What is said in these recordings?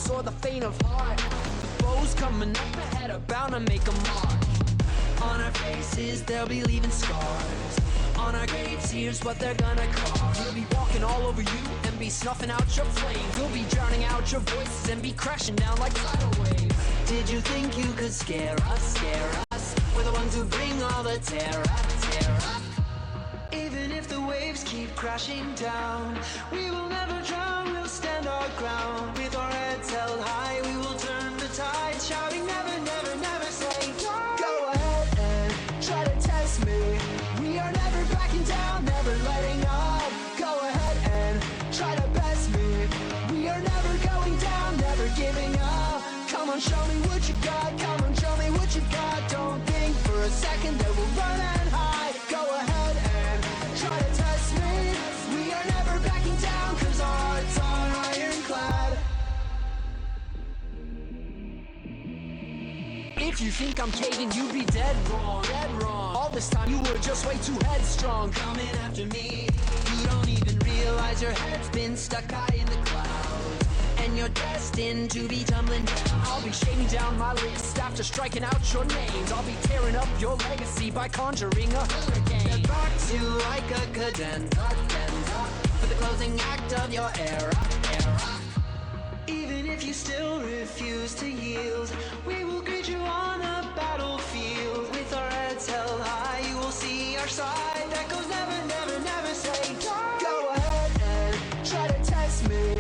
links or the faint of heart. Foes coming up ahead are bound to make a mark. On our faces they'll be leaving scars. On our graves here's what they're gonna carve. We'll be walking all over you and be snuffing out your flames. We'll be drowning out your voices and be crashing down like tidal waves. Did you think you could scare us, scare us? We're the ones who bring all the terror, terror. Even if the waves keep crashing down, we will never drown, we'll stand our ground. With our heads held high, we will turn the tide, shouting never, never, never say die. Go ahead and try to test me. We are never backing down, never letting up. Go ahead and try to best me. We are never going down, never giving up. Come on, show me what you got. Come on, show me what you got. Don't think for a second that we'll run and hide. Go ahead and try to test me. We are never backing down, cause our hearts are ironclad. If you think I'm caving, you'd be dead wrong, dead wrong. All this time you were just way too headstrong. Coming after me, you don't even realize your head's been stuck high in the clouds, and you're destined to be tumbling down. I'll be shaving down my list after striking out your names. I'll be tearing up your legacy by conjuring a hurricane that rocks you like a cadenza, for the closing act of your era. Even if you still refuse to yield, we will greet you on a battlefield. With our heads held high, you will see our side that goes never, never, never say die. Go ahead and try to test me.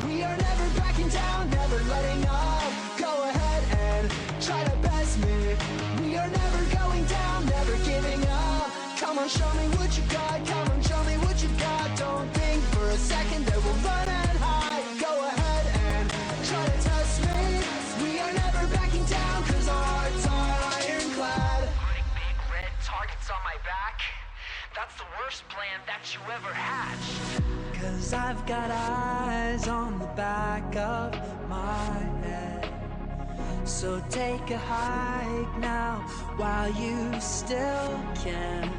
We are never backing down, never letting up. Go ahead and try to best me. We are never going down, never giving up. Come on, show me what you got. Come on, show me what you got. Don't think for a second that we'll run and hide. Go ahead and try to test me. We are never backing down, cause our hearts are ironclad. Putting big red targets on my back, that's the worst plan that you ever hatched. Cause I've got eyes on the back of my head. So take a hike now while you still can.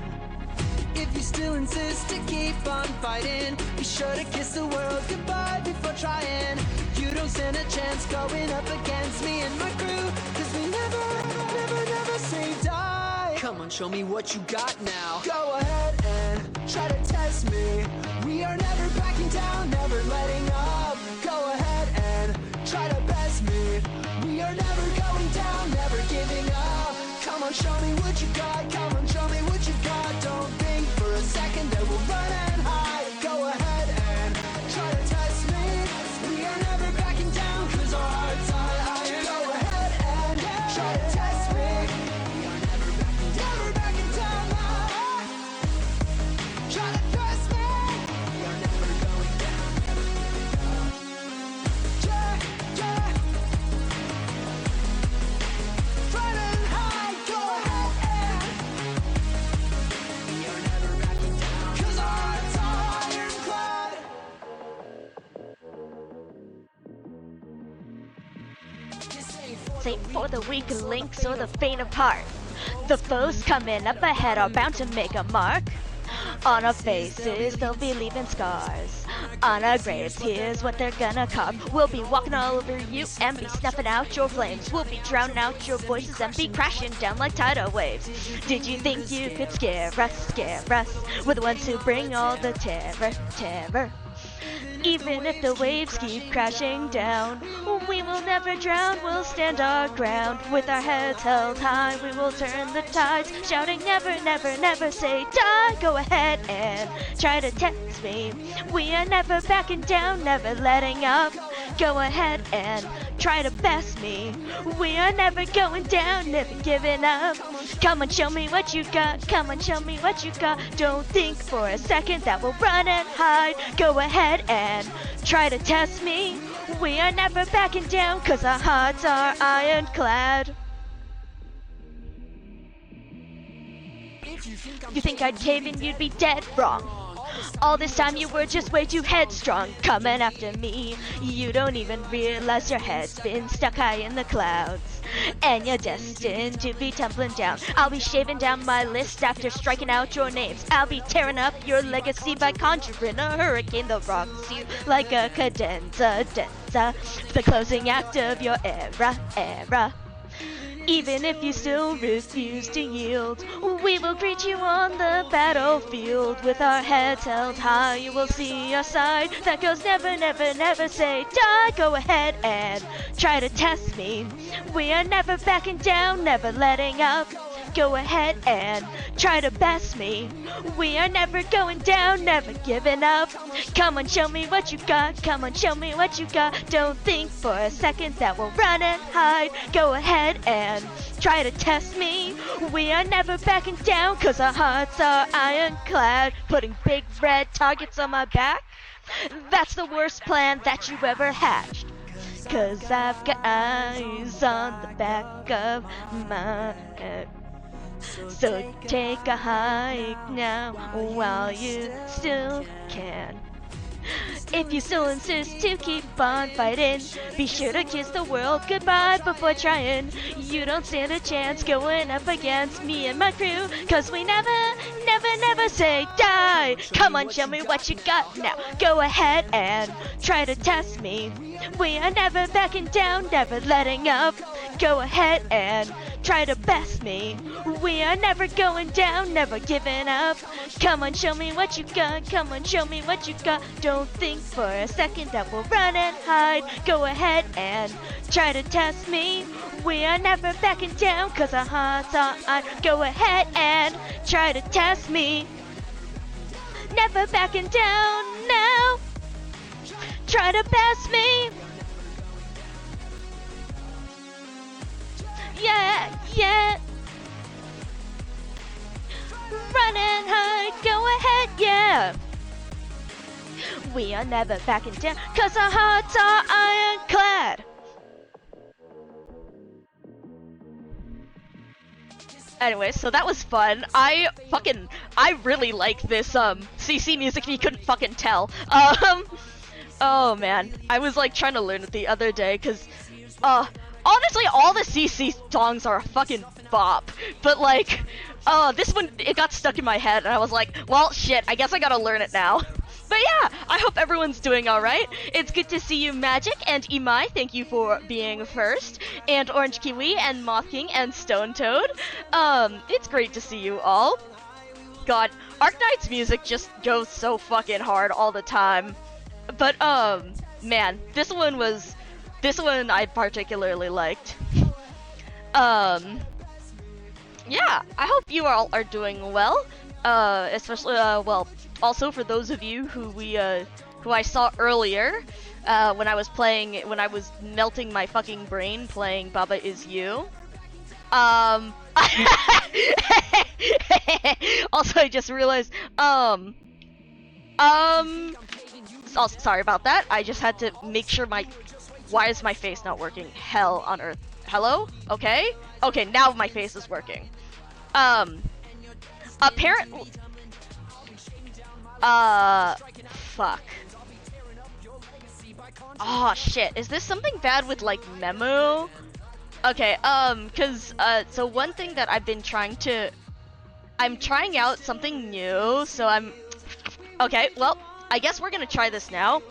If you still insist to keep on fighting, be sure to kiss the world goodbye before trying. You don't stand a chance going up against me and my crew, cause we never say die. Come on, show me what you got now. Go ahead and try to test me. We are never backing down, never letting up. Go ahead and try to best me. We are never going down, never giving up. Come on, show me what you got. Come on, show me what you got. Don't think for a second that we'll run and hide. Go ahead and try to test me. We are never backing down, cause our hearts are iron. Go ahead and try to test me. We are never backing down. Try to test me. We are never going down, never giving up. Yeah. Run and hide. Go ahead and we are never backing down, cause our hearts are ironclad. Save for the weak links or the faint of heart. The foes coming up ahead are bound to make a mark. On our faces they'll be leaving scars. On our graves here's what they're gonna carve. We'll be walking all over you and be snuffing out your flames. We'll be drowning out your voices and be crashing down like tidal waves. Did you think you could scare us, scare us? We're the ones who bring all the terror, terror. Even if the waves keep crashing down, we will never drown, we'll stand our ground. With our heads held high, we will turn the tides, shouting never, never, never say die. Go ahead and try to test me. We are never backing down, never letting up. Go ahead and try to best me. We are never going down, never giving up. Come on, show me what you got. Come on, show me what you got. Don't think for a second that we'll run and hide. Go ahead and try to test me. We are never backing down, cause our hearts are ironclad. You think I'd cave in, you'd be dead wrong. All this time you were just way too headstrong, coming after me. You don't even realize your head's been stuck high in the clouds, and you're destined to be tumbling down. I'll be shaving down my list after striking out your names. I'll be tearing up your legacy by conjuring a hurricane that rocks you like a cadenza. stanza, the closing act of your era. Even if you still refuse to yield, we will greet you on the battlefield. With our heads held high, you will see our side that goes never, never, never say die. Go ahead and try to test me. We are never backing down, never letting up. Go ahead and try to best me. We are never going down, never giving up. Come on, show me what you got. Come on, show me what you got. Don't think for a second that we'll run and hide. Go ahead and try to test me. We are never backing down, cause our hearts are ironclad. Putting big red targets on my back. That's the worst plan that you ever hatched. Cause I've got eyes on the back of my head. So take a hike now while you still can. If you still insist to keep on fighting, be sure to kiss the world goodbye before trying. You don't stand a chance going up against me and my crew, cause we never, never, never say die. Come on, show me what you got now. Go ahead and try to test me. We are never backing down, never letting up. Go ahead and try to best me. We are never going down, never giving up. Come on, show me what you got. Come on, show me what you got. Don't think for a second that we'll run and hide. Go ahead and try to test me. We are never backing down, cause our hearts are on. Go ahead and try to test me. Never backing down now. Try to best me. Yeah, yeah. Run and hide, go ahead, yeah. We are never backing down, cause our hearts are ironclad. Anyway, so that was fun. I really like this CC music if you couldn't fucking tell. Oh man, I was like trying to learn it the other day cause honestly all the CC songs are a fucking bop, but like this one, it got stuck in my head and I was like, well shit, I guess I gotta learn it now. But yeah, I hope everyone's doing alright. It's good to see you, Magic and Imai, thank you for being first, and Orange Kiwi and Moth King and Stone Toad. It's great to see you all. God, Arknight's music just goes so fucking hard all the time. But man, this one I particularly liked. Yeah, I hope you all are doing well. Especially well, also for those of you who who I saw earlier when I was melting my fucking brain playing Baba Is You. Also, I just realized oh, sorry about that. I just had to make sure why is my face not working? Hell on earth. Hello? Okay? Okay, now my face is working. Apparently... fuck. Oh, shit. Is this something bad with, like, Memo? Okay, so one thing that I'm trying out something new, so okay, well, I guess we're gonna try this now.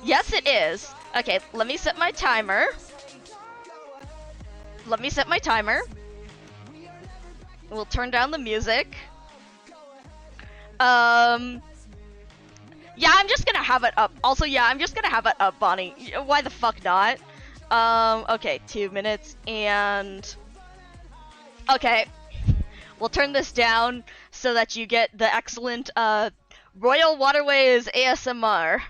Yes it is. Okay, let me set my timer. We'll turn down the music. Yeah, I'm just gonna have it up. Also, yeah, I'm just gonna have it up, Bonnie. Why the fuck not? Okay, 2 minutes, and... Okay. We'll turn this down so that you get the excellent, Royal Waterways ASMR.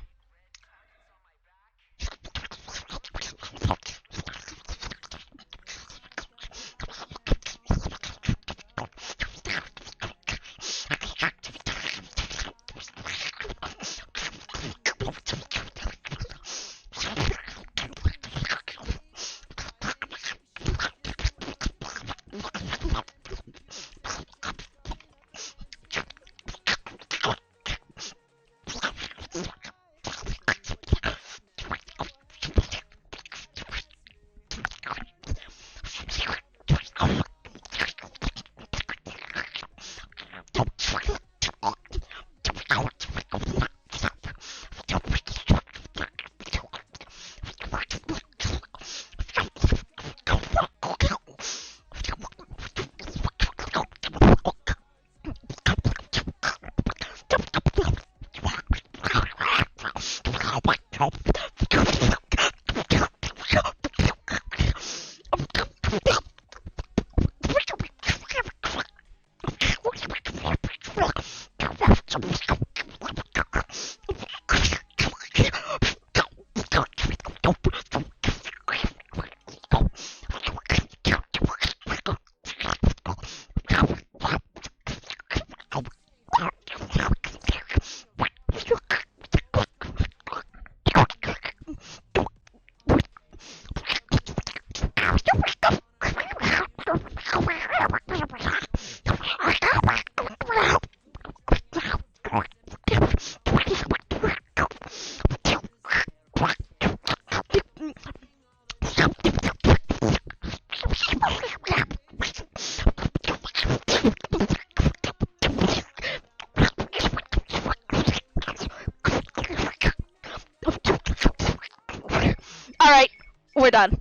Alright, we're done.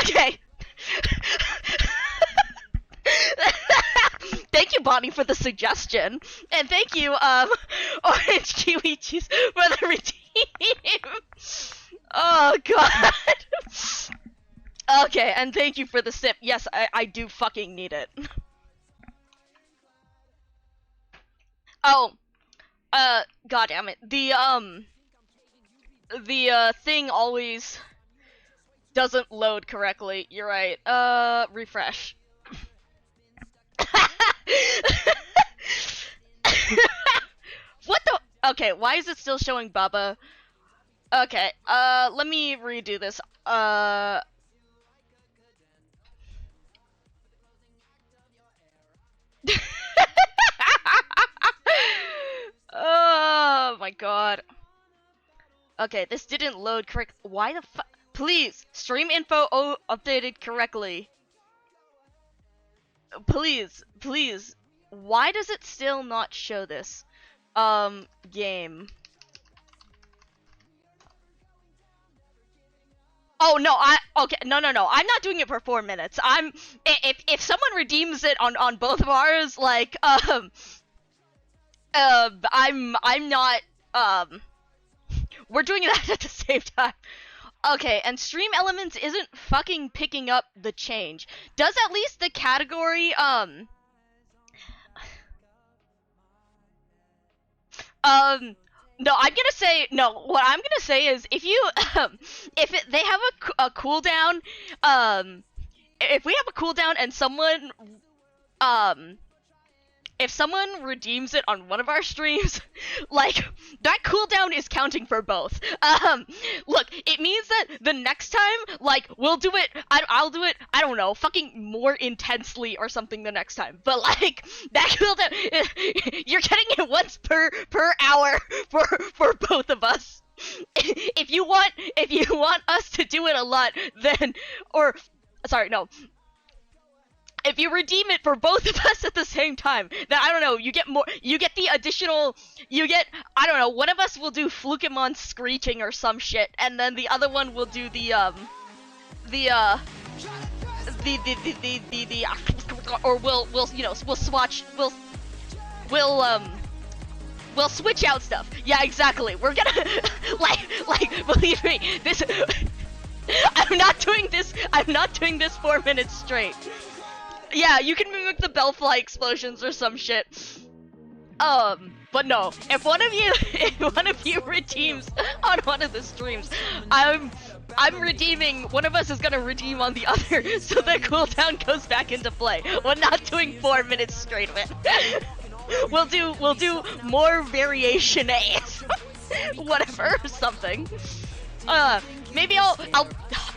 Okay. Thank you, Bonnie, for the suggestion. And thank you, Orange Kiwi Juice, for the redeem. Oh, God. Okay, and thank you for the sip. Yes, I do fucking need it. Oh, god damn it. The thing always doesn't load correctly. You're right. Refresh. What the? Okay, why is it still showing Bubba? Okay, let me redo this. Oh my god. Okay, this didn't load correct. Why the fuck? Please, stream info updated correctly. Please, please. Why does it still not show this? Game. Oh no, okay, no, I'm not doing it for 4 minutes. If someone redeems it on both of ours, like, I'm not, we're doing that at the same time. Okay, and Stream Elements isn't fucking picking up the change. Does at least the category, no, I'm gonna say, no, what I'm gonna say is, if you, they have a cooldown, if we have a cooldown and someone, if someone redeems it on one of our streams, like, that cooldown is counting for both. Look, it means that the next time, like, we'll do it, I'll do it, I don't know, fucking more intensely or something the next time. But, like, that cooldown, you're getting it once per hour for both of us. If you want us to do it a lot, then, or, sorry, no. If you redeem it for both of us at the same time, then I don't know, you get more, you get the additional, you get, I don't know, one of us will do Flukemon screeching or some shit, and then the other one will do or we'll switch out stuff. Yeah, exactly. We're gonna, like, believe me, this, I'm not doing this 4 minutes straight. Yeah, you can mimic the Bellfly explosions or some shit. But no, if one of you redeems on one of the streams, I'm redeeming, one of us is gonna redeem on the other, so the cooldown goes back into play. We're not doing 4 minutes straight of it. We'll do more variation A's. Whatever, something. Maybe I'll,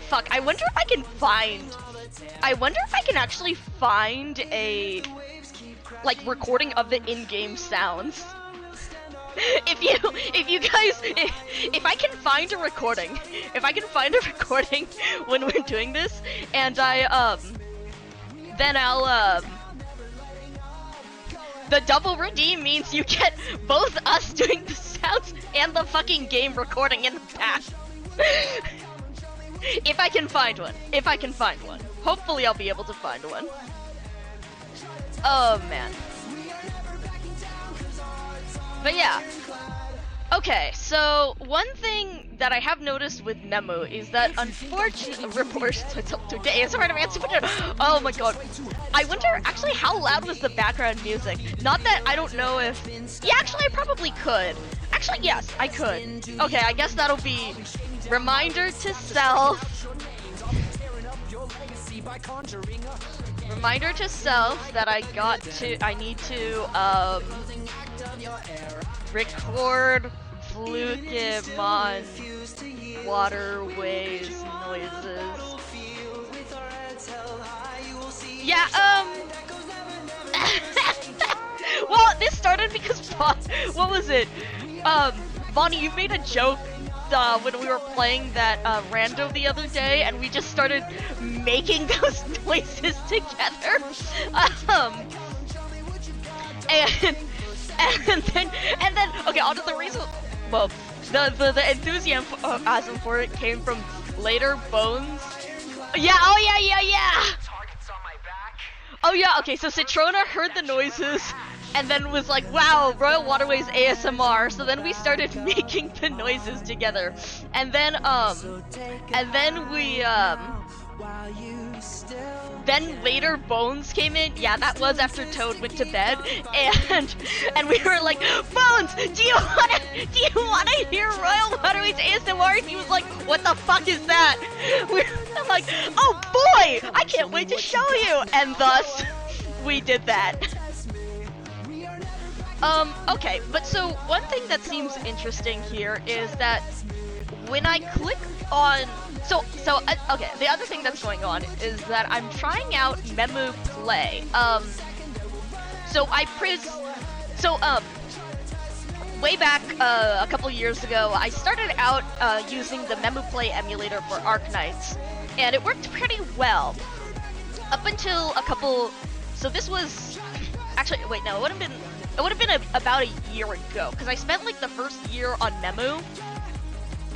fuck, I wonder if I can actually find a, like, recording of the in-game sounds. If I can find a recording, when we're doing this, and then I'll, the double redeem means you get both us doing the sounds and the fucking game recording in the past. If I can find one. Hopefully I'll be able to find one. Oh man. But yeah. Okay, so one thing that I have noticed with Memo is that unfortunately reports to ASMR. Oh my god. I wonder actually how loud was the background music? Not that I don't know if yeah, actually I probably could. Actually yes, I could. Okay, I guess that'll be reminder to self. Reminder to self that I need to record Flukemon waterways noises. Yeah, well, this started because what was it? Bonnie, you made a joke when we were playing that rando the other day, and we just started making those noises together. And then okay, on to the reason. Well, the enthusiasm for it came from later Bones. Yeah. Oh yeah. Oh yeah. Okay, so Citrona heard the noises and then was like, "Wow, Royal Waterways ASMR." So then we started making the noises together, and then we then later Bones came in. Yeah, that was after Toad went to bed, and we were like, "Bones, do you wanna hear Royal Waterways ASMR?" And he was like, "What the fuck is that?" I'm like, "Oh boy, I can't wait to show you," and thus we did that. Okay, but so one thing that seems interesting here is that when I click on okay, the other thing that's going on is that I'm trying out Memu Play. Way back a couple years ago, I started out using the Memu Play emulator for Arknights, and it worked pretty well up until so this was actually wait no, it would have been about a year ago, because I spent like the first year on Memu.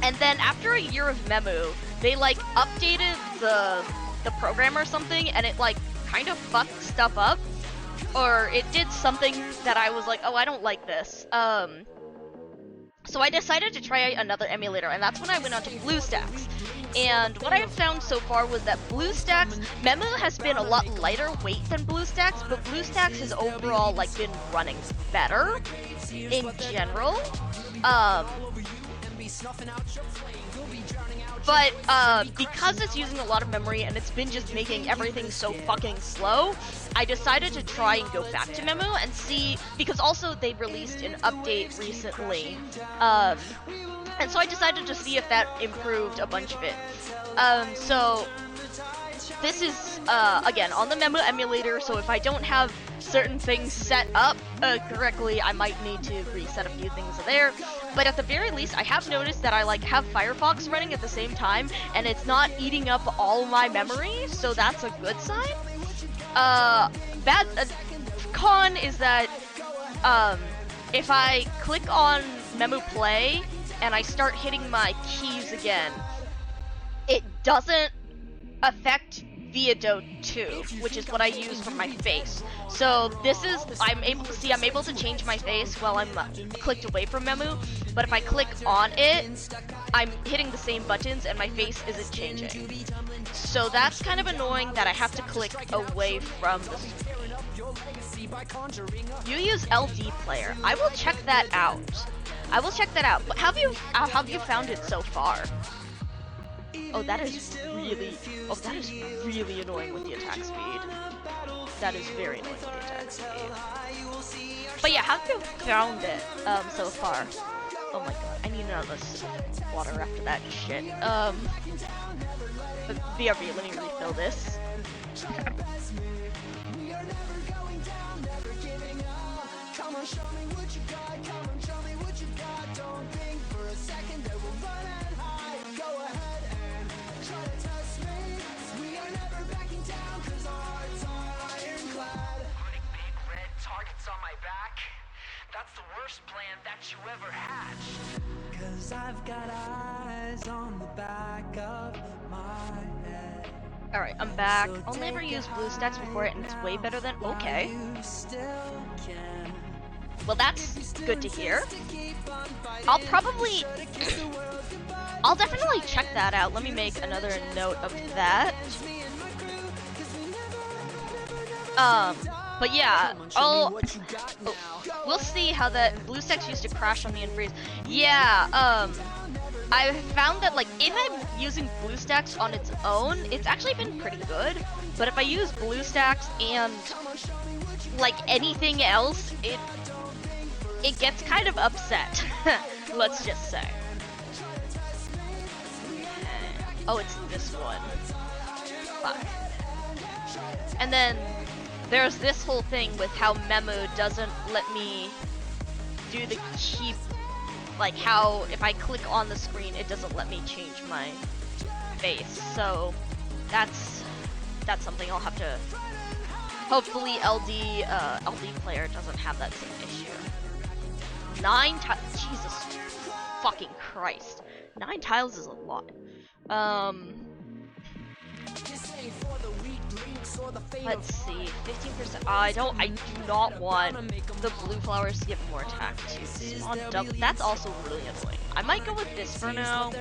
And then after a year of Memu, they like updated the program or something, and it like kind of fucked stuff up, or it did something that I was like, oh, I don't like this. So I decided to try another emulator, and that's when I went on to BlueStacks. And what I have found so far was that BlueStacks, Memu has been a lot lighter weight than BlueStacks, but BlueStacks has overall like been running better in general. But because it's using a lot of memory and it's been just making everything so fucking slow, I decided to try and go back to Memu and see, because also they released an update recently, and so I decided to see if that improved a bunch of it. So this is again on the Memu emulator, so if I don't have certain things set up correctly, I might need to reset a few things there. But at the very least, I have noticed that I like have Firefox running at the same time, and it's not eating up all my memory, so that's a good sign. Bad con is that if I click on Memu Play and I start hitting my keys again, it doesn't affect Viadote 2, which is what I use for my face. So this is, I'm able to change my face while I'm clicked away from Memu, but if I click on it, I'm hitting the same buttons and my face isn't changing. So that's kind of annoying that I have to click away from the screen. You use LD Player. I will check that out. But have you found it so far? Oh, that is really annoying with the attack speed. That is very annoying with the attack speed. But yeah, how have you found it so far? Oh my god, I need another sip of water after that shit. BRB, let me refill this. On my back, that's the worst plan that you ever had. 'Cause I've got eyes on the back of my head. Alright, I'm back. I'll never use BlueStacks before it, and it's way better than okay. Well, that's good to hear. I'll definitely check that out. Let me make another note of that. But yeah, we'll see how that BlueStacks used to crash on me and freeze. Yeah, I found that, like, if I'm using BlueStacks on its own, it's actually been pretty good. But if I use BlueStacks and, like, anything else, it gets kind of upset. Let's just say. Oh, it's this one. Fuck. And then there's this whole thing with how Memu doesn't let me do the keep, like how if I click on the screen, it doesn't let me change my face. So that's something I'll have to. Hopefully, LD player doesn't have that same issue. 9 tiles. Jesus fucking Christ. 9 tiles is a lot. Let's see, 15%. I do not want the blue flowers to get more attack to spawn double. That's also really annoying. I might go with this for now.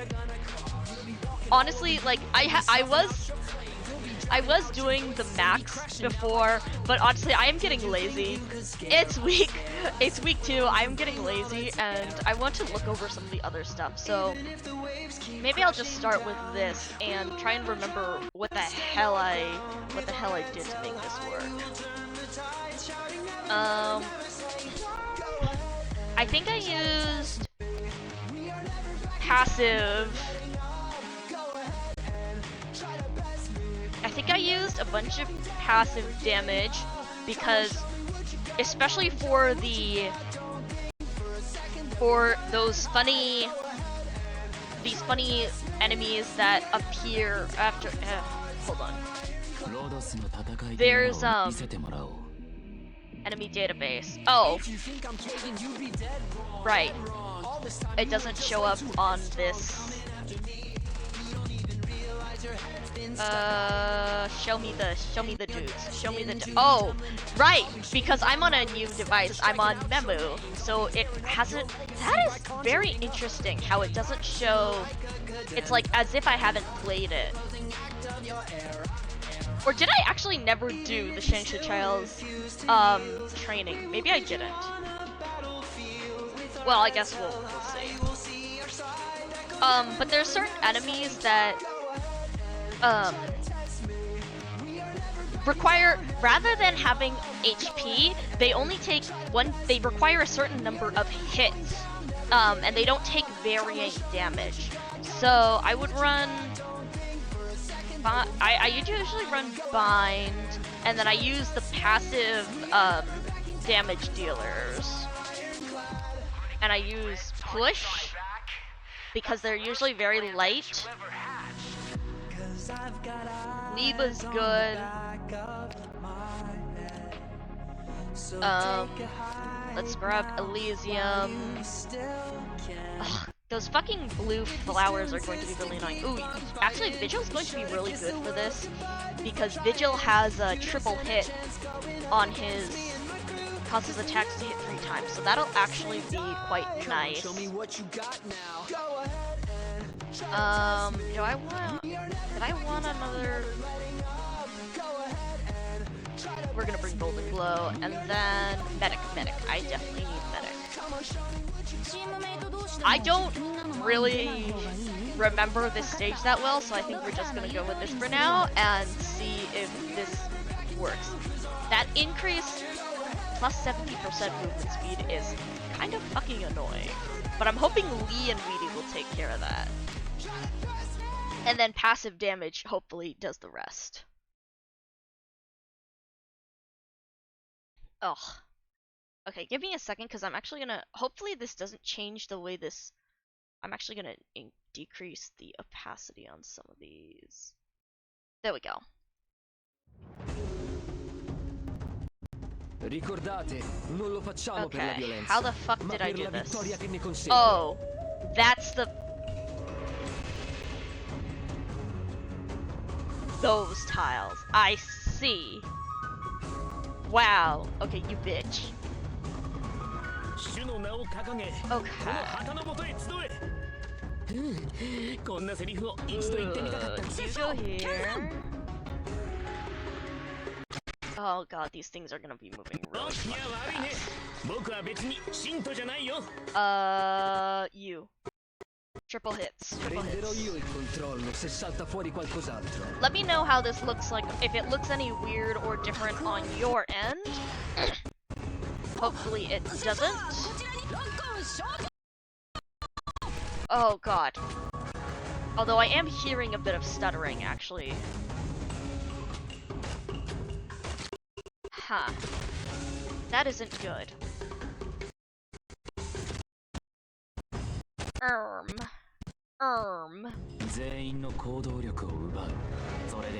Honestly, like I was doing the max before, but honestly, I am getting lazy. It's week 2. I'm getting lazy, and I want to look over some of the other stuff. So maybe I'll just start with this and try and remember what the hell I did to make this work. I think I used passive. I think I used a bunch of passive damage because, especially for those funny enemies that appear after. Hold on. There's enemy database. Oh, right. It doesn't show up on this. Show me the dudes. Oh, right, because I'm on a new device. I'm on Memu, so it hasn't. That is very interesting how it doesn't show. It's like as if I haven't played it. Or did I actually never do the Shansha Child's training? Maybe I didn't. Well, I guess we'll see. But there's certain enemies that require, rather than having HP, they only take they require a certain number of hits, and they don't take varying damage. So I would run, I usually run Bind, and then I use the passive damage dealers, and I use Push, because they're usually very light. Liba's good. Let's grab Elysium. Ugh, those fucking blue flowers are going to be really annoying. Ooh, actually Vigil's going to be really good for this, because Vigil has a triple hit on his, causes attacks to hit 3 times, so that'll actually be quite nice. Did I want another? We're gonna bring Golden Glow, and then Medic. I definitely need Medic. I don't really remember this stage that well, so I think we're just gonna go with this for now and see if this works. That increase plus 70% movement speed is kind of fucking annoying, but I'm hoping Lee and Weedy will take care of that. And then passive damage hopefully does the rest. Ugh. Okay, give me a second, because I'm actually gonna, hopefully this doesn't change the way this, I'm actually gonna decrease the opacity on some of these. There we go. Okay, how the fuck did I do this? Oh, that's the... Those tiles. I see. Wow. Okay, you bitch. 主の名を掲げ、この Okay. 旗の元へ集え。こんなセリフを一度言ってみたかった。 You go here. Oh god, these things are gonna be moving ボ really スには悪いね。僕は別に信徒じゃないよ。 You. Triple hits. Triple Prenderò hits. io il controllo se salta fuori qualcos'altro. Let me know how this looks like, if it looks any weird or different on your end. Hopefully it doesn't. Oh god. Although I am hearing a bit of stuttering, actually. Huh. That isn't good.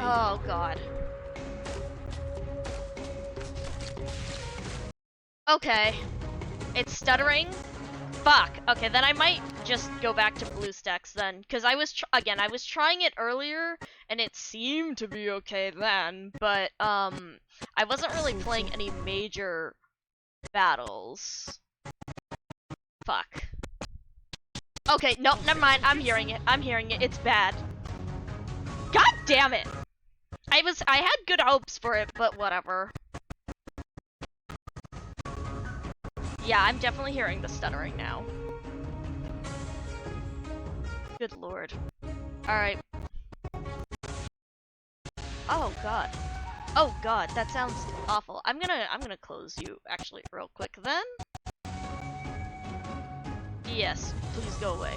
Oh god. Okay. It's stuttering? Fuck. Okay, then I might just go back to BlueStacks then, because I was I was trying it earlier and it seemed to be okay then, but I wasn't really playing any major battles. Fuck. Okay, no, never mind. I'm hearing it. I'm hearing it. It's bad. God damn it. I had good hopes for it, but whatever. Yeah, I'm definitely hearing the stuttering now. Good lord. Alright. Oh god. Oh god, that sounds awful. I'm gonna close you actually real quick then. Yes, please go away.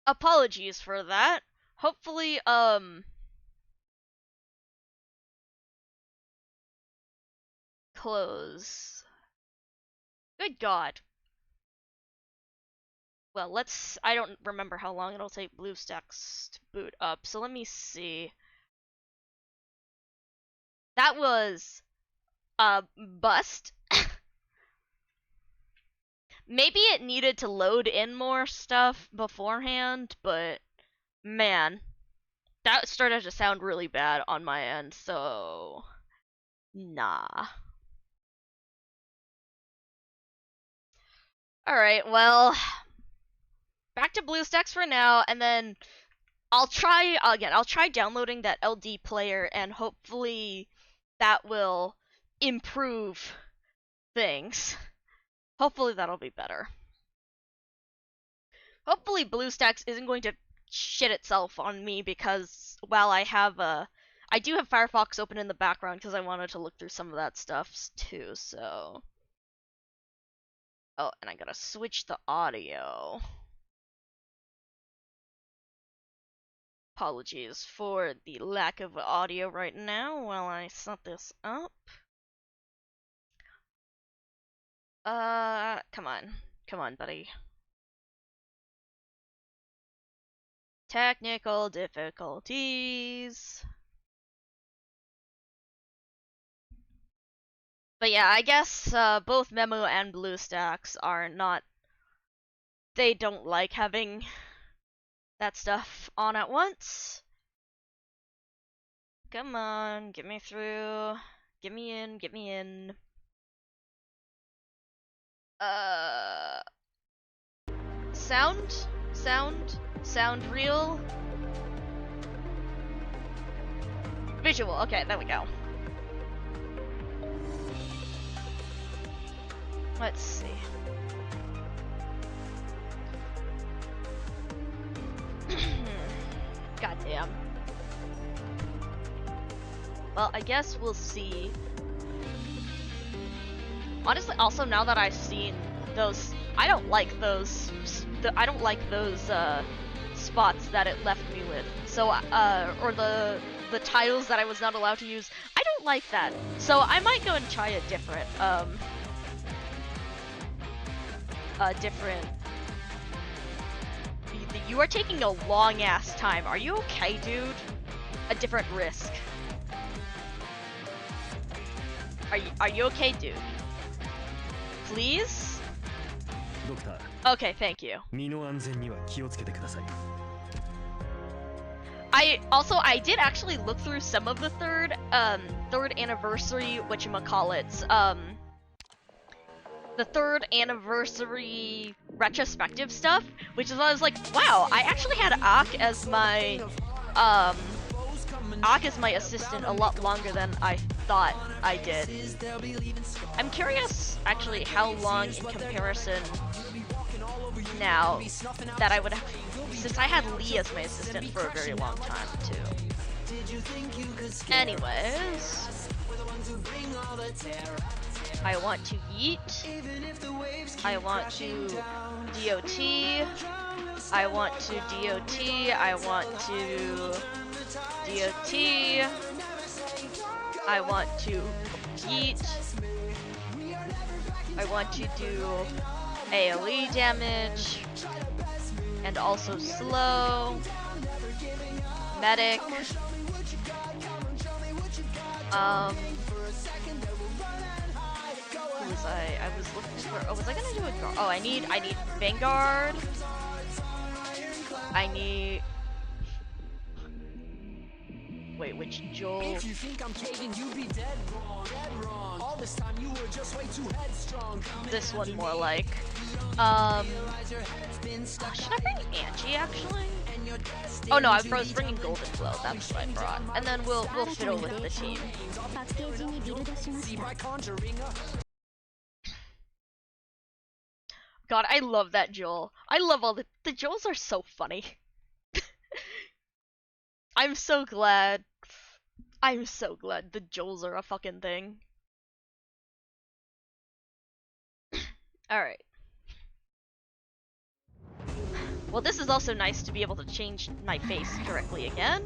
Apologies for that. Hopefully, close. Good god. Well, I don't remember how long it'll take BlueStacks to boot up, so let me see. That was a bust. Maybe it needed to load in more stuff beforehand, but man, that started to sound really bad on my end, so nah. Alright, well, back to BlueStacks for now, and then I'll try downloading that LD player, and hopefully that will improve things. Hopefully that'll be better. Hopefully BlueStacks isn't going to shit itself on me, because while I do have Firefox open in the background because I wanted to look through some of that stuff too, so. Oh, and I gotta switch the audio. Apologies for the lack of audio right now while I set this up. Come on. Come on, buddy. Technical difficulties. But yeah, I guess both Memo and BlueStacks are not. They don't like having that stuff on at once. Come on, get me through. Get me in, get me in. Sound real. Visual, okay, there we go. Let's see. Goddamn. Well, I guess we'll see. Honestly, also now that I've seen those, I don't like those spots that it left me with. So, or the titles that I was not allowed to use. I don't like that. So I might go and try a different, You are taking a long ass time. Are you okay, dude? A different risk. Are you okay, dude? Please? Okay, thank you. I did actually look through some of the third anniversary whatchamacallits the 3rd anniversary retrospective stuff, which is I was like, wow, I actually had Ak as my assistant a lot longer than I thought I did. I'm curious actually how long in comparison now that I would have, since I had Lee as my assistant for a very long time too. Anyways, I want to eat. I want to DOT. I want to DOT. I want to DOT. I want to eat. I want to do AoE damage. And also slow. Medic. Who was I was looking for, oh, was I gonna do a guard? Oh, I need Vanguard. I need, wait, which Joel? If you think I'm caving, you'd be dead wrong. All this time you were just way too headstrong. This one more like. Should I bring Angie actually? Oh no, I was bringing Golden Glow. That's what I brought. And then we'll fiddle with the team. God, I love that Joel. I love all the Joels are so funny. I'm so glad the Joels are a fucking thing. Alright. Well, this is also nice to be able to change my face directly again.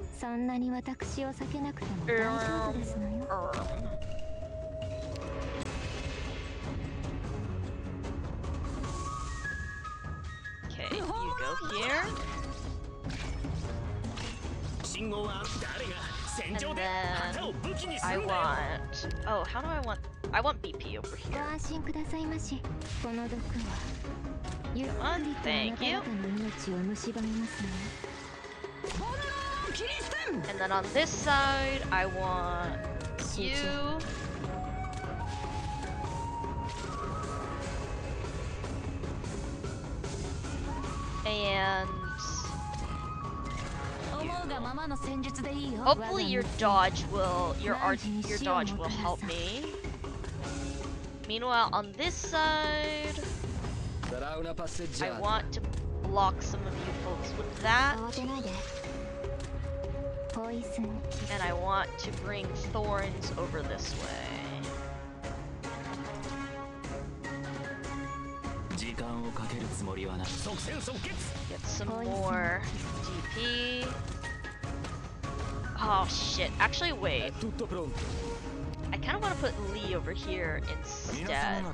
Okay, you go here. And then I want, oh, how do I want BP over here. Come on, thank you. And then on this side, I want you. And hopefully your dodge will help me. Meanwhile, on this side, I want to block some of you folks with that. And I want to bring thorns over this way. Get some more DP. Oh shit, actually wait. I kind of want to put Lee over here instead.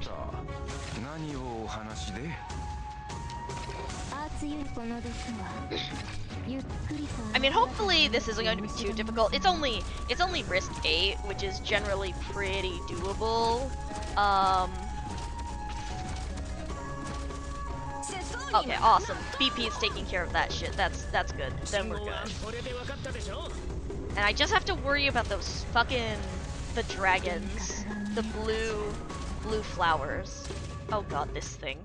I mean, hopefully this isn't going to be too difficult. It's only risk 8, which is generally pretty doable. Okay, awesome. BP is taking care of that shit. That's good. Then we're good. And I just have to worry about those the dragons, the blue flowers. Oh god, this thing.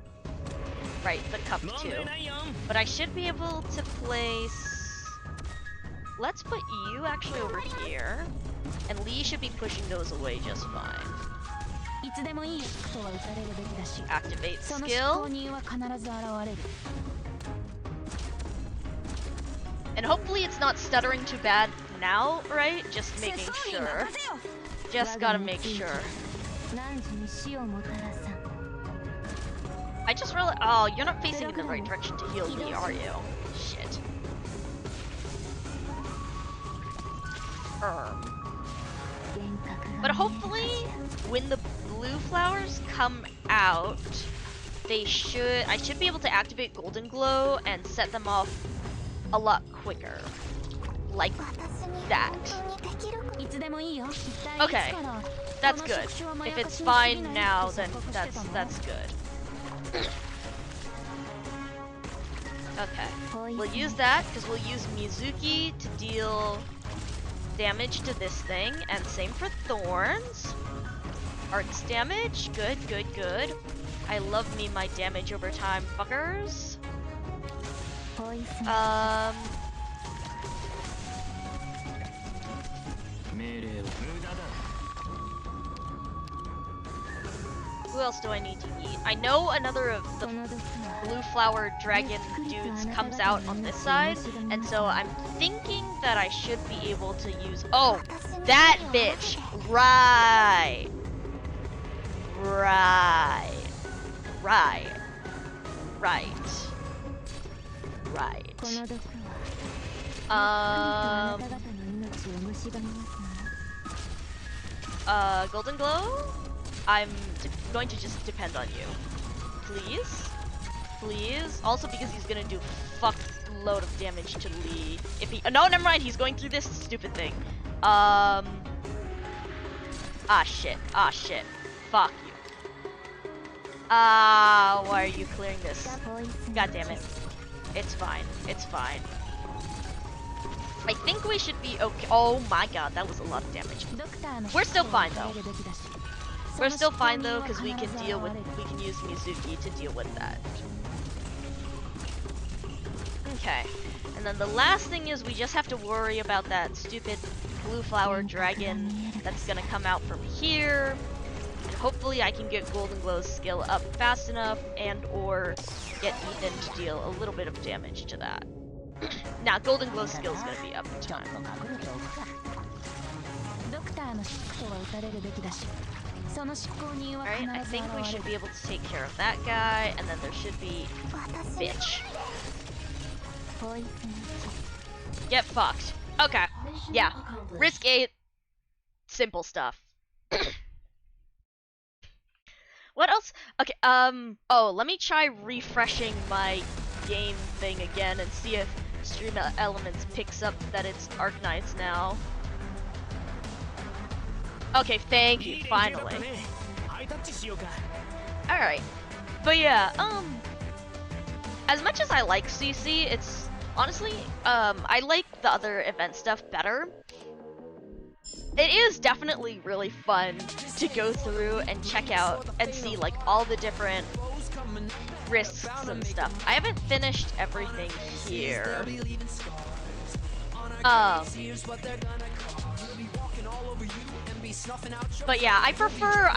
Right, the cup too. But I should be able to place. Let's put you actually over here, and Lee should be pushing those away just fine. Activate skill. And hopefully it's not stuttering too bad now, right? Just making sure. Just gotta make sure. I just realized, oh, you're not facing in the right direction to heal me, are you? Shit. But hopefully, when the blue flowers come out, I should be able to activate Golden Glow and set them off a lot quicker. Like that. Okay, that's good. If it's fine now, then that's good. Okay, we'll use that because we'll use Mizuki to deal damage to this thing, and same for thorns. Arts damage, good. I love me my damage over time, fuckers. Who else do I need to eat? I know another of the blue flower dragon dudes comes out on this side, and so I'm thinking that I should be able to use. Oh, that bitch! Right. Golden Glow? I'm going to just depend on you. Please? Please? Also because he's gonna do fuck load of damage to Lee. If he- no, never mind, he's going through this stupid thing. Ah shit. Fuck you. Why are you clearing this? God damn it. It's fine. I think we should be okay. Oh my god, that was a lot of damage. We're still fine though. Because we can use Mizuki to deal with that. Okay. And then the last thing is we just have to worry about that stupid blue flower dragon that's gonna come out from here. And hopefully I can get Golden Glow's skill up fast enough and or get Ethan to deal a little bit of damage to that. Now, Golden Glow's skill is gonna be up in time. Alright, I think we should be able to take care of that guy, and then there should be... Bitch. Get fucked. Okay. Yeah. Risk 8. Simple stuff. What else? Okay, oh, let me try refreshing my game thing again and see if Stream Elements picks up that it's Arknights now. Okay, thank you, finally. Alright. But yeah, as much as I like CC, it's honestly, I like the other event stuff better. It is definitely really fun to go through and check out and see like all the different risks and stuff. I haven't finished everything here. But yeah, I prefer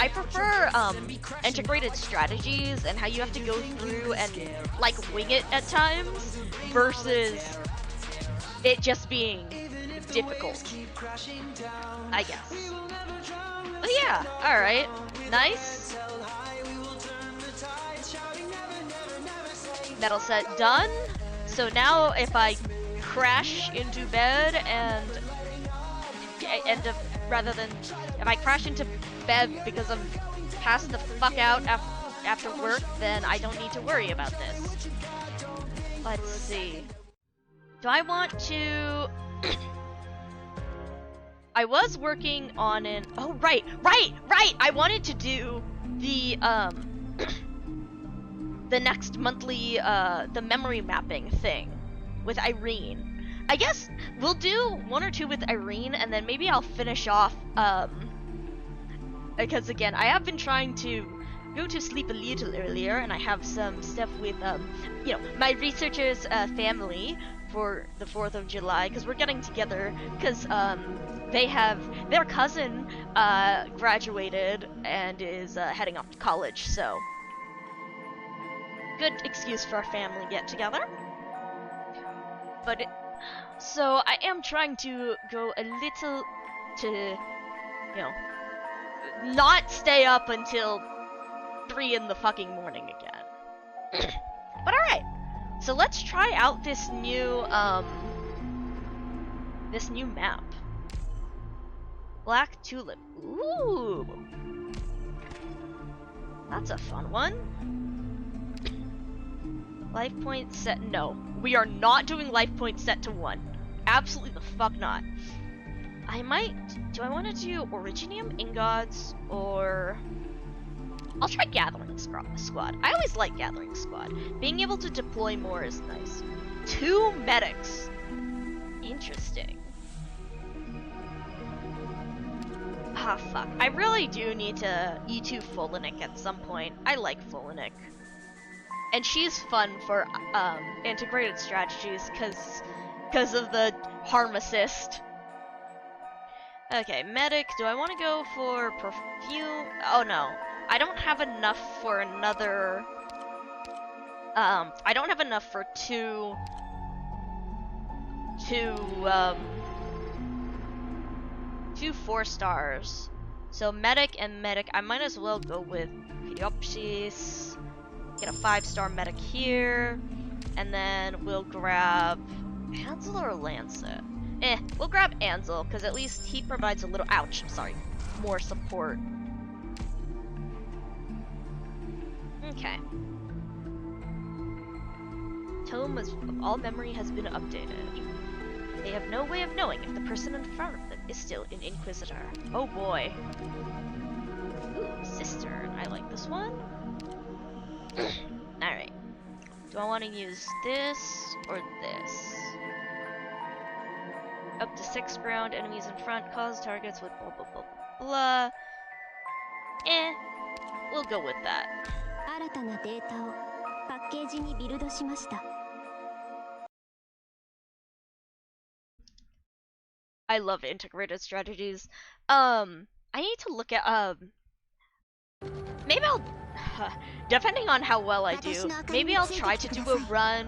integrated strategies and how you have to go through and like wing it at times versus it just being difficult, I guess. But yeah, alright. Nice. Metal set done. So now if I crash into bed and end up, rather than if I crash into bed because I'm passed the fuck out after work, then I don't need to worry about this. Let's see. Do I want to... I was working on an... Oh, right! I wanted to do the, the next monthly, the memory mapping thing with Irene. I guess we'll do 1 or 2 with Irene, and then maybe I'll finish off, because again, I have been trying to go to sleep a little earlier, and I have some stuff with, you know, my researchers' family for the 4th of July, because we're getting together, because, they have, their cousin, graduated and is, heading off to college, so good excuse for our family get-together. But so I am trying to go a little to, you know, not stay up until 3 in the fucking morning again. But alright, so let's try out this new map. Black Tulip. Ooh! That's a fun one. Life point set. No, we are not doing life point set to 1. Absolutely the fuck not. I might. Do I want to do Originium Ingots or? I'll try Gathering Squad. I always like Gathering Squad. Being able to deploy more is nice. 2 medics. Interesting. Ah, fuck. I really do need to E2 Folinik at some point. I like Folinik. And she's fun for integrated strategies because of the harm assist. Okay, medic. Do I want to go for perfume? Oh no, I don't have enough for another. I don't have enough for two 4-stars. So medic and medic. I might as well go with Pyopsis. Get a 5-star medic here, and then we'll grab Ansel or Lancet. We'll grab Ansel, because at least he provides a little, more support. Okay. Tome of all memory has been updated. They have no way of knowing if the person in front of them is still an Inquisitor. Oh boy. Ooh, Cistern. I like this one. Alright. Do I want to use this or this? Up to 6 ground enemies in front, cause targets with blah blah blah blah blah. We'll go with that. I love integrated strategies. I need to look at maybe I'll depending on how well I do, maybe I'll try to do a run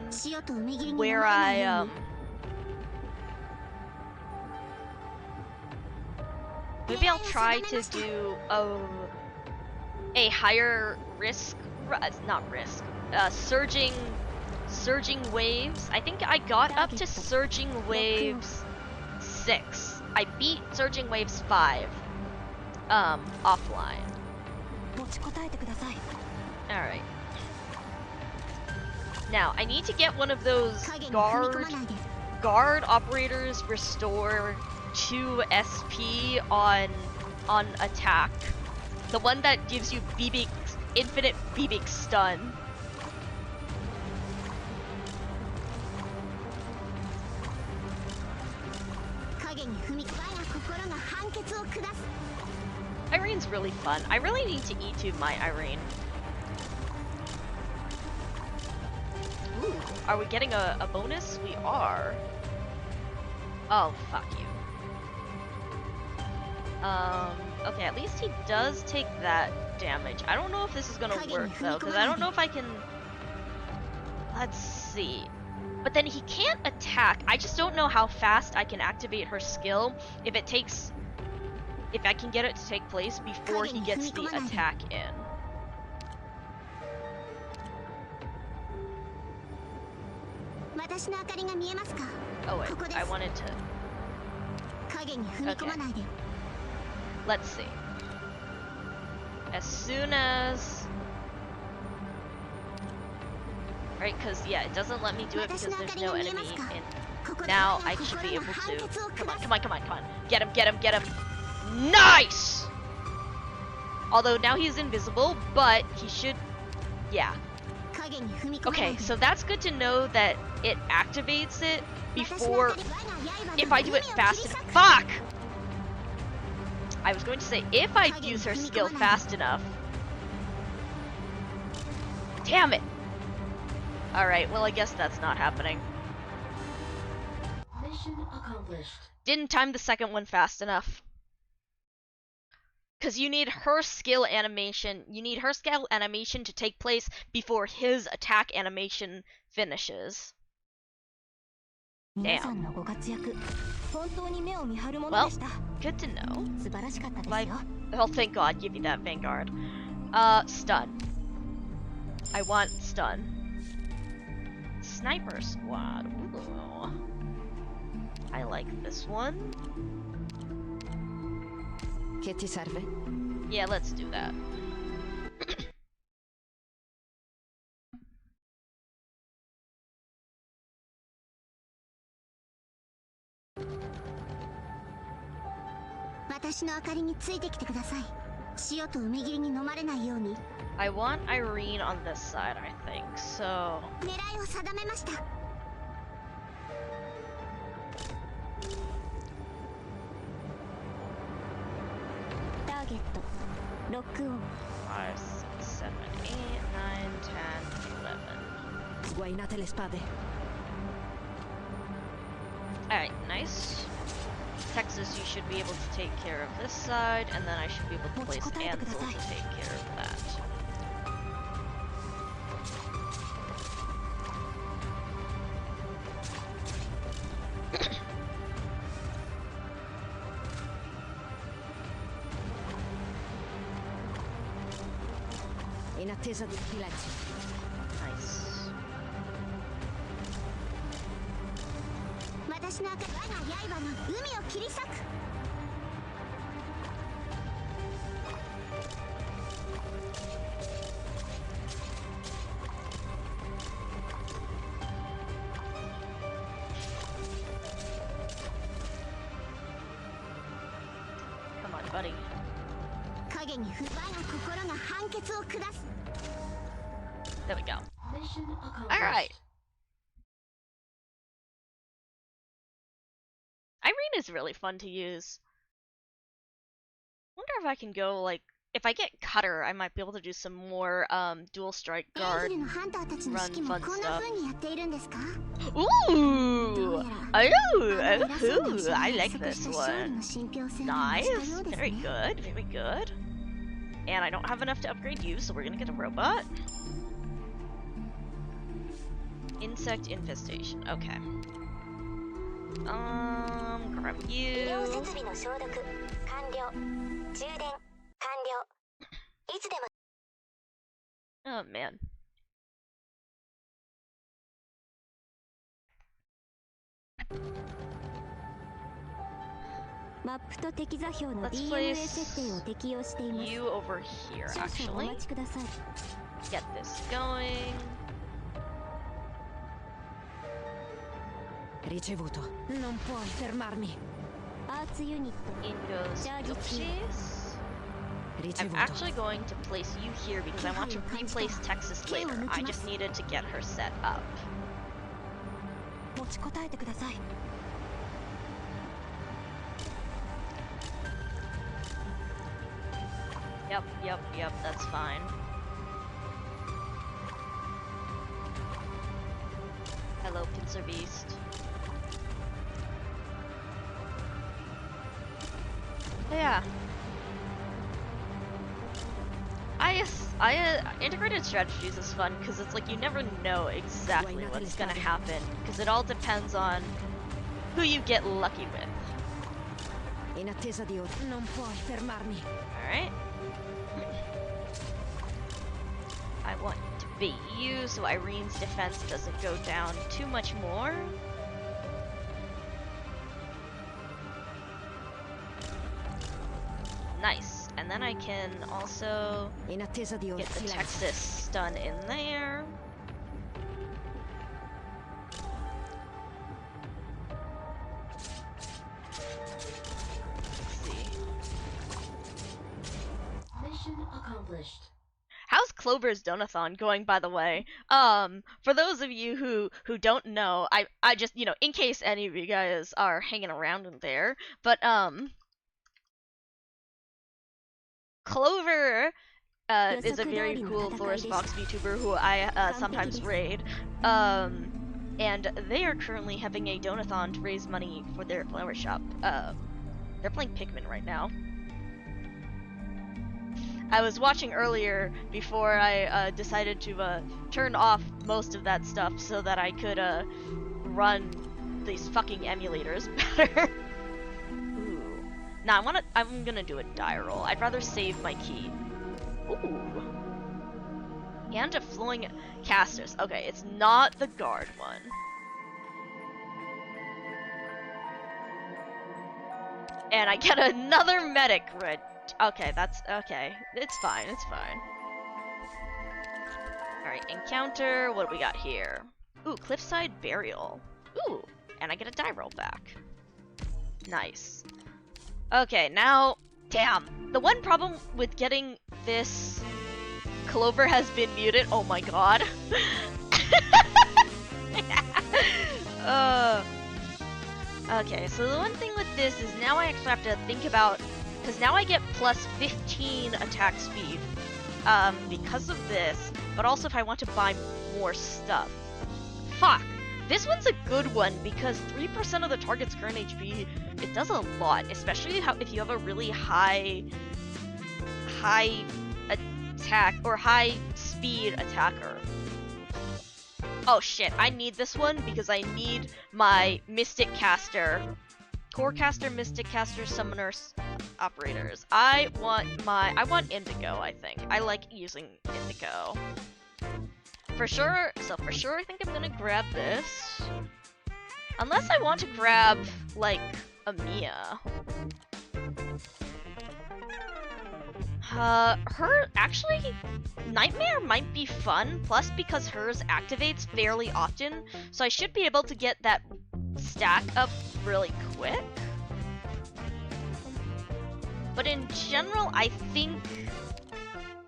where I maybe I'll try to do a higher risk, not risk, surging waves. I think I got up to surging waves 6. I beat surging waves 5 offline. Alright. Now, I need to get one of those guard operators restore 2 SP on attack. The one that gives you infinite BB stun. Irene's really fun. I really need to E2 my Irene. Ooh, are we getting a bonus? We are. Oh, fuck you. Okay, at least he does take that damage. I don't know if this is gonna work though, because I don't know if I can... Let's see. But then he can't attack. I just don't know how fast I can activate her skill if I can get it to take place before he gets the attack in. Oh wait, I wanted to... Okay. Let's see. As soon as... Right, because, yeah, it doesn't let me do it because there's no enemy in... Now I should be able to... Come on, come on, come on, come on. Get him, get him, get him. Nice! Although now he's invisible, but he should... Yeah. Okay, so that's good to know that it activates it before... If I do it fast enough... Fuck! I was going to say, if I use her skill fast enough... Damn it! Alright, well I guess that's not happening. Mission accomplished. Didn't time the second one fast enough. Because you need her skill animation to take place before his attack animation finishes. Damn. Well, good to know. Oh, thank God, give me that Vanguard. Stun. I want stun. Sniper Squad. Ooh. I like this one. Che ti serve? Yeah, let's do that. I want Irene on this side, I think, so... 5, 6, 7, 8, 9, 10, 11. Sguainate le spade. Alright, nice. Texas, you should be able to take care of this side, and then I should be able to place Ansel to take care of that. In attesa di silenzio. Nice. 私の我が刃の海を切り裂く Come on, buddy. 影に我が心が判決を下す There we go. Alright. Irene is really fun to use. Wonder if I can go, like, if I get Cutter, I might be able to do some more, dual strike エー guard. ギルのハンターたちの指揮も Run fun こんな風にやっているんですか Ooh! どうやら Oh! 偉そうな Ooh! 人 I が like 約束 this した勝利 one. の信憑性が増 Nice! したようです Very ね good, very good. And I don't have enough to upgrade you, so we're gonna get a robot. Insect infestation. Okay. Grab 医療 you. 設備の消毒完了充電完了いつでも Oh man. マップと敵座標の Let's DNA place 設定を適用しています You over here, 少々お actually. 待ちください Get this going. Ricevuto. Non puoi fermarmi. アーツユニット In goes Charge Yoshis. I'm Ricevuto. actually going to place you here because I want to replace Texas later. I just needed to get her set up. 持ちこたえてください Yep, that's fine. Hello, Pincer Beast. Yeah. Integrated strategies is fun because it's like you never know exactly what's gonna happen because it all depends on who you get lucky with. In attesa di ordine. Non puoi fermarmi. Alright. I want to bait you so Irene's defense doesn't go down too much more. Nice. And then I can also In attesa di get the ordine. Texas stun in there. Let's see. Mission accomplished. How's Clover's Donathon going, by the way? For those of you who don't know, I just, you know, in case any of you guys are hanging around in there, but Clover is a very cool Forest Fox VTuber who I sometimes raid. And they are currently having a donathon to raise money for their flower shop. They're playing Pikmin right now. I was watching earlier before I decided to turn off most of that stuff so that I could run these fucking emulators better. Ooh. Nah, I'm gonna do a die roll. I'd rather save my key. Ooh. And a flowing casters. Okay, it's not the guard one. And I get another medic red. Okay, that's okay. It's fine, it's fine. Alright, encounter. What do we got here? Ooh, cliffside burial. Ooh, and I get a die roll back. Nice. Okay, now, damn. The one problem with getting this Clover has been muted. Oh my god. Okay, so the one thing with this is now I actually have to think about Because now I get plus 15 attack speed because of this, but also if I want to buy more stuff. Fuck! This one's a good one because 3% of the target's current HP, it does a lot, especially if you have a really high attack or high speed attacker. Oh shit, I need this one because I need my Mystic Caster, Core Caster, Mystic Caster, Summoners, Operators. I want Indigo, I think. I like using Indigo. For sure, I think I'm gonna grab this. Unless I want to grab, like, a Mia. Actually, Nightmare might be fun, plus because hers activates fairly often, so I should be able to get that stack up really quick. But in general, I think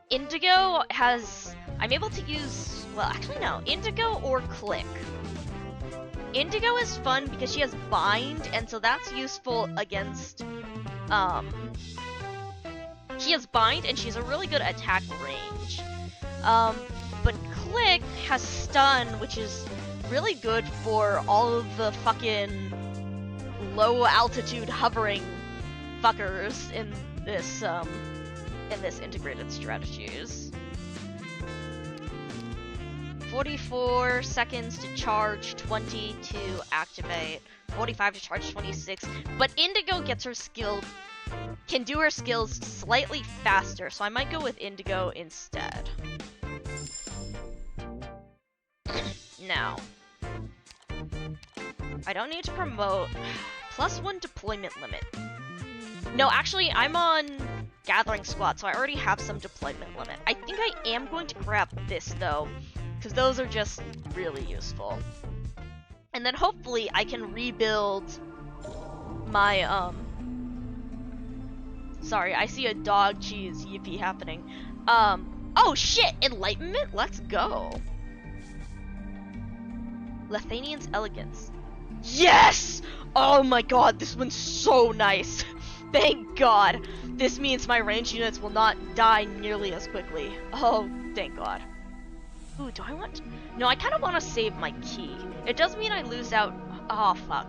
Indigo has... I'm able to use... Well, actually no. Indigo or Click. Indigo is fun because she has Bind, and so that's useful against... She has Bind, and she has a really good attack range. But Click has Stun, which is really good for all of the fucking low-altitude hovering fuckers in this integrated strategies. 44 seconds to charge, 20 to activate, 45 to charge, 26. But Indigo gets her skill, can do her skills slightly faster, so I might go with Indigo instead. Now, I don't need to promote +1 deployment limit. No, actually, I'm on Gathering Squad, so I already have some deployment limit. I think I am going to grab this, though, because those are just really useful. And then hopefully I can rebuild my, Sorry, I see a dog cheese yippee happening. Oh shit! Enlightenment? Let's go! Lethanian's Elegance. Yes! Oh my god, this one's so nice! Thank god! This means my ranged units will not die nearly as quickly. Oh, thank god. Ooh, do I want... No, I kind of want to save my key. It does mean I lose out... Oh, fuck.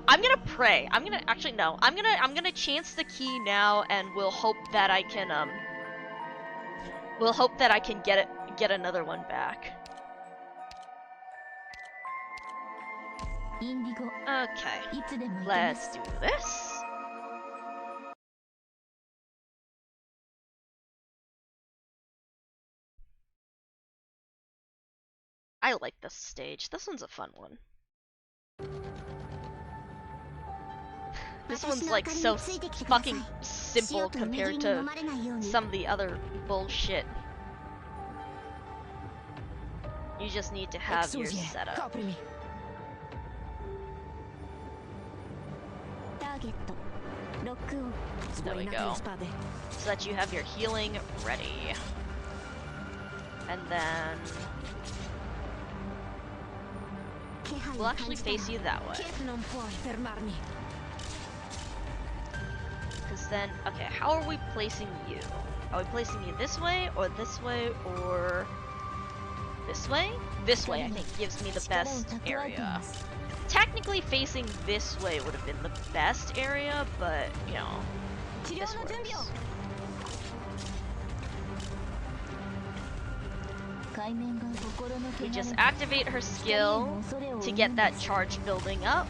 I'm gonna pray. I'm gonna chance the key now, and we'll hope that I can, get another one back. Okay. Let's do this. I like this stage. This one's a fun one. This one's like so fucking simple compared to some of the other bullshit. You just need to have your setup. There we go. So that you have your healing ready. And then... we'll actually face you that way. Because then, okay, how are we placing you? Are we placing you this way, or this way, or this way? This way, I think, gives me the best area. Technically, facing this way would have been the best area, but, you know, this works. We just activate her skill to get that charge building up.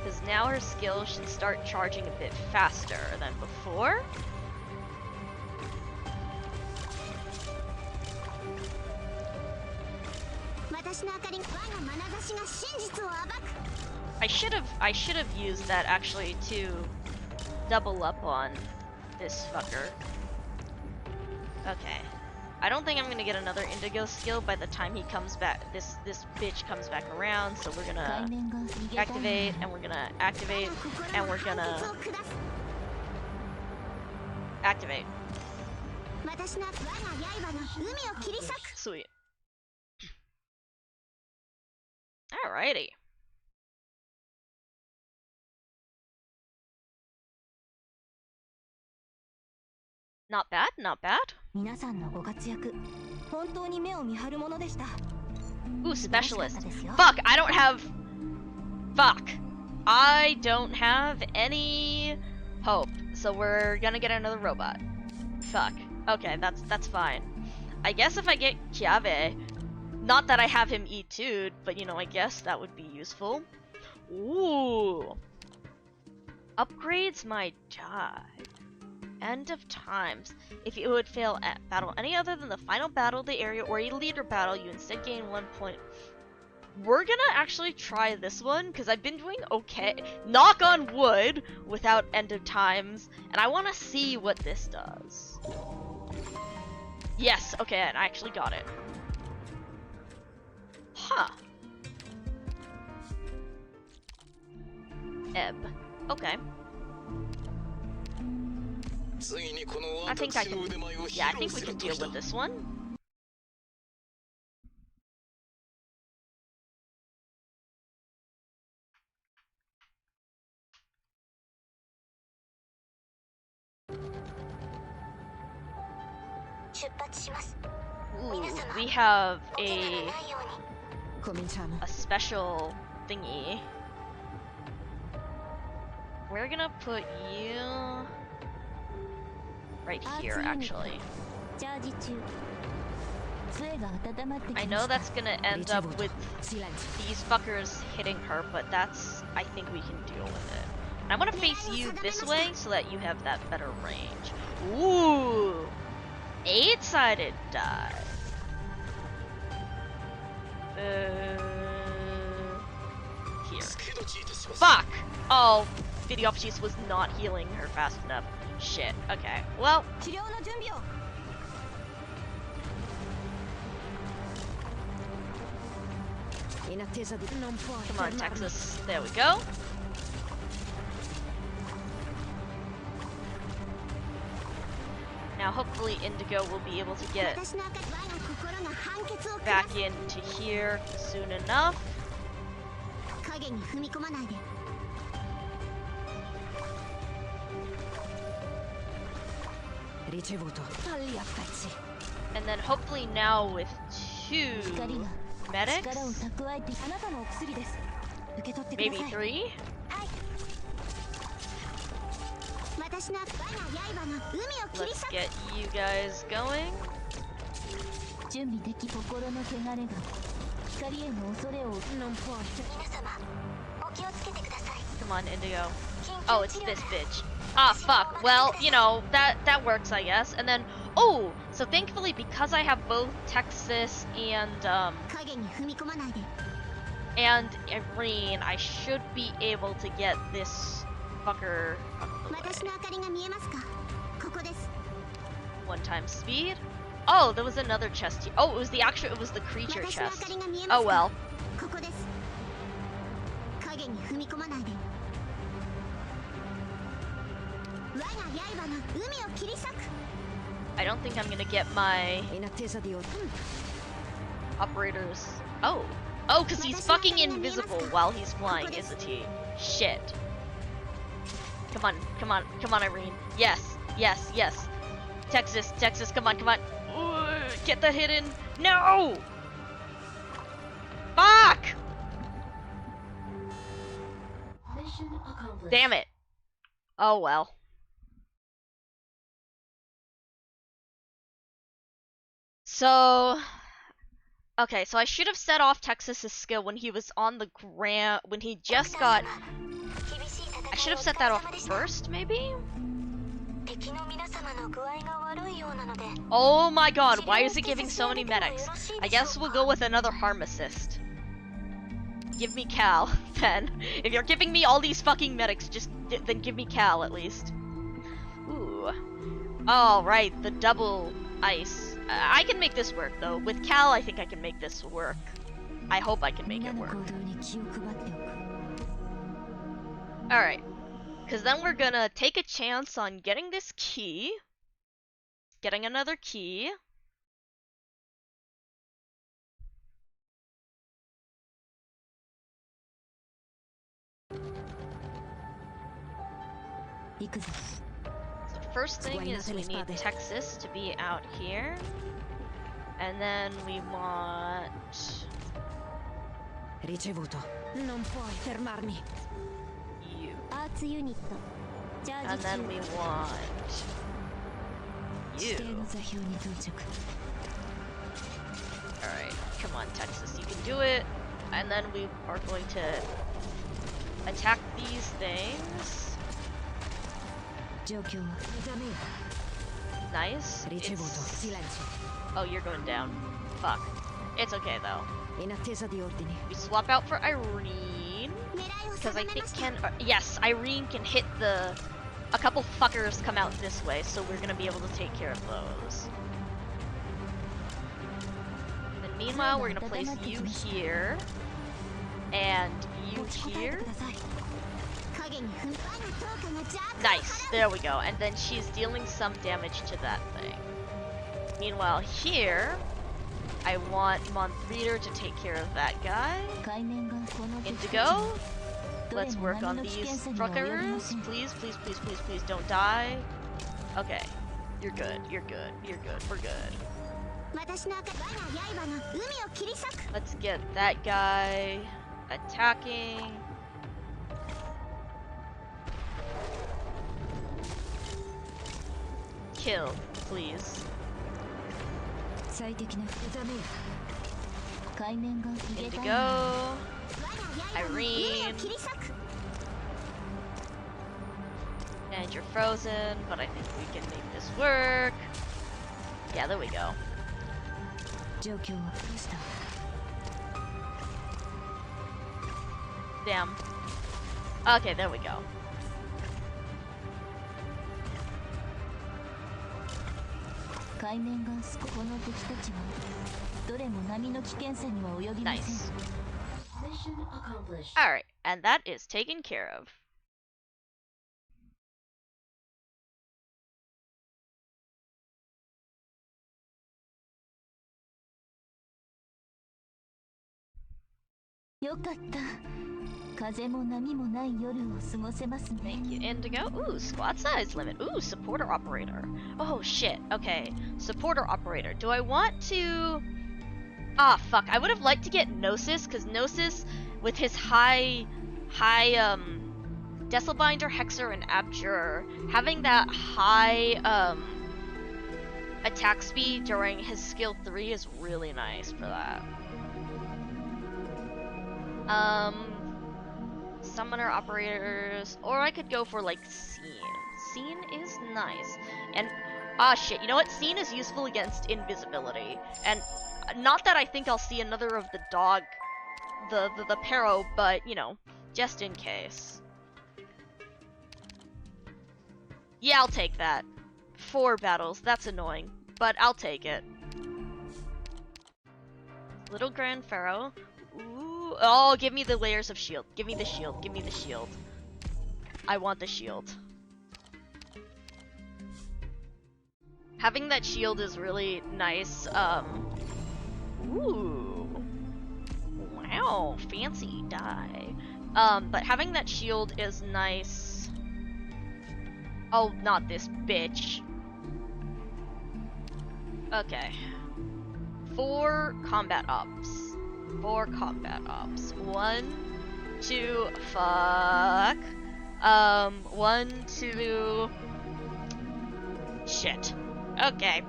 Because now her skill should start charging a bit faster than before. I should have used that actually to double up on this fucker. Okay. I don't think I'm gonna get another Indigo skill by the time he comes back. This bitch comes back around, so we're gonna activate, and we're gonna activate, and we're gonna activate. Sweet. Alrighty. Not bad, not bad. 皆さんのご活躍、本当に目を見張るものでした。 Ooh, 素晴らしかっ specialist. たですよ。 Fuck, I don't have... Fuck. I don't have any hope. So we're gonna get another robot. Fuck. Okay, that's fine. I guess if I get Chiave, not that I have him E2'd, but you know, I guess that would be useful. Ooh. Upgrades my die. End of times. If you would fail at battle any other than the final battle of the area or a leader battle, you instead gain 1 point. We're gonna actually try this one because I've been doing okay, knock on wood, without end of times, and I want to see what this does. Yes, okay, and I actually got it. Huh. Ebb. Okay. I think I can. Yeah, I think we can deal with this one. Ooh, we have a special thingy. We're gonna put you right here, actually. I know that's gonna end up with these fuckers hitting her, but that's, I think we can deal with it. And I'm gonna face you this way so that you have that better range. Ooh! 8-sided die. Here. Fuck! Oh, Videopsis was not healing her fast enough. Shit. Okay. Well. Come on, Texas. There we go. Now, hopefully, Indigo will be able to get back into here soon enough. And then hopefully now with 2 medics, maybe 3. Let's get you guys going. Come on, Indigo. Oh, it's this bitch. Ah, fuck. Well, you know, that works, I guess. And then, oh, so thankfully, because I have both Texas and Irene, I should be able to get this fucker out of the way. 1 speed. Oh, there was another chest here. Oh, it was the creature chest. Oh well. I don't think I'm gonna get my operators. Oh, because he's fucking invisible while he's flying, isn't he? Shit. Come on, Irene. Yes. Texas, come on. Ooh, get the hit in. No! Fuck! Damn it. Oh well. So, okay, so I should have set off Texas's skill when he was on the ground, when he just got... I should have set that off first, maybe? Oh my god, why is it giving so many medics? I guess we'll go with another harm assist. Give me Cal, then. If you're giving me all these fucking medics, then give me Cal at least. Ooh. Oh, right, the double ice. I can make this work, though. With Cal, I think I can make this work. I hope I can make it work. Alright. Because then we're gonna take a chance on getting this key. Getting another key. So first thing is we need Texas to be out here. And then we want... Ricevuto. Non puoi fermarmi. you. アーツユニット。チャー And ジ then 中。 we want... 指定 you. の座標に到着。 Alright, come on Texas, you can do it. And then we are going to attack these things. 状況は。目覚めよ。 Nice. Ricevuto. It's... Silenzio. Oh, you're going down. Fuck. It's okay though. In attesa di ordini. We swap out for Irene. 狙いを Because 定 I め think ました can... yes, Irene can hit the... A couple fuckers come out this way, so we're gonna be able to take care of those. And meanwhile, we're gonna place you here. And you 持ちこたえて here. ください。 影に踏み我が効果が邪悪 Nice, there we go. And then she's dealing some damage to that thing. Meanwhile, here, I want Montreater to take care of that guy. 海面がこの敵たち Indigo, の let's work on these truckers. Please, please, please, please, please don't die. Okay, you're good, you're good, you're good, we're good. 私の赤我が刃が海を切り裂く Let's get that guy attacking. Kill, please. 最適な目覚めよ。海面が入れたい Indigo, 我が刃が海 Irene. を切り裂く And you're frozen, but I think we can make this work. Yeah, there we go. 状況はどうした。 Damn. Okay, there we go. 海面がこの敵たちはどれも波の危険さには及びません。 Nice. Alright, and that is taken care of.よかった。風も波もない夜を過ごせますね。 Thank you, Indigo. Ooh, squad size limit. Ooh, supporter operator. Oh shit. Okay, supporter operator. Do I want to? Ah, fuck. I would have liked to get Gnosis, because Gnosis, with his high, Decilbinder, Hexer, and Abjurer, having that high, attack speed during his skill 3 is really nice for that. Summoner operators, or I could go for like Scene. Scene is nice. And, ah shit, you know what? Scene is useful against invisibility. And not that I think I'll see another of the dog, the Pero, but you know, just in case. Yeah, I'll take that. 4 battles, that's annoying, but I'll take it. Little Grand Pharaoh. Ooh, oh, give me the layers of shield. Give me the shield. Give me the shield. I want the shield. Having that shield is really nice. Ooh. Wow, fancy die. But having that shield is nice. Oh, not this bitch. Okay. 4 combat ops. 4 combat ops. 1, 2, fuck. 1, 2. Shit. Okay.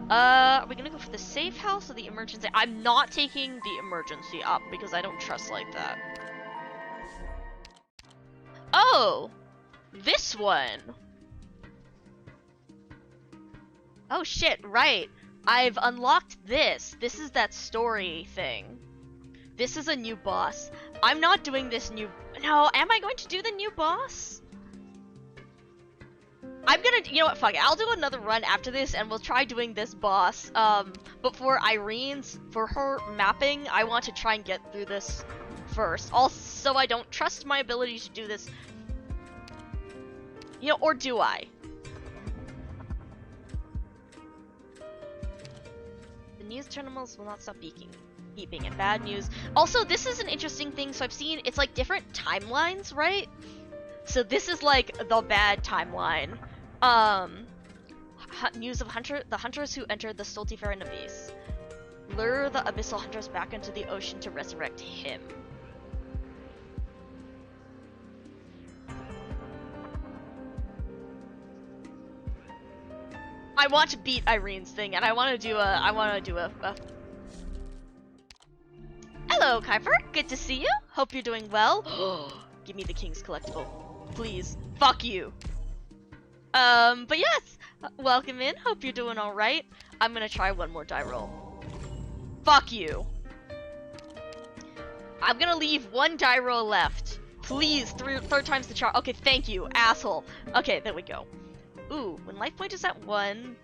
Are we gonna go for the safe house or the emergency? I'm not taking the emergency up because I don't trust like that. Oh! This one! Oh shit, right. I've unlocked this. This is that story thing. This is a new boss. I'm not doing this new... No, am I going to do the new boss? I'm gonna... You know what, fuck it. I'll do another run after this and we'll try doing this boss. But for Irene's, for her mapping, I want to try and get through this first. Also, I don't trust my ability to do this. You know, or do I? The news terminals will not stop beeping and bad news. Also, this is an interesting thing. So I've seen it's like different timelines, right? So this is like the bad timeline. News of the hunters who entered the Stultiferan Abyss. Lure the abyssal hunters back into the ocean to resurrect him. I want to beat Irene's thing, and I want to do a. Hello, Kuiper. Good to see you. Hope you're doing well. Give me the King's Collectible, please. Fuck you. But yes, welcome in. Hope you're doing all right. I'm gonna try one more die roll. Fuck you. I'm gonna leave one die roll left. Please, third time's the charm. Okay, thank you, asshole. Okay, there we go. Ooh, when life point is at 1,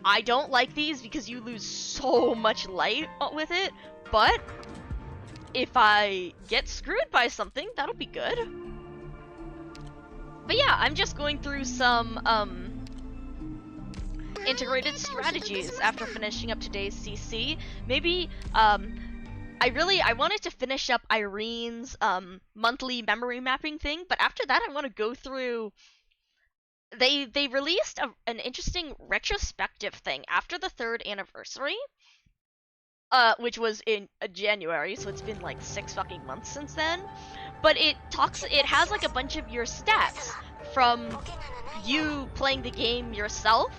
I don't like these because you lose so much light with it, but if I get screwed by something, that'll be good. But yeah, I'm just going through some, integrated strategies after finishing up today's CC. Maybe, I wanted to finish up Irene's, monthly memory mapping thing, but after that I want to go through... They released an interesting retrospective thing after the 3rd anniversary, which was in January, so it's been like 6 fucking months since then. But it has like a bunch of your stats from you playing the game yourself,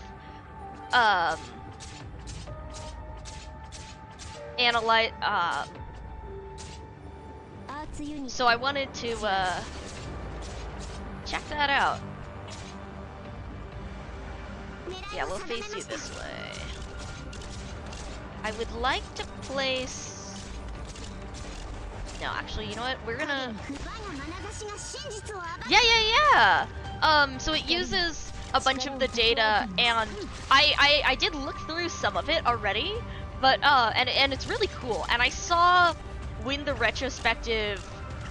analyze, so I wanted to, check that out. Yeah, we'll face you this way. I would like to place... No, actually, you know what? We're gonna... Yeah! So it uses a bunch of the data, and I did look through some of it already, but, and it's really cool. And I saw when the retrospective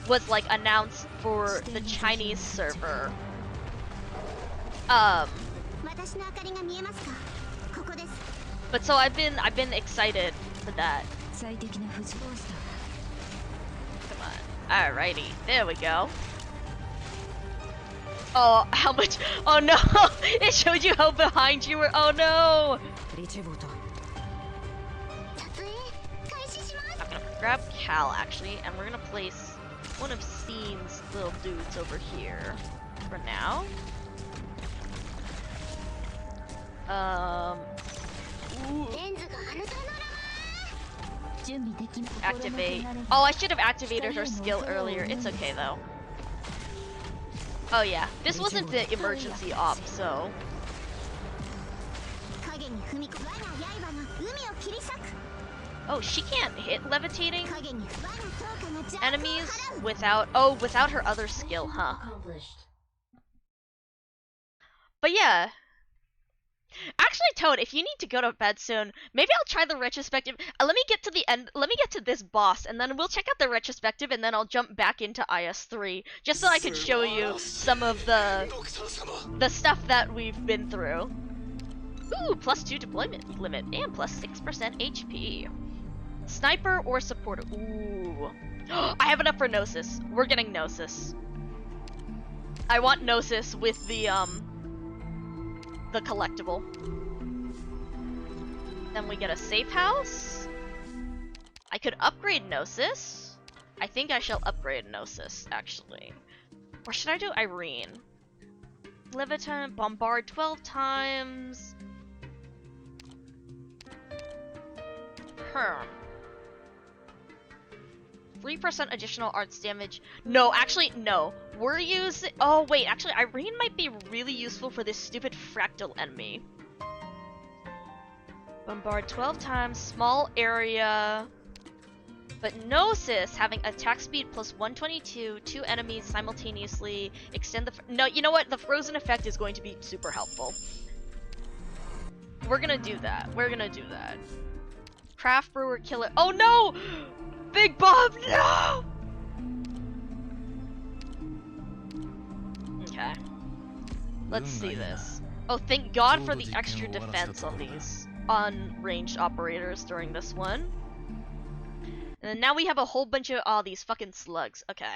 was, like, announced for the Chinese server. But so I've been excited for that. Come on. Alrighty, there we go. Oh, how much? Oh no! It showed you how behind you were. Oh no! I'm gonna grab Cal actually, and we're gonna place one of Scene's little dudes over here for now. Ooh. Activate. Oh, I should have activated her skill earlier. It's okay though. Oh yeah, this wasn't the emergency op, so. Oh, she can't hit levitating enemies without her other skill, huh? But yeah. Actually, Toad, if you need to go to bed soon, maybe I'll try the retrospective. Let me get to the end. Let me get to this boss, and then we'll check out the retrospective, and then I'll jump back into IS3, just so I can show you some of the stuff that we've been through. Ooh, +2 deployment limit, and +6% HP. Sniper or supporter? Ooh. I have enough for Gnosis. We're getting Gnosis. I want Gnosis with the collectible. Then we get a safe house. I could upgrade Gnosis. I think I shall upgrade Gnosis, actually. Or should I do Irene? Leviton, bombard 12 times. 3% additional arts damage. No, actually, no. We're using... Oh, wait, actually, Irene might be really useful for this stupid fractal enemy. Bombard 12 times, small area. But Gnosis, having attack speed plus 122, 2 enemies simultaneously, extend the... No, you know what? The frozen effect is going to be super helpful. We're gonna do that. We're gonna do that. Craft Brewer Killer... Oh, no! Big Bob, no! Okay. Let's see this. Oh, thank God for the extra defense on these unranged operators during this one. And now we have a whole bunch of all these fucking slugs. Okay.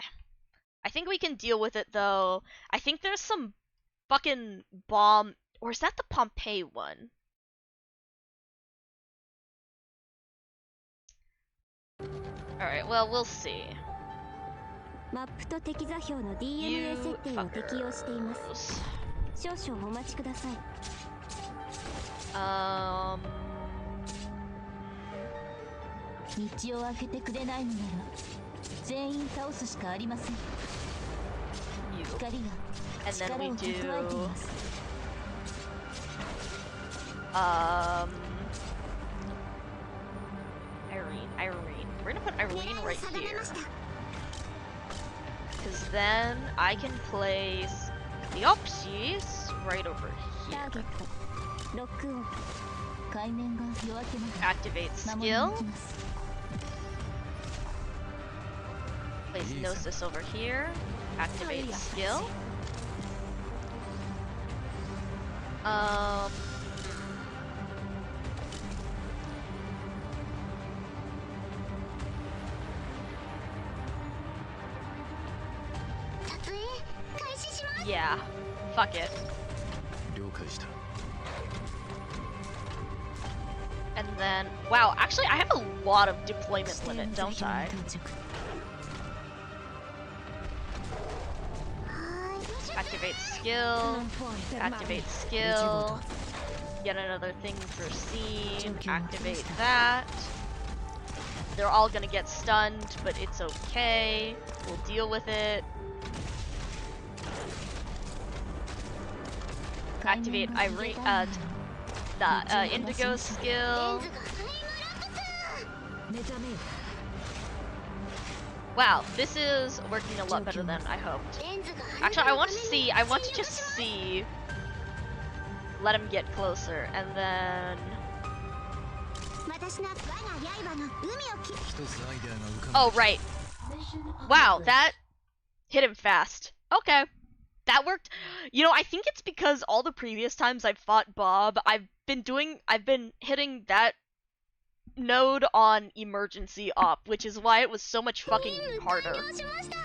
I think we can deal with it though. I think there's some fucking bomb. or is that the Pompeii one? Alright, well, we'll see. マップと敵座標の DMA You 設定を適用しています fuckers. 少々お待ちください 道を開けてくれないのなら全員倒すしかありません You. 光が And 力 then を we 蓄えてい do ます Irene. We're gonna put Irene right here. Because then I can place the Oxys right over ターゲ here. ットロックオン 海面が夜明けまで Activate 守り skill. 抜きます Place Gnosis over here. Activate skill. Yeah. Fuck it. 了解した And then, wow, actually I have a lot of deployment limit, don't I? Activate skill. Activate skill. Get another thing for scene. Activate that. They're all gonna get stunned, but it's okay. We'll deal with it. Activate Irene, the Indigo skill. Wow, this is working a lot better than I hoped. Actually, I want to just see. Let him get closer, and then. 私の我が刃の海を切 一つアイデアが浮かんだ Oh, right. Wow, that hit him fast. Okay. That worked. You know, I think it's because all the previous times I've fought Bob, I've been hitting that node on emergency op, which is why it was so much fucking harder. しました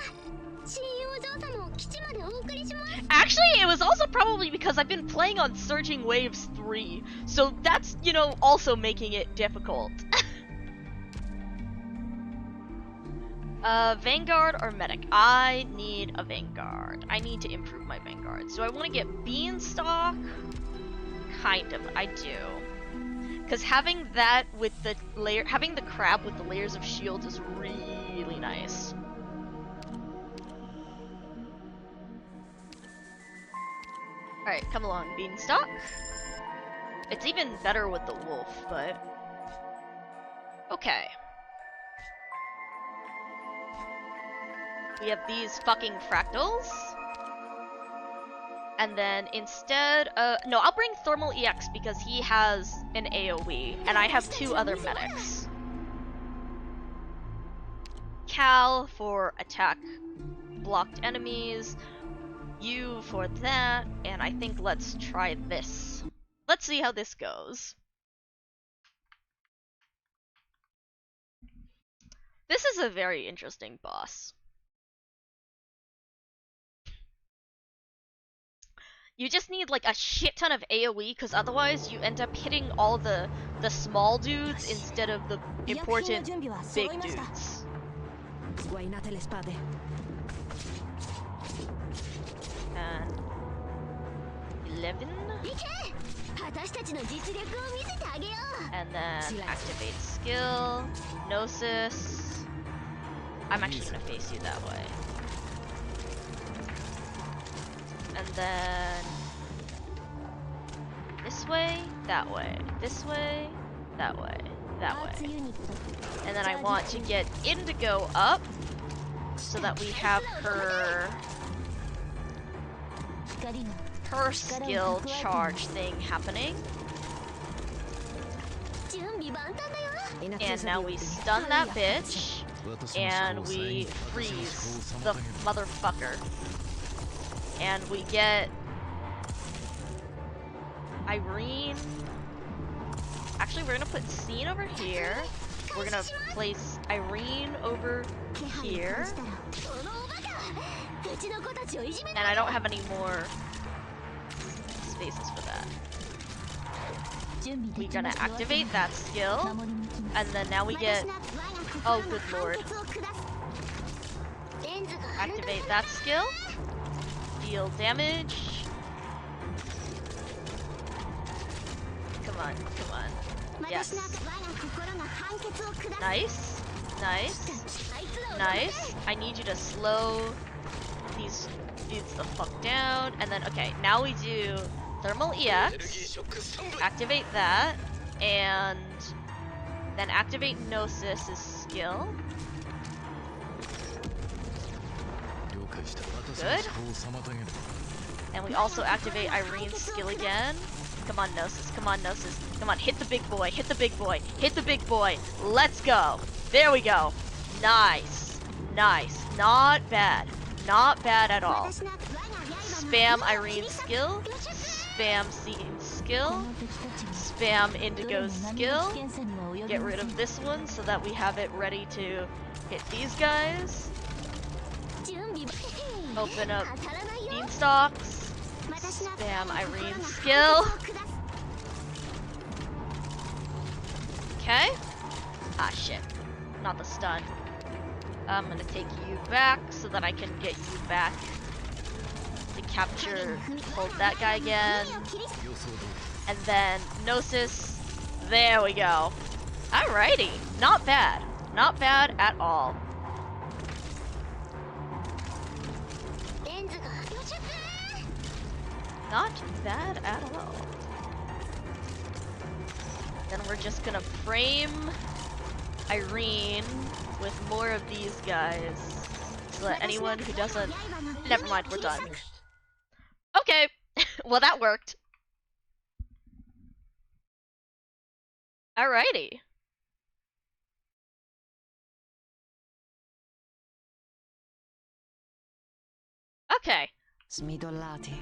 親友お嬢様を基地までお送りします Actually, it was also probably because I've been playing on Surging Waves 3, so that's, you know, also making it difficult. Vanguard or Medic? I need a Vanguard. I need to improve my Vanguard. So I want to get Beanstalk? Kind of, I do. Because having that with the layer, having the crab with the layers of shield is really nice. Alright, come along, Beanstalk. It's even better with the wolf, but... Okay. We have these fucking fractals. And then instead, no, I'll bring Thermal EX because he has an AoE, and I have two other medics. Cal for attack blocked enemies, you for that, and I think let's try this. Let's see how this goes. This is a very interesting boss. You just need like a shit ton of AoE, because otherwise you end up hitting all the small dudes instead of the important big dudes. Sguainate le spade And 11, 私たちの実力を見せてあげよう and then activate skill, Gnosis. I'm actually gonna face you that way. And then this way, that way, this way, that way, that way. And then I want to get Indigo up so that we have her skill charge thing happening. 準備万端だよ And now we stun that bitch and we freeze the motherfucker. And we get Irene. Actually, we're gonna put Scene over here. We're gonna place Irene over here. このおバカうちの子たちをいじめ And I don't have any more stasis for that. 準備 We're できま gonna したわ activate that skill, 守り抜きます and then now we get 私が我が oh 心の good lord. 判決を下すレンズが張る Activate that skill. Deal damage. Come on, come on. 私 Yes. が我が心の判決を下す Nice. Nice. あいつらを Nice. I need you to slow these dudes the fuck down. And then, okay, now we do thermal EX. Activate that. And then activate Gnosis' skill. 了解した私 Good. の思考を妨げる And we also activate Irene's skill again. Come on, Gnosis. Come on, Gnosis. Come on, hit the big boy. Hit the big boy. Hit the big boy. Let's go. There we go. Nice. Nice. Not bad. Not bad at all. 私が我が刃の Spam Irene's skill. Spam Seaton's こ skill. の敵たちは Spam どれ Indigo's も波の危 skill. 険さには及び Get ま rid せ of ん this one so that we have it ready to hit these guys. 準備 Open up 当たらないよ Beanstalks. 私が Spam 我が Irene's 心の skill. 判決を下す Okay. Ah, shit. Not the stun. I'm gonna take you back so that I can get you back to capture, hold that guy again. 目を切り 予想通り And then Gnosis. There we go. Alrighty. Not bad. Not bad at all. レンズがよしゃ Not bad at all. Then we're just gonna frame Irene with more of these guys. So that anyone who doesn't... Never mind, we're done. Okay. Well, that worked. Alrighty. Okay. Smidollati.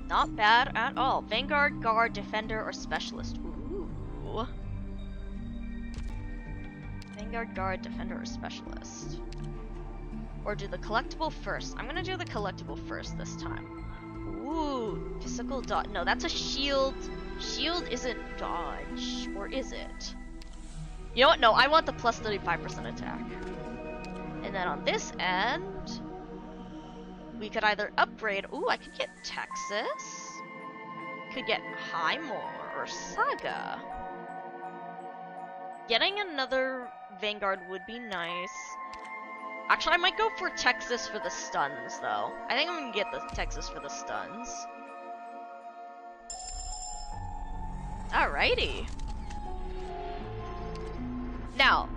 Not bad at all. Vanguard, Guard, Defender, or Specialist. Ooh. Vanguard, Guard, Defender, or Specialist. Or do the collectible first. I'm gonna do the collectible first this time. Ooh, physical dodge. No, that's a shield. Shield isn't dodge. Or is it? You know what? No, I want the plus 35% attack. And then on this end, we could either upgrade. Ooh, I could get Texas. Could get Highmore or Saga. Getting another Vanguard would be nice. Actually, I might go for Texas for the stuns, though. I think I'm gonna get the Texas for the stuns. Alrighty. Now,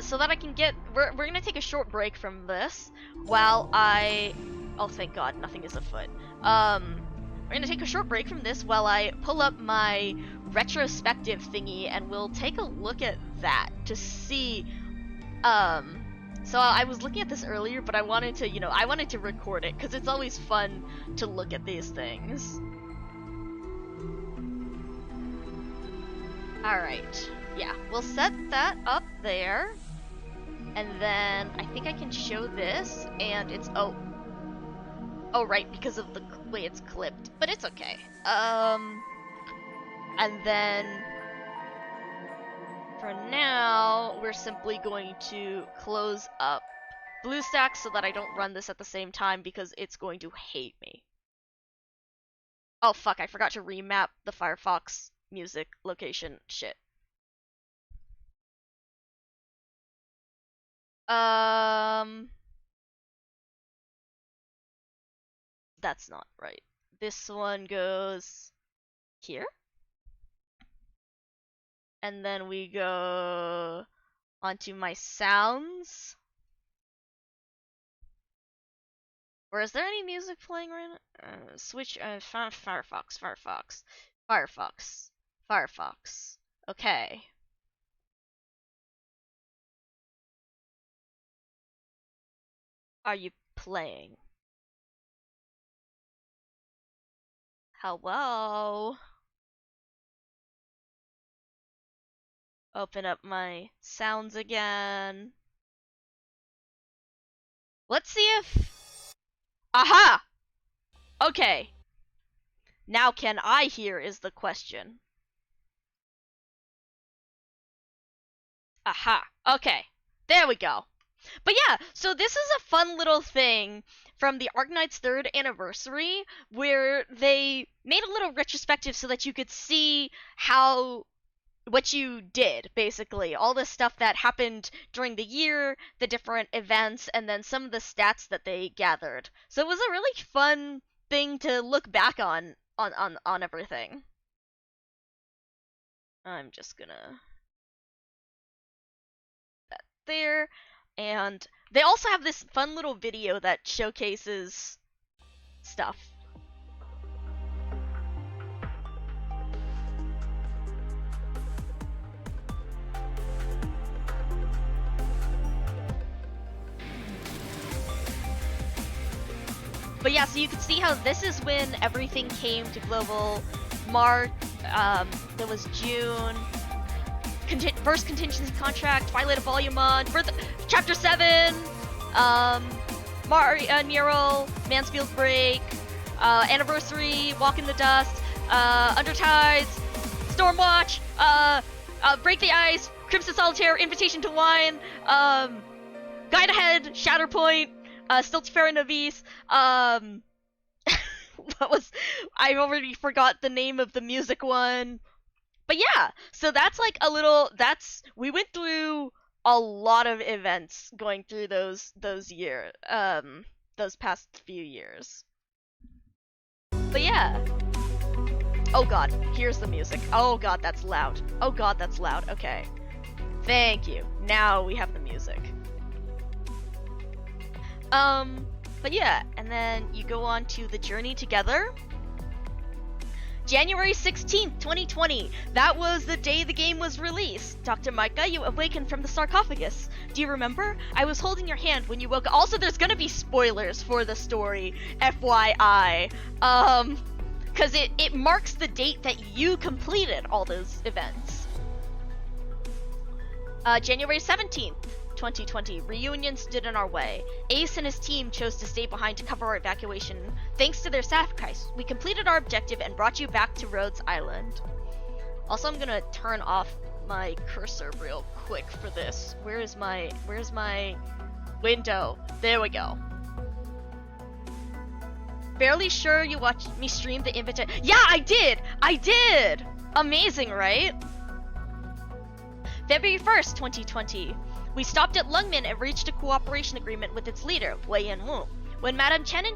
so that I can get... We're gonna take a short break from this while I... Oh, thank God, nothing is afoot. We're gonna take a short break from this while I pull up my retrospective thingy, and we'll take a look at that to see... So I was looking at this earlier, but I wanted to, you know, I wanted to record it, because it's always fun to look at these things. Alright. Yeah, we'll set that up there. And then I think I can show this, and it's... Oh, right, because of the way it's clipped. But it's okay. And then... For now, we're simply going to close up BlueStacks so that I don't run this at the same time because it's going to hate me. Oh fuck, I forgot to remap the Firefox music location shit. That's not right. This one goes here. And then we go onto my sounds. Or is there any music playing right now? Switch, Firefox. Okay. Are you playing? Hello? Open up my sounds again. Let's see if Aha! Okay. Now can I hear is the question. Aha. Okay. There we go. But yeah, so this is a fun little thing from the Arknight's 3rd anniversary where they made a little retrospective so that you could see what you did, basically. All the stuff that happened during the year, the different events, and then some of the stats that they gathered. So it was a really fun thing to look back on everything. I'm just gonna that there. And they also have this fun little video that showcases stuff. But yeah, so you can see how this is when everything came to global. March, there was June, first contingency contract, Twilight of Volume 1, Chapter 7, Nero, Mansfield Break, Anniversary, Walk in the Dust, Undertides, Stormwatch, Break the Ice, Crimson Solitaire, Invitation to Wine, Guide Ahead, Shatterpoint, Stiltfarer Novice, I already forgot the name of the music one. But yeah, so that's like we went through a lot of events going through those past few years. But yeah. Oh god, here's the music. Oh god, that's loud. Oh god, that's loud. Okay. Thank you. Now we have the music. But yeah, and then you go on to the journey together. January 16th, 2020. That was the day the game was released. Dr. Micah, you awakened from the sarcophagus. Do you remember? I was holding your hand when you woke up. Also, there's gonna be spoilers for the story, FYI. Because it marks the date that you completed all those events. January 17th, 2020. Reunion stood in our way. Ace and his team chose to stay behind to cover our evacuation. Thanks to their sacrifice, we completed our objective and brought you back to Rhodes Island. Also, I'm gonna turn off my cursor real quick for this. Where's my window? There we go. Barely sure you watched me stream the invitation. Yeah, I did! Amazing, right? February 1st, 2020. We stopped at Lungmen and reached a cooperation agreement with its leader, Wei Yin-Wu. With Madame Chen in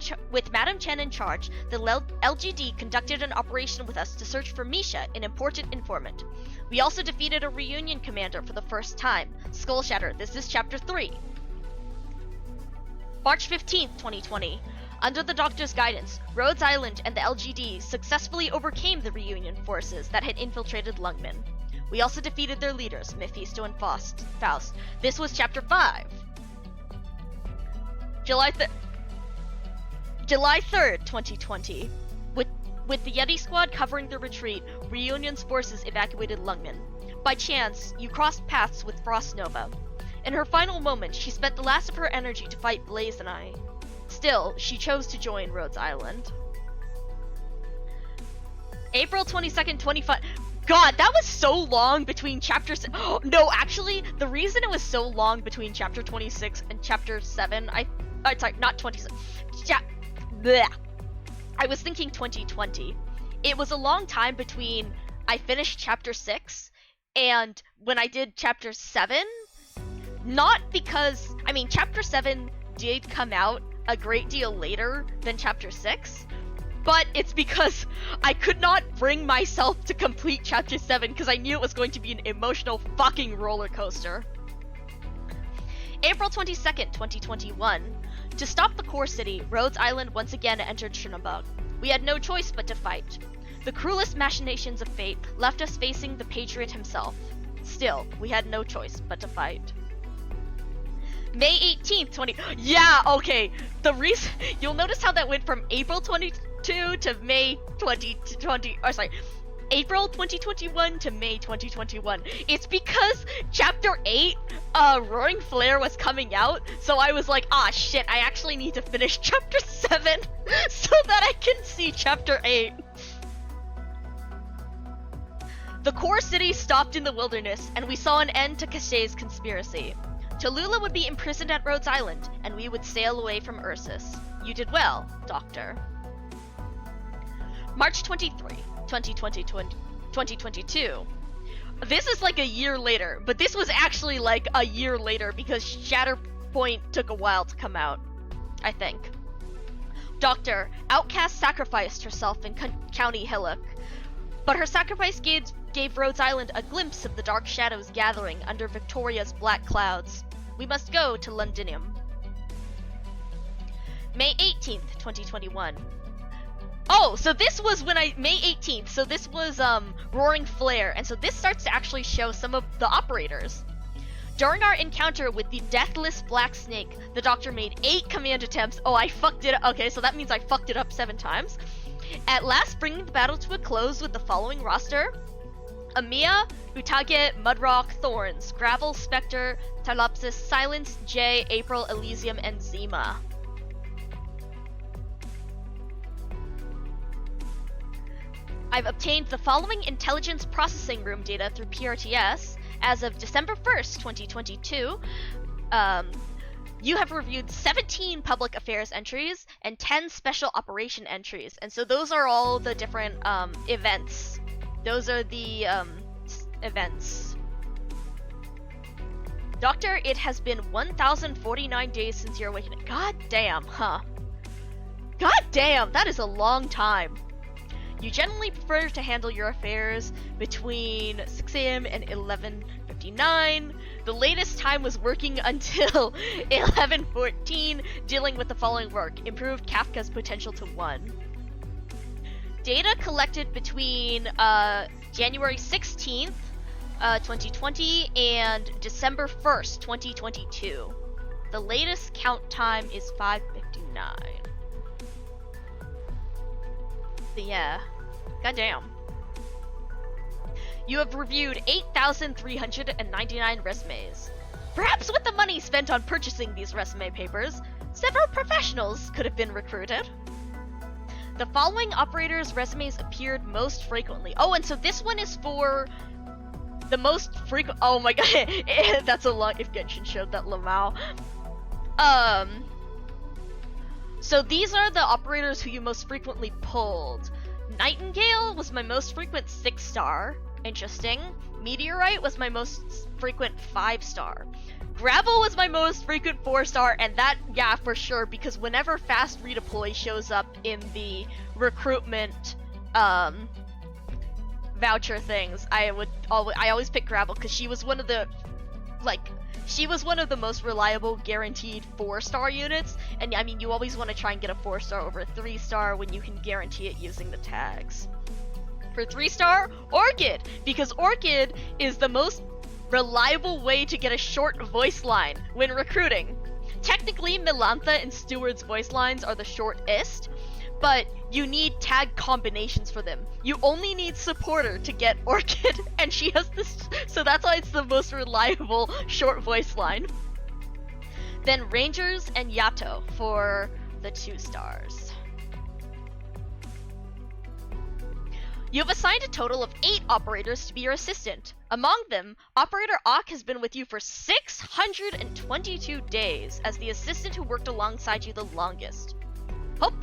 charge, the LGD conducted an operation with us to search for Misha, an important informant. We also defeated a reunion commander for the first time, Skullshatter. This is Chapter 3. March 15th, 2020. Under the Doctor's guidance, Rhodes Island and the LGD successfully overcame the reunion forces that had infiltrated Lungmen. We also defeated their leaders, Mephisto and Faust. This was Chapter 5. July 3rd, 2020. With the Yeti squad covering the retreat, Reunion's forces evacuated Lungmen. By chance, you crossed paths with Frost Nova. In her final moments, she spent the last of her energy to fight Blaze and I. Still, she chose to join Rhodes Island. April 22nd, 2025. God, that was so long between chapters. No, actually, the reason it was so long between chapter 26 and chapter 7, sorry, not 26. I was thinking 2020. It was a long time between I finished chapter 6 and when I did chapter 7. Not because, I mean, chapter 7 did come out a great deal later than chapter 6. But it's because I could not bring myself to complete Chapter 7 because I knew it was going to be an emotional fucking roller coaster. April 22nd, 2021. To stop the core city, Rhodes Island once again entered Chernobog. We had no choice but to fight. The cruelest machinations of fate left us facing the Patriot himself. Still, we had no choice but to fight. May 18th, Yeah, okay. The reason you'll notice how that went from April 22 to May 2020. Oh, sorry. April 2021 to May 2021. It's because Chapter 8, Roaring Flare was coming out, so I was like, ah shit, I actually need to finish Chapter 7 so that I can see Chapter 8. The core city stopped in the wilderness, and we saw an end to Cachet's conspiracy. Tallulah would be imprisoned at Rhodes Island, and we would sail away from Ursus. You did well, Doctor. March 23, 2022. This is like a year later, but this was actually like a year later because Shatterpoint took a while to come out, I think. Doctor, Outcast sacrificed herself in County Hillock, but her sacrifice gave Rhodes Island a glimpse of the dark shadows gathering under Victoria's black clouds. We must go to Londinium. May 18th, 2021. Oh, so this was May 18th, so this was, Roaring Flare, and so this starts to actually show some of the operators. During our encounter with the Deathless Black Snake, the Doctor made 8 command attempts. Oh, I fucked it up. Okay, so that means I fucked it up 7 times. At last bringing the battle to a close with the following roster: Amiya, Utage, Mudrock, Thorns, Gravel, Spectre, Talopsis, Silence, Jay, April, Elysium, and Zima. I've obtained the following Intelligence Processing Room data through PRTS. As of December 1st, 2022, you have reviewed 17 public affairs entries and 10 special operation entries. And so those are all the different events. Those are the events. Doctor, it has been 1,049 days since your awakening. God damn, huh? God damn, that is a long time. You generally prefer to handle your affairs between 6 AM and 11:59. The latest time was working until 11:14, dealing with the following work. Improved Kafka's potential to 1. Data collected between January 16th, 2020 and December 1st, 2022. The latest count time is 5:59. So yeah, goddamn. You have reviewed 8,399 resumes. Perhaps with the money spent on purchasing these resume papers, several professionals could have been recruited. The following operators' resumes appeared most frequently. Oh, and so this one is for the most frequent. Oh my god, that's a lot. If Genshin showed that Lamau. So these are the operators who you most frequently pulled. Nightingale was my most frequent 6-star. Interesting. Meteorite was my most frequent 5-star. Gravel was my most frequent 4-star, and that, yeah, for sure, because whenever fast redeploy shows up in the recruitment voucher things, I always pick Gravel because she was one of the most reliable guaranteed 4-star units, and I mean you always want to try and get a 4-star over a 3-star when you can guarantee it using the tags. For 3-star, Orchid, because Orchid is the most reliable way to get a short voice line when recruiting. Technically, Milantha and Steward's voice lines are the shortest, but you need tag combinations for them. You only need Supporter to get Orchid, and she has this, so that's why it's the most reliable short voice line. Then Rangers and Yato for the 2-stars. You have assigned a total of 8 operators to be your assistant. Among them, Operator Ock has been with you for 622 days as the assistant who worked alongside you the longest. Hope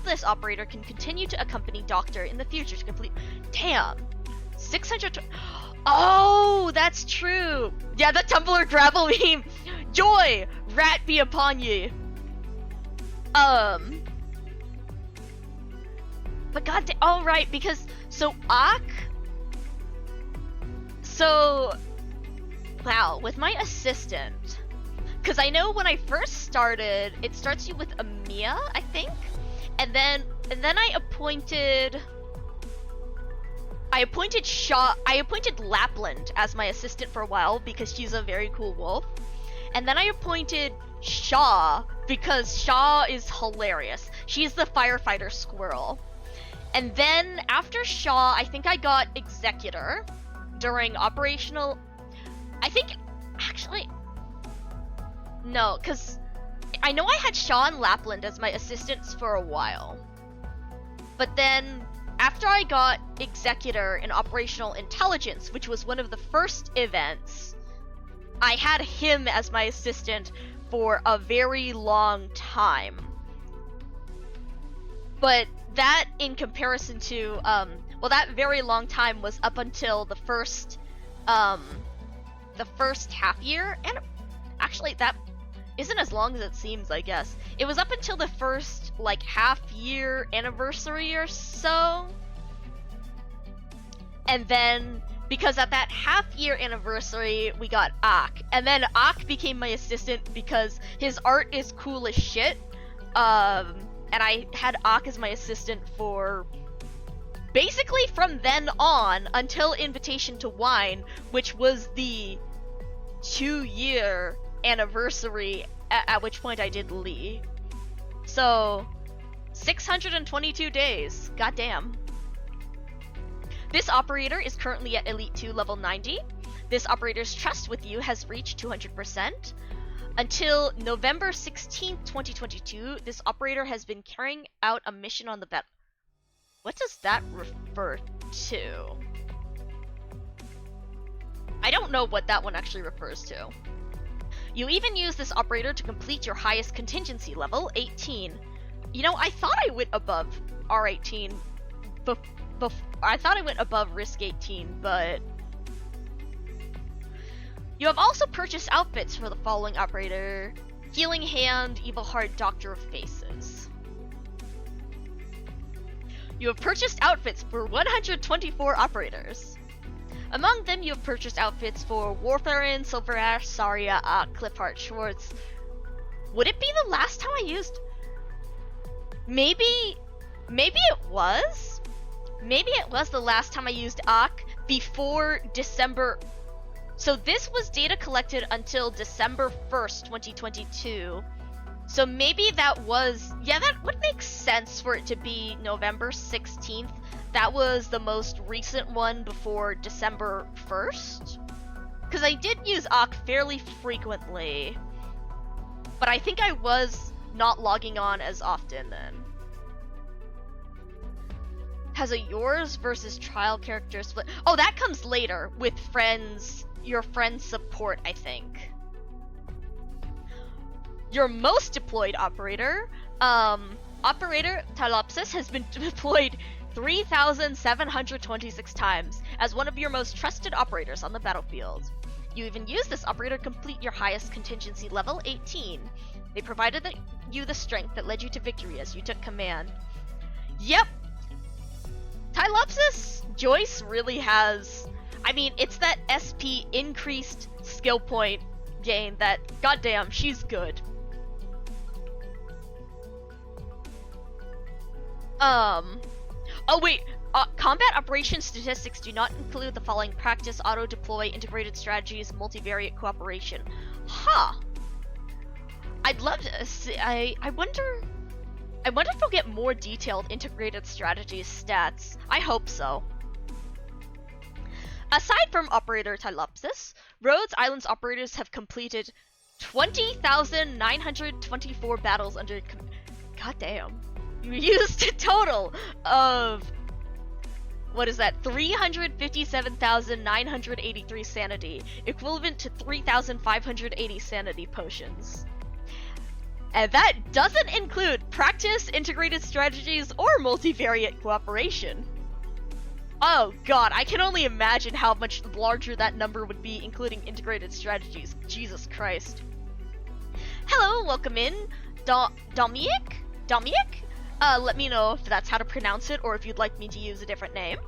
this operator can continue to accompany Doctor in the future to complete. Damn, 600. Oh, that's true. Yeah, the Tumblr Gravel meme. Joy, rat be upon ye. But god damn. Oh right, because so Ock. So, wow, with my assistant. Because I know when I first started, it starts you with Amiya, I think, and then I appointed Lapland as my assistant for a while because she's a very cool wolf, and then I appointed Shaw because Shaw is hilarious. She's the firefighter squirrel, And then after Shaw, I think I got Executor during operational... I think, actually... No, because I know I had Shaw and Lapland as my assistants for a while. But then, after I got Executor in Operational Intelligence, which was one of the first events, I had him as my assistant for a very long time. But that, in comparison to, well, that very long time was up until the first half year, and actually that isn't as long as it seems, I guess. It was up until the first, like, half-year anniversary or so. And then, because at that half-year anniversary, we got Ak. And then Ak became my assistant because his art is cool as shit. And I had Ak as my assistant for... basically from then on until Invitation to Wine, which was the 2-year anniversary, at which point I did Lee. So, 622 days. Goddamn. This operator is currently at Elite 2 level 90. This operator's trust with you has reached 200%. Until November 16th, 2022, this operator has been carrying out a mission on the bat. What does that refer to? I don't know what that one actually refers to. You even use this operator to complete your highest contingency level, 18. You know, I thought I went above R18. I thought I went above Risk 18, but... You have also purchased outfits for the following operator. Healing Hand, Evil Heart, Doctor of Faces. You have purchased outfits for 124 operators. Among them, you have purchased outfits for Warfarin, Silver Ash, Saria, Cliffheart, Schwartz. Would it be the last time I used... Maybe it was? Maybe it was the last time I used Ak before December... So this was data collected until December 1st, 2022. So maybe that was... Yeah, that would make sense for it to be November 16th. That was the most recent one before December 1st? Because I did use Ak fairly frequently. But I think I was not logging on as often then. Has a yours versus trial character split? Oh, that comes later with friends, your friend's support, I think. Your most deployed operator, Operator Tylopsis has been deployed 3,726 times as one of your most trusted operators on the battlefield. You even use this operator to complete your highest contingency level, 18. They provided you the strength that led you to victory as you took command. Yep! Tylopsis, Joyce really has... I mean, it's that SP increased skill point gain that, goddamn, she's good. Oh wait, combat operations statistics do not include the following: practice, auto-deploy, integrated strategies, multivariate cooperation. Huh. I'd love to see, I wonder if we'll get more detailed integrated strategies stats. I hope so. Aside from Operator Tylopsis, Rhodes Islands operators have completed 20,924 battles under... Goddamn. You used a total of... What is that? 357,983 sanity, equivalent to 3,580 sanity potions. And that doesn't include practice, integrated strategies, or multivariate cooperation. Oh god, I can only imagine how much larger that number would be, including integrated strategies. Jesus Christ. Hello, welcome in, Dominik? Let me know if that's how to pronounce it, or if you'd like me to use a different name.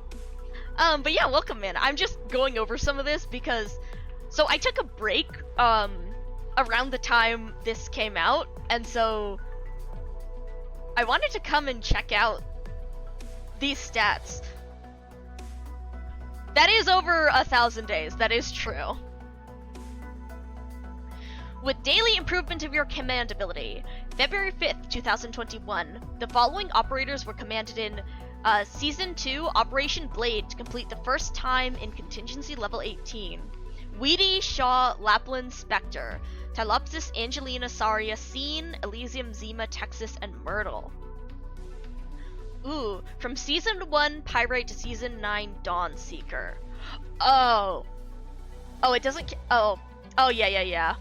But yeah, welcome in. I'm just going over some of this because... So I took a break, around the time this came out, and so... I wanted to come and check out these stats. That is over 1,000 days, that is true. With daily improvement of your command ability, February 5th, 2021, the following operators were commanded in Season 2, Operation Blade to complete the first time in contingency level 18. Weedy, Shaw, Lapland, Spectre. Tylopsis, Angelina, Saria, Scene, Elysium, Zima, Texas, and Myrtle. Ooh, from Season 1, Pyrite to Season 9, Dawnseeker. Oh. Oh, it doesn't oh. Oh, yeah.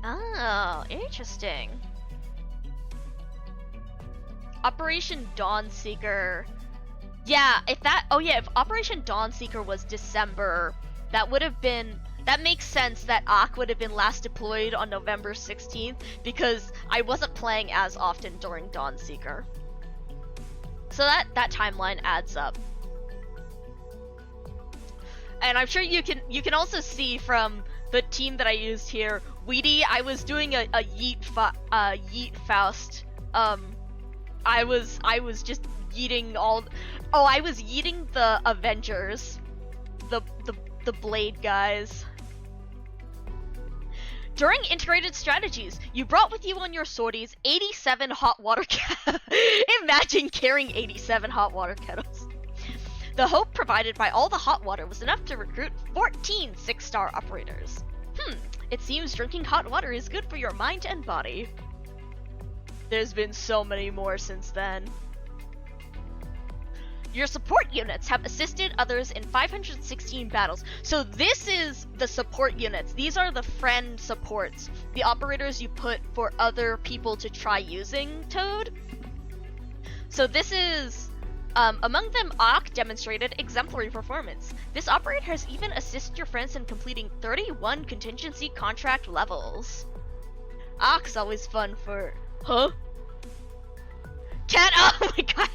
Oh, interesting. Operation Dawnseeker. Yeah, if Operation Dawnseeker was December, that makes sense that Ak would have been last deployed on November 16th, because I wasn't playing as often during Dawnseeker. So that timeline adds up. And I'm sure you can also see from the team that I used here, Weedy, I was doing a Yeet Faust. I was just yeeting all. Oh, I was yeeting the Avengers, the Blade guys. During integrated strategies, you brought with you on your sorties 87 hot water kettles. Imagine carrying 87 hot water kettles. The hope provided by all the hot water was enough to recruit 14 6-star operators. It seems drinking hot water is good for your mind and body. There's been so many more since then. Your support units have assisted others in 516 battles. So this is the support units. These are the friend supports. The operators you put for other people to try using Toad. So this is... among them, Ak demonstrated exemplary performance. This operator has even assisted your friends in completing 31 contingency contract levels. Ak's always fun for... Huh? Cat? Oh my god!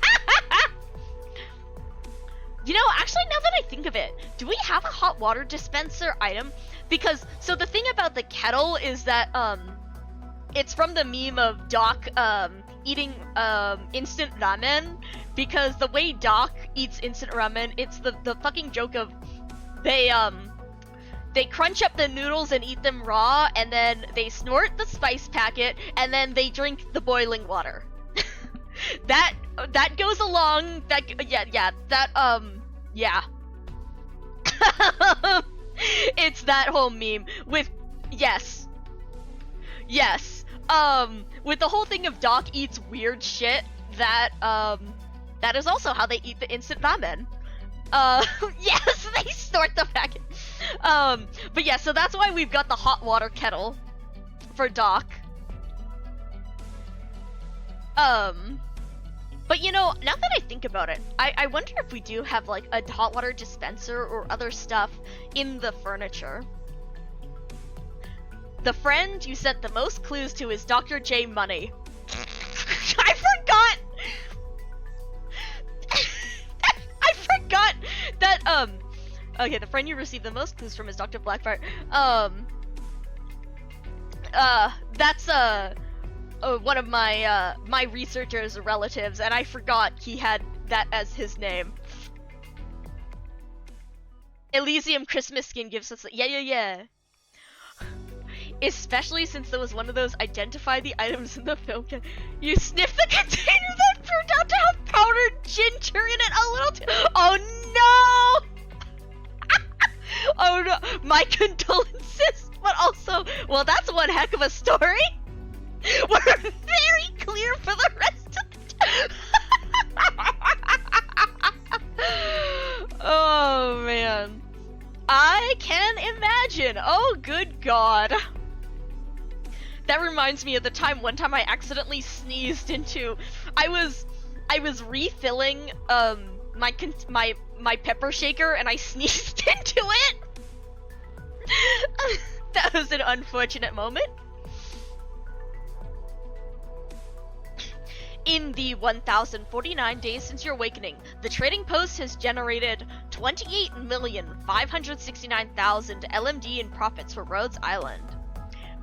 You know, actually, now that I think of it, do we have a hot water dispenser item? Because, so the thing about the kettle is that, it's from the meme of Doc, eating, instant ramen. Because the way Doc eats instant ramen, it's the fucking joke of, they crunch up the noodles and eat them raw, and then they snort the spice packet, and then they drink the boiling water. that goes along, yeah. It's that whole meme with, yes. With the whole thing of Doc eats weird shit, that is also how they eat the instant ramen. Yes, they snort the packet. But yeah, so that's why we've got the hot water kettle for Doc. But you know, now that I think about it, I wonder if we do have like a hot water dispenser or other stuff in the furniture. The friend you sent the most clues to is Dr. J Money. I forgot! I forgot that, okay, the friend you received the most clues from is Dr. Blackfire. That's, one of my, my researcher's relatives, and I forgot he had that as his name. Elysium Christmas skin gives us, yeah. Especially since there was one of those identify the items in the film. You sniff the container that turned out to have powdered ginger in it a little too. Oh no! Oh no! My condolences, but also, well, that's one heck of a story. We're very clear for the rest of the Oh man. I can imagine. Oh good god. That reminds me of the one time I accidentally sneezed into. I was refilling my pepper shaker and I sneezed into it. That was an unfortunate moment. In the 1,049 days since your awakening, the trading post has generated 28,569,000 LMD in profits for Rhodes Island.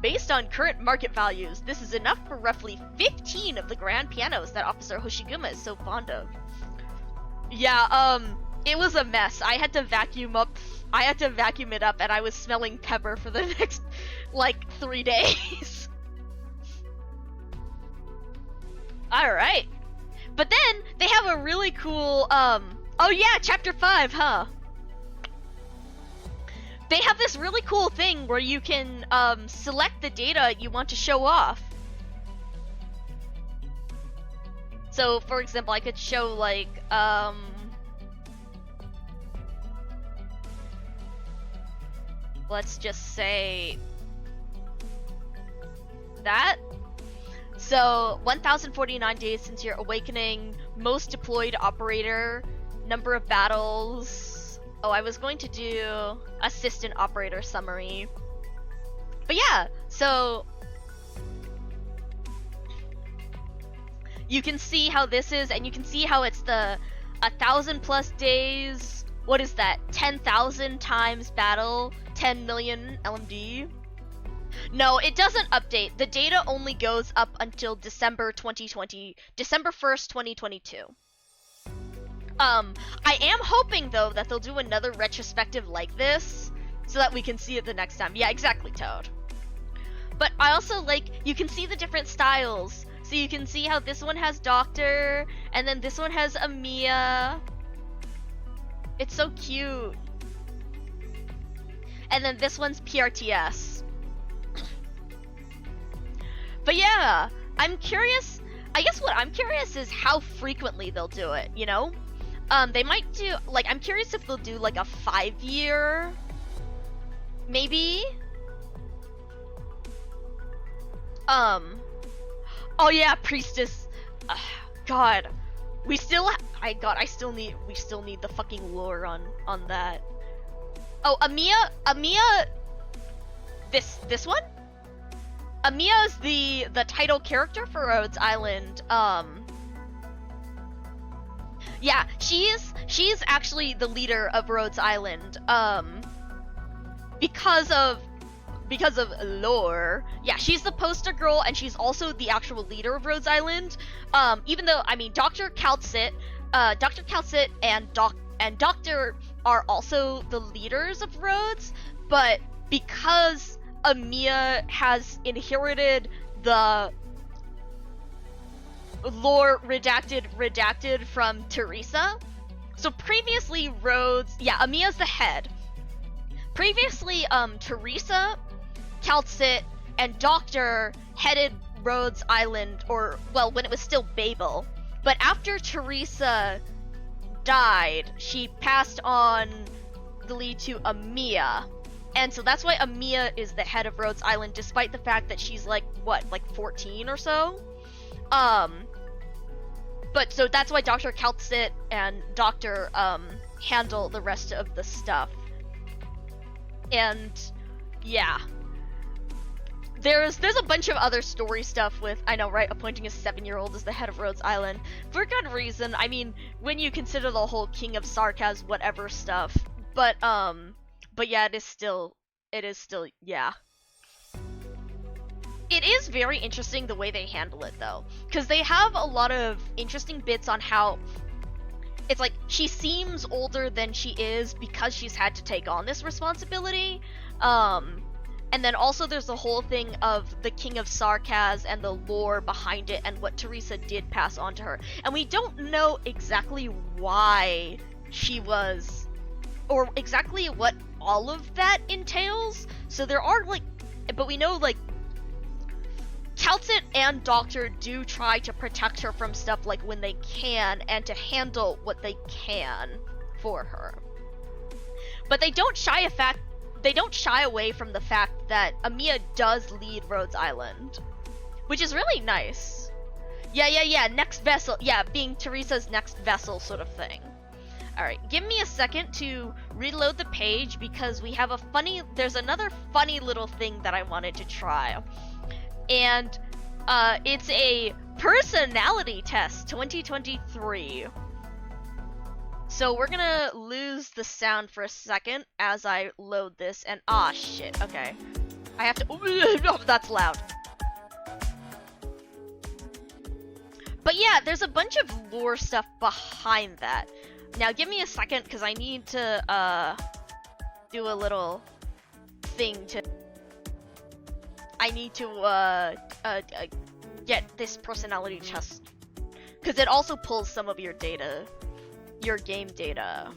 Based on current market values, this is enough for roughly 15 of the grand pianos that Officer Hoshiguma is so fond of. Yeah, it was a mess. I had to vacuum it up, and I was smelling pepper for the next, like, 3 days. Alright. But then they have a really cool oh yeah, chapter 5, huh? They have this really cool thing where you can select the data you want to show off. So for example, I could show like let's just say that. So 1049 days since your awakening, most deployed operator, number of battles. Oh, I was going to do assistant operator summary. But yeah, so you can see how this is, and you can see how it's the 1,000+ days. What is that? 10,000 times battle, 10 million LMD. No, it doesn't update. The data only goes up until December 2020, December 1st, 2022. I am hoping though that they'll do another retrospective like this so that we can see it the next time. Yeah, exactly, Toad. But I also like, you can see the different styles. So you can see how this one has Doctor, and then this one has Amiya. It's so cute. And then this one's PRTS. But yeah, I'm curious. I guess what I'm curious is how frequently they'll do it, you know? They might do, like, I'm curious if they'll do like a 5-year, maybe? Oh yeah, Priestess. God. We still, we still need the fucking lore on that. Oh, Amiya, this one? Amiya's the title character for Rhodes Island. Yeah, she's actually the leader of Rhodes Island. Because of lore. Yeah, she's the poster girl, and she's also the actual leader of Rhodes Island. Even though, I mean, Dr. Calcit and Doctor are also the leaders of Rhodes, but because Amiya has inherited the lore redacted from Teresa. So previously Rhodes, yeah, Amiya's the head. Previously, Teresa, Calcit, and Doctor headed Rhodes Island, or, well, when it was still Babel. But after Teresa died, she passed on the lead to Amiya. And so that's why Amiya is the head of Rhodes Island, despite the fact that she's like, what, like 14 or so? But so that's why Dr. Calcit and Doctor, handle the rest of the stuff. And, yeah. There's a bunch of other story stuff with, I know, right, appointing a 7-year-old as the head of Rhodes Island. For good reason. I mean, when you consider the whole King of Sarkaz whatever stuff. But yeah, it is still, yeah. It is very interesting the way they handle it, though. Because they have a lot of interesting bits on how it's like, she seems older than she is because she's had to take on this responsibility. And then also there's the whole thing of the King of Sarkaz and the lore behind it and what Teresa did pass on to her. And we don't know exactly why she was, or exactly what all of that entails. So there are like, but we know like Calcit and Doctor do try to protect her from stuff like when they can, and to handle what they can for her. But they don't shy away from the fact that Amiya does lead Rhodes Island, which is really nice. Yeah, next vessel. Yeah, being Teresa's next vessel sort of thing. Alright, give me a second to reload the page because we have there's another funny little thing that I wanted to try. And it's a personality test 2023. So we're gonna lose the sound for a second as I load this, and shit, okay. I have to, oh, that's loud. But yeah, there's a bunch of lore stuff behind that. Now give me a second, because I need to, do a little thing to... I need to, get this personality test Because it also pulls some of your data, your game data.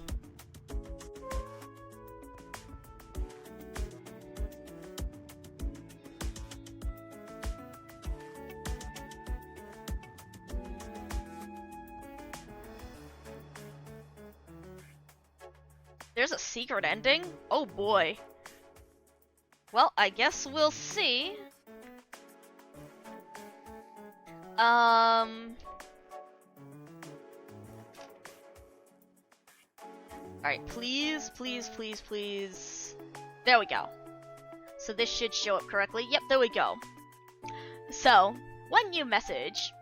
There's a secret ending? Oh boy. Well, I guess we'll see. Alright, please, please, please, please. There we go. So this should show up correctly. Yep, there we go. So, one new message.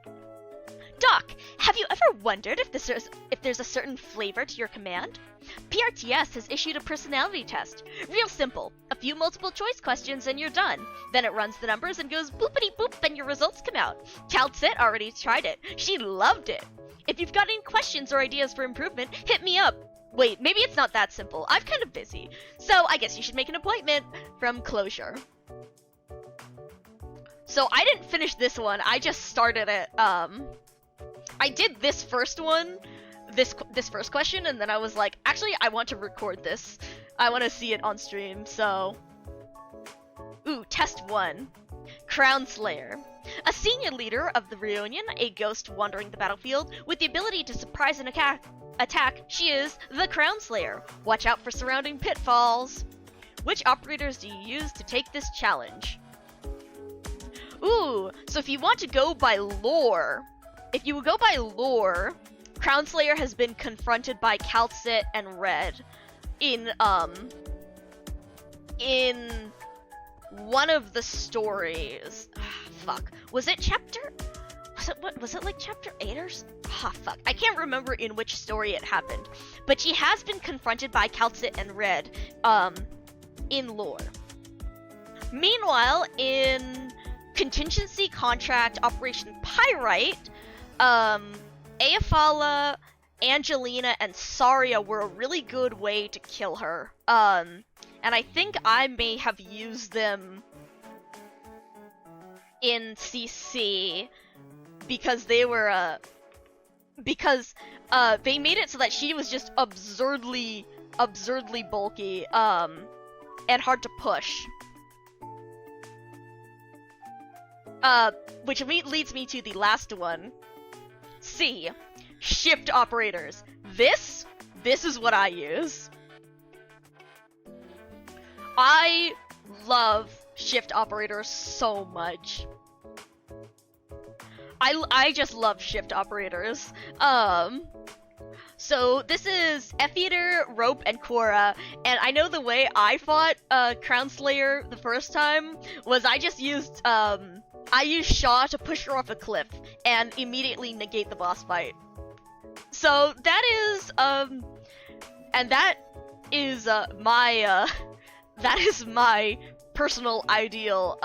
Doc, have you ever wondered if there's a certain flavor to your command? PRTS has issued a personality test. Real simple. A few multiple choice questions and you're done. Then it runs the numbers and goes boopity boop and your results come out. Calcit already tried it. She loved it. If you've got any questions or ideas for improvement, hit me up. Wait, maybe it's not that simple. I'm kind of busy. So I guess you should make an appointment from Closure. So I didn't finish this one. I just started it. I did this first one, this first question, and then I was like, actually, I want to record this. I want to see it on stream, so... Ooh, test 1. Crown Slayer. A senior leader of the Reunion, a ghost wandering the battlefield, with the ability to surprise an attack, she is the Crown Slayer. Watch out for surrounding pitfalls. Which operators do you use to take this challenge? Ooh, so if you want to go by lore... If you go by lore, Crown Slayer has been confronted by Calcit and Red in one of the stories. Fuck. Was it chapter? Was it like chapter 8 or? Fuck. I can't remember in which story it happened. But she has been confronted by Calcit and Red in lore. Meanwhile, in Contingency Contract Operation Pyrite, Aefala, Angelina, and Saria were a really good way to kill her. And I think I may have used them in CC because they were, they made it so that she was just absurdly bulky, and hard to push. Which leads me to the last one. C. Shift operators. This is what I use. I love shift operators so much. I just love shift operators. So this is F-Eater, Rope, and Korra, and I know the way I fought Crown Slayer the first time was I just used I used Shaw to push her off a cliff and immediately negate the boss fight. So that is and that is my that is my personal ideal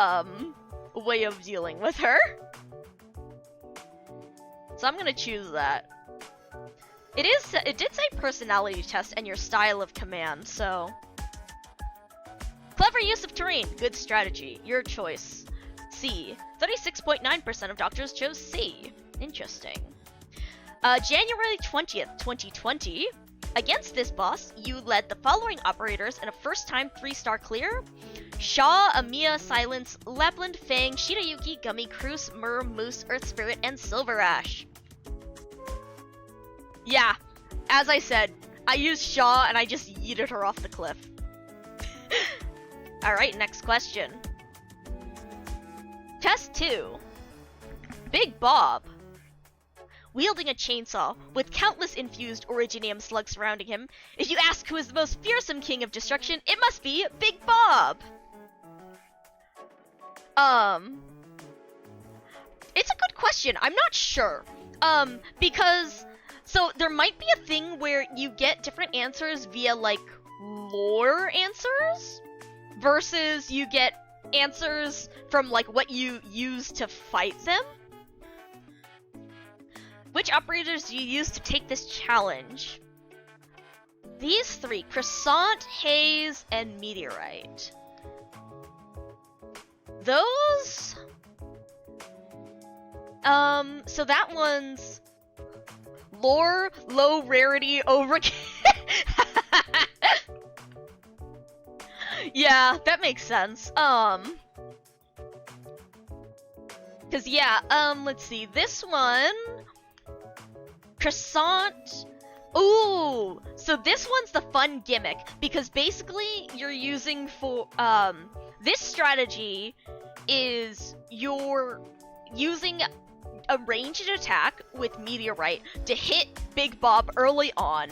way of dealing with her. So I'm gonna choose that. It did say personality test and your style of command, so clever use of terrain, good strategy, your choice. C. 36.9% of doctors chose C. Interesting. January 20th, 2020. Against this boss, you led the following operators in a first-time 3-star clear. Shaw, Amiya, Silence, Lapland, Fang, Shirayuki, Gummy, Cruz, Mur, Moose, Earth Spirit, and Silver Ash. Yeah, as I said, I used Shaw and I just yeeted her off the cliff. Alright, next question. Test 2. Big Bob. Wielding a chainsaw, with countless infused Originium slugs surrounding him, if you ask who is the most fearsome king of destruction, it must be Big Bob! It's a good question, I'm not sure. Because, so there might be a thing where you get different answers via, like, lore answers, versus you get answers from, like, what you use to fight them. Which operators do you use to take this challenge? These 3, Croissant, Haze, and Meteorite. Those... so that one's lore, low rarity, overkill. Yeah, that makes sense. Cause yeah, let's see, this one, croissant. Ooh, so this one's the fun gimmick because basically you're using for this strategy is you're using a ranged attack with Meteorite to hit Big Bob early on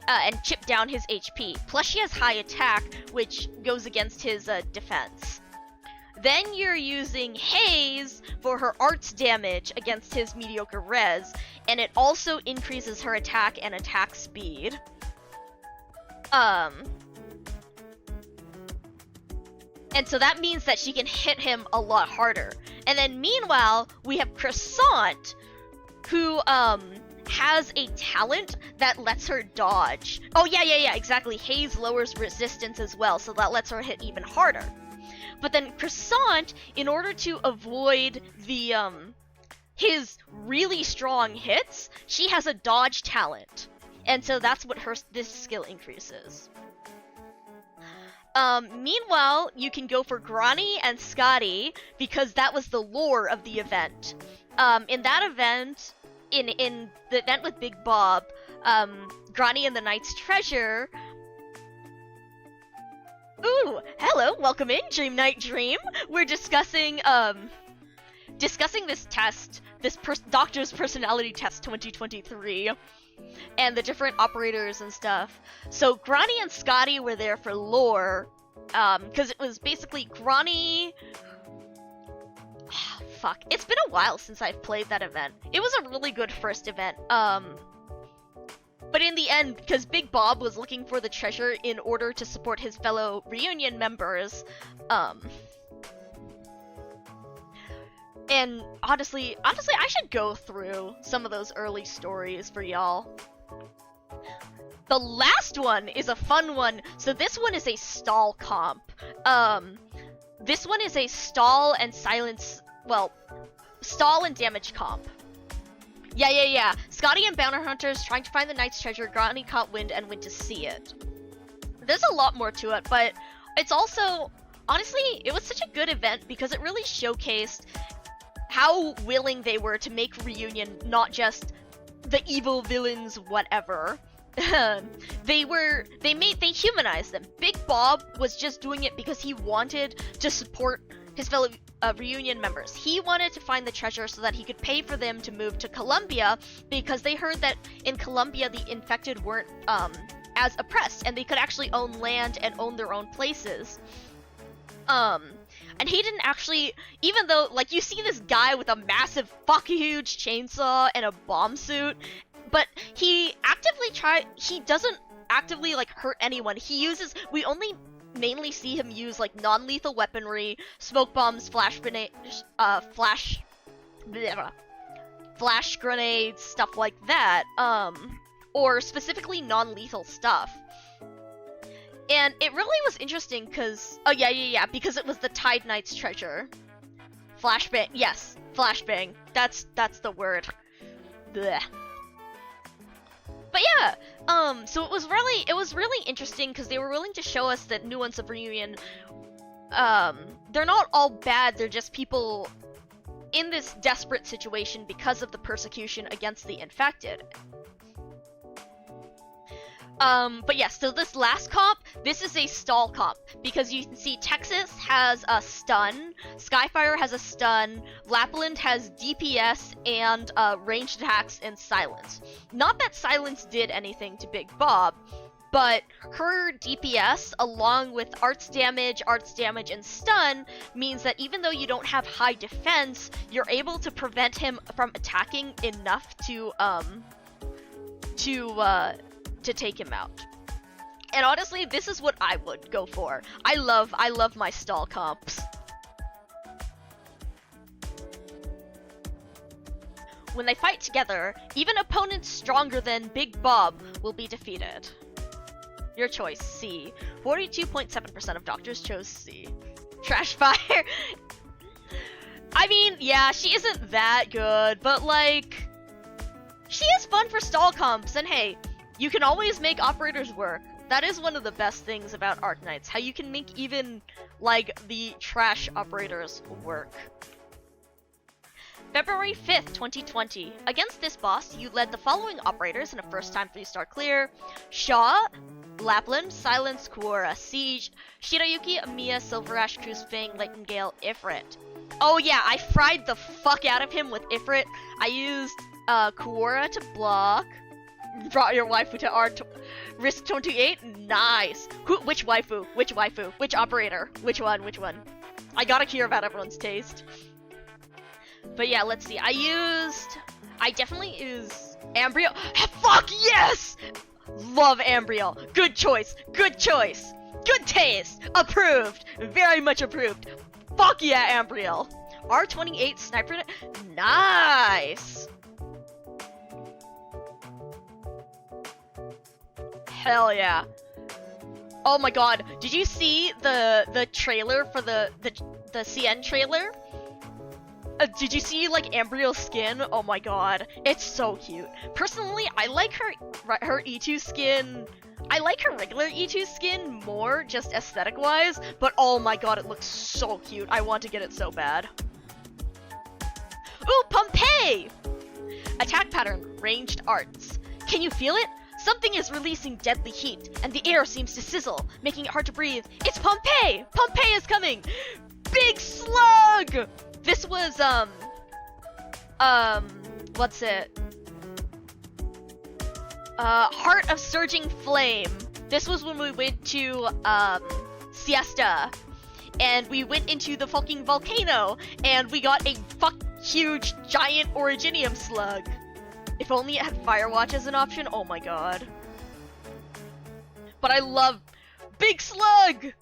and chip down his HP. Plus she has high attack, which goes against his defense. Then you're using Haze for her arts damage against his mediocre res, and it also increases her attack and attack speed. And so that means that she can hit him a lot harder. And then meanwhile, we have Croissant, who has a talent that lets her dodge. Oh yeah, exactly. Haze lowers resistance as well, so that lets her hit even harder. But then Croissant, in order to avoid the his really strong hits, she has a dodge talent. And so that's what this skill increases. Meanwhile, you can go for Grani and Scotty because that was the lore of the event. In that event, in the event with Big Bob, Grani and the Knight's Treasure. Ooh, hello, welcome in, Dream Knight Dream. We're discussing this test, this Doctor's Personality Test 2023, and the different operators and stuff. So Grani and Scotty were there for lore, because it was basically Grani. Fuck, it's been a while since I've played that event. It was a really good first event. But in the end, because Big Bob was looking for the treasure in order to support his fellow reunion members, and honestly, I should go through some of those early stories for y'all. The last one is a fun one, so this one is a stall comp. This one is a stall and silence, well, stall and damage comp. Yeah. Scotty and Bounty Hunters trying to find the Knight's Treasure. Grani caught wind and went to see it. There's a lot more to it, but it's also, honestly, it was such a good event because it really showcased how willing they were to make Reunion not just the evil villains, whatever. They humanized them. Big Bob was just doing it because he wanted to support his fellow reunion members. He wanted to find the treasure so that he could pay for them to move to Columbia because they heard that in Columbia the infected weren't as oppressed and they could actually own land and own their own places. And he didn't actually, even though, like, you see this guy with a massive fucking huge chainsaw and a bomb suit, but he doesn't actively, like, hurt anyone. We only mainly see him use, like, non-lethal weaponry, smoke bombs, flash grenades, stuff like that, or specifically non-lethal stuff. And it really was interesting because, oh yeah, because it was the Tide Knight's treasure. Flashbang, yes, flashbang. That's the word. Blech. But yeah, so it was really interesting because they were willing to show us that nuance of Reunion. They're not all bad. They're just people in this desperate situation because of the persecution against the infected. But yes, so this last comp, this is a stall comp, because you can see Texas has a stun, Skyfire has a stun, Lapland has DPS and ranged attacks and silence. Not that silence did anything to Big Bob, but her DPS, along with arts damage, and stun, means that even though you don't have high defense, you're able to prevent him from attacking enough to take him out. And honestly, this is what I would go for. I love my stall comps. When they fight together, even opponents stronger than Big Bob will be defeated. Your choice, C. 42.7% of doctors chose C. Trash Fire. I mean, yeah, she isn't that good, but like, She is fun for stall comps, and hey, you can always make operators work. That is one of the best things about Arknights, how you can make even, like, the trash operators work. February 5th, 2020. Against this boss, you led the following operators in a first-time 3-star clear. Shaw, Lapland, Silence, Kuora, Siege, Shirayuki, Amiya, Silverash, Cruz Fang, Nightingale, Ifrit. Oh yeah, I fried the fuck out of him with Ifrit. I used Kuora to block. Brought your waifu to R risk 28. Nice. Which waifu? Which waifu? Which operator? Which one? Which one? I gotta hear about everyone's taste. But yeah, let's see. I definitely use Ambriel. Fuck yes! Love Ambriel. Good choice. Good choice. Good taste. Approved. Very much approved. Fuck yeah, Ambriel. R28 sniper. Nice. Hell yeah. Oh my god. Did you see the trailer for the CN trailer? Did you see like Ambriel's skin? Oh my god, it's so cute. Personally, I like her E2 skin. I like her regular E2 skin more, just aesthetic wise. But oh my god, it looks so cute. I want to get it so bad. Ooh, Pompeii! Attack pattern, ranged arts. Can you feel it? Something is releasing deadly heat, and the air seems to sizzle, making it hard to breathe. It's Pompeii! Pompeii is coming! Big slug! This was, what's it? Heart of Surging Flame. This was when we went to, Siesta. And we went into the fucking volcano, and we got a huge, giant Originium slug. If only it had Firewatch as an option, oh my god. But I love Big Slug!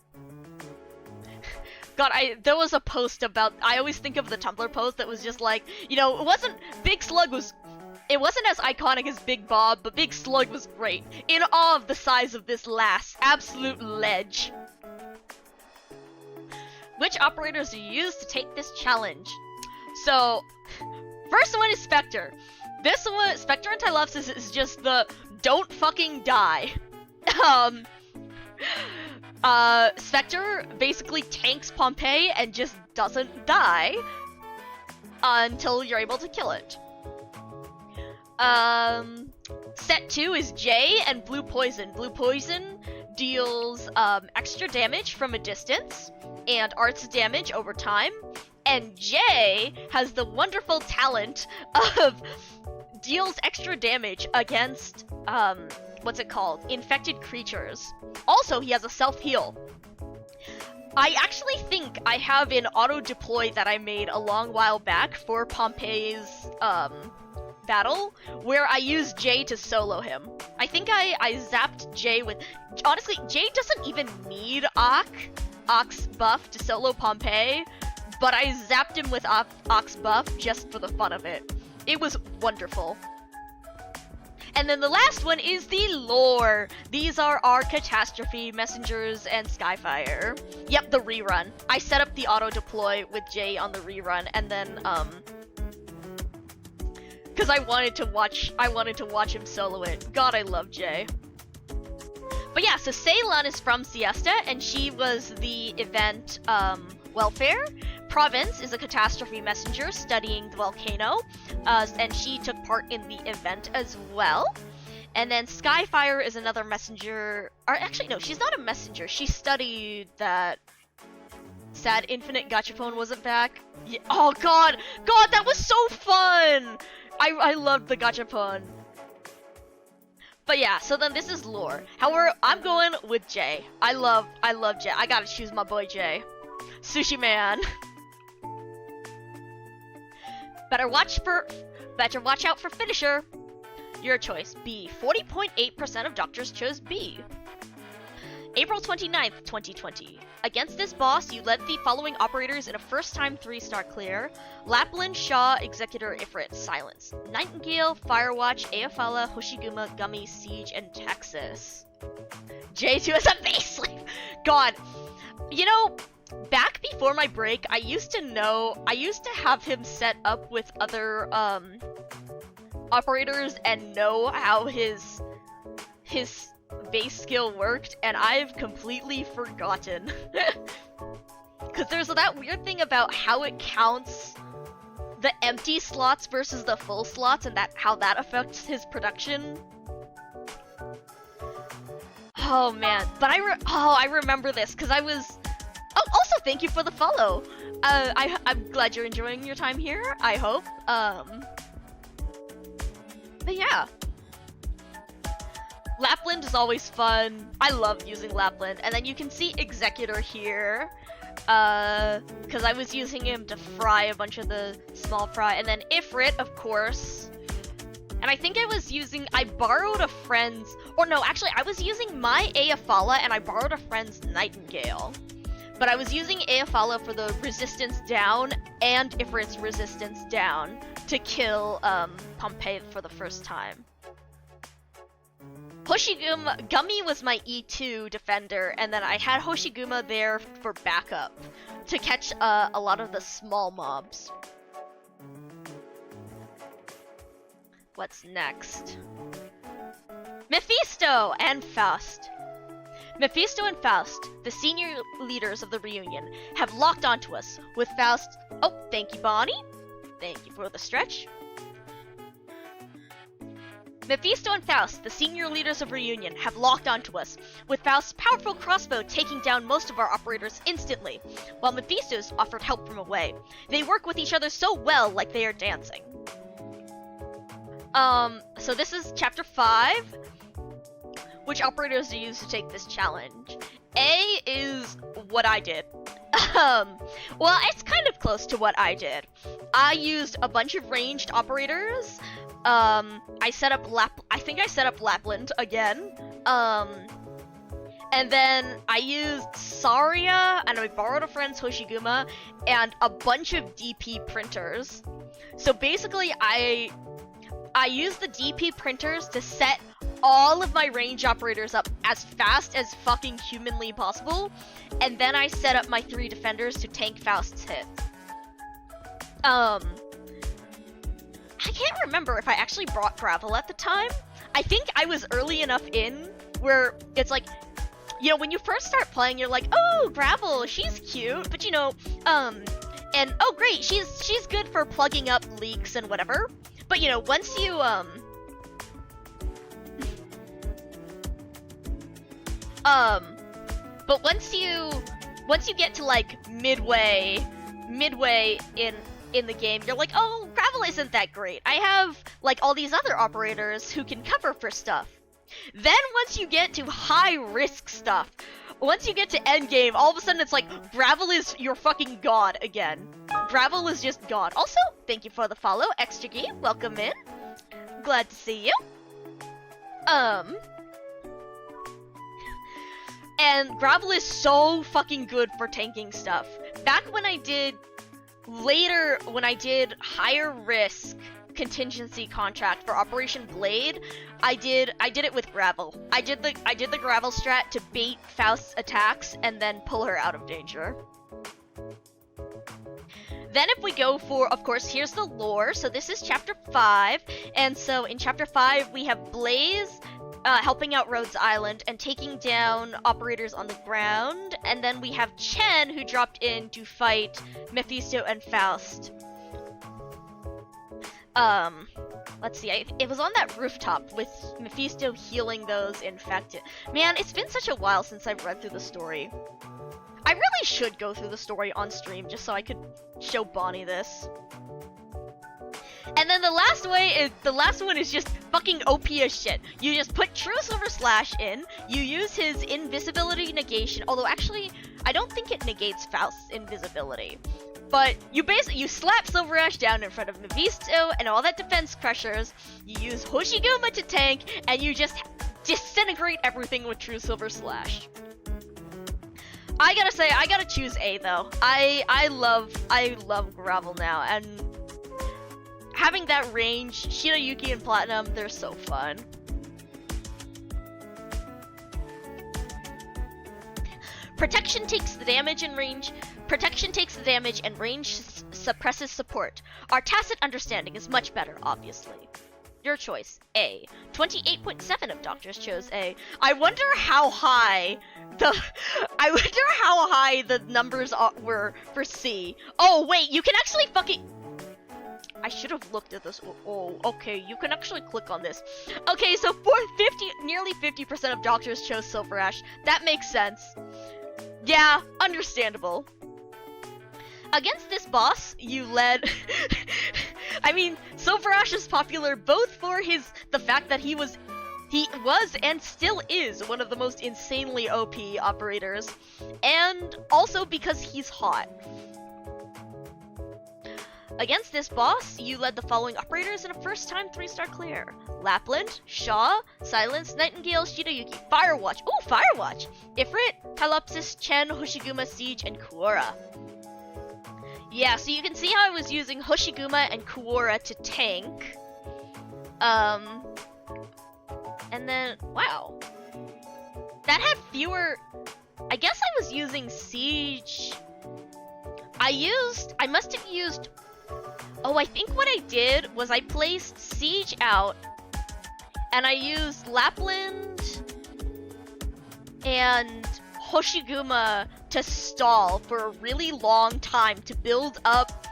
God, there was a post about, I always think of the Tumblr post that was just like, you know, it wasn't as iconic as Big Bob, but Big Slug was great. In awe of the size of this lass. Absolute ledge. Which operators do you use to take this challenge? So, first one is Spectre. This one, Spectre and Tylopsis is just the don't fucking die. Spectre basically tanks Pompeii and just doesn't die until you're able to kill it. Set 2 is Jay and Blue Poison. Blue Poison deals extra damage from a distance and arts damage over time. And Jay has the wonderful talent of deals extra damage against, what's it called? Infected creatures. Also, he has a self-heal. I actually think I have an auto-deploy that I made a long while back for Pompeii's, battle, where I used Jay to solo him. I think I zapped Jay with... Honestly, Jay doesn't even need Ox buff to solo Pompeii, but I zapped him with Ox buff just for the fun of it. It was wonderful. And then the last one is the lore. These are our Catastrophe, Messengers, and Skyfire. Yep, the rerun. I set up the auto-deploy with Jay on the rerun, and then, because I wanted to watch him solo it. God, I love Jay. But yeah, so Ceylon is from Siesta, and she was the event, Welfare. Province is a Catastrophe Messenger studying the volcano, and she took part in the event as well. And then Skyfire is another messenger, or actually no, she's not a messenger, she studied that Sad Infinite Gachapon wasn't back. Yeah. Oh god, that was so fun! I loved the Gachapon. But yeah, so then this is lore. However, I'm going with Jay. I love Jay. I gotta choose my boy Jay. Sushi Man. Better watch out for finisher. Your choice, B. 40.8% of doctors chose B. April 29th, 2020. Against this boss, you led the following operators in a first-time 3-star clear. Lapland, Shaw, Executor, Ifrit, Silence. Nightingale, Firewatch, Aefala, Hoshiguma, Gummy, Siege, and Texas. J2 is a base sleep! God, you know, back before my break, I used to have him set up with other, operators and know how his base skill worked, and I've completely forgotten. Because there's that weird thing about how it counts the empty slots versus the full slots, and how that affects his production. Oh man, but I remember this because I was. Oh, also thank you for the follow. I'm glad you're enjoying your time here. I hope. But yeah. Lapland is always fun. I love using Lapland. And then you can see Executor here. Because I was using him to fry a bunch of the small fry. And then Ifrit, of course. And I think I borrowed a friend's, or no, actually I was using my Aefala and I borrowed a friend's Nightingale. But I was using Aefala for the resistance down and Ifrit's resistance down to kill Pompeii for the first time. Gummy was my E2 defender, and then I had Hoshiguma there for backup to catch a lot of the small mobs. What's next? Mephisto and Faust. Mephisto and Faust, the senior leaders of the reunion, have locked onto us, with Faust— oh, thank you, Bonnie. Thank you for the stretch. Mephisto and Faust, the senior leaders of reunion, have locked onto us, with Faust's powerful crossbow taking down most of our operators instantly, while Mephisto's offered help from away. They work with each other so well, like they are dancing. So this is chapter 5. Which operators do you use to take this challenge? A is what I did. Well, it's kind of close to what I did. I used a bunch of ranged operators. I think I set up Lapland again. And then I used Saria, and I borrowed a friend's Hoshiguma, and a bunch of DP printers. So basically, I used the DP printers to set all of my range operators up as fast as fucking humanly possible, and then I set up my 3 defenders to tank Faust's hits. I can't remember if I actually brought Gravel at the time. I think I was early enough in where it's like, you know, when you first start playing, you're like, oh, Gravel, she's cute, but you know, and oh great, she's good for plugging up leaks and whatever. But you know, once you but once you get to like midway in the game, you're like, oh, Gravel isn't that great. I have like all these other operators who can cover for stuff. Then once you get to high risk stuff, once you get to end game, all of a sudden it's like Gravel is your fucking god again. Gravel is just god. Also, thank you for the follow, Extragi. Welcome in. Glad to see you. And Gravel is so fucking good for tanking stuff. Back when I did higher risk contingency contract for Operation Blade, I did it with Gravel. I did the Gravel strat to bait Faust's attacks and then pull her out of danger. Then if we go for, of course, here's the lore. So this is chapter 5, and so in chapter 5 we have Blaze helping out Rhodes Island and taking down operators on the ground, and then we have Chen who dropped in to fight Mephisto and Faust. Let's see, it was on that rooftop with Mephisto healing those infected. Man, it's been such a while since I've read through the story. I really should go through the story on stream just so I could show Bonnie this. And then the last one is just fucking OP as shit. You just put True Silver Slash in, you use his invisibility negation, although actually, I don't think it negates Faust's invisibility. But you slap Silver Ash down in front of Mephisto and all that defense crushers, you use Hoshiguma to tank, and you just disintegrate everything with True Silver Slash. I gotta say, I gotta choose A though. I love Gravel now, and having that range, Shirayuki and Platinum, they're so fun. Protection takes the damage and range. Protection takes the damage and range suppresses support. Our tacit understanding is much better, obviously. Your choice, A. 28.7 of doctors chose A. I wonder how high the numbers were for C. Oh wait, you can actually fucking. I should have looked at this. Oh, okay, you can actually click on this. Okay, so nearly 50% of doctors chose Silver Ash. That makes sense. Yeah, understandable. Against this boss, you led. I mean, Silver Ash is popular both for the fact that he was and still is one of the most insanely OP operators, and also because he's hot. Against this boss, you led the following operators in a first-time 3-star clear. Lapland, Shaw, Silence, Nightingale, Shirayuki, Firewatch. Ooh, Firewatch! Ifrit, Halopsis, Chen, Hoshiguma, Siege, and Kuora. Yeah, so you can see how I was using Hoshiguma and Kuora to tank. And then, wow. That had fewer... I guess I was using Siege... I must have used... Oh, I think what I did was I placed Siege out, and I used Lapland and Hoshiguma to stall for a really long time to build up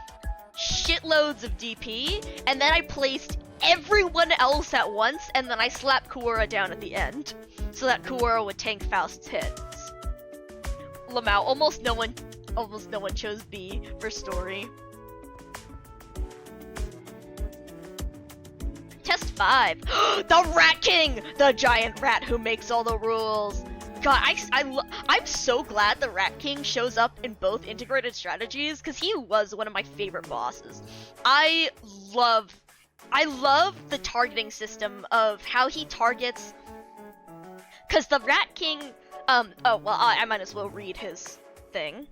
shitloads of DP, and then I placed everyone else at once, and then I slapped Kuora down at the end, so that Kuora would tank Faust's hits. Lamau, almost no one chose B for story. Test 5. The Rat King! The giant rat who makes all the rules. God, I'm so glad the Rat King shows up in both integrated strategies, because he was one of my favorite bosses. I love the targeting system of how he targets, because the Rat King, I might as well read his thing.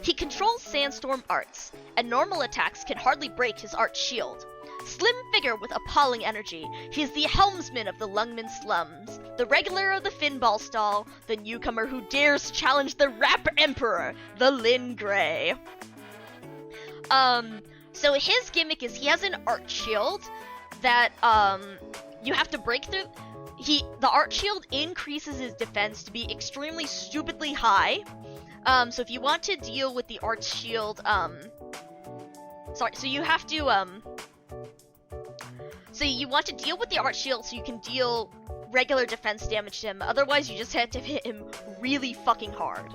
He controls Sandstorm arts, and normal attacks can hardly break his art shield. Slim figure with appalling energy, he is the helmsman of the Lungman slums, the regular of the Finball stall, the newcomer who dares to challenge the Rap Emperor, the Lin Grey. So his gimmick is he has an art shield that, you have to break through. The art shield increases his defense to be extremely stupidly high. So if you want to deal with the art shield, so you have to, so you want to deal with the art shield so you can deal regular defense damage to him, otherwise you just have to hit him really fucking hard.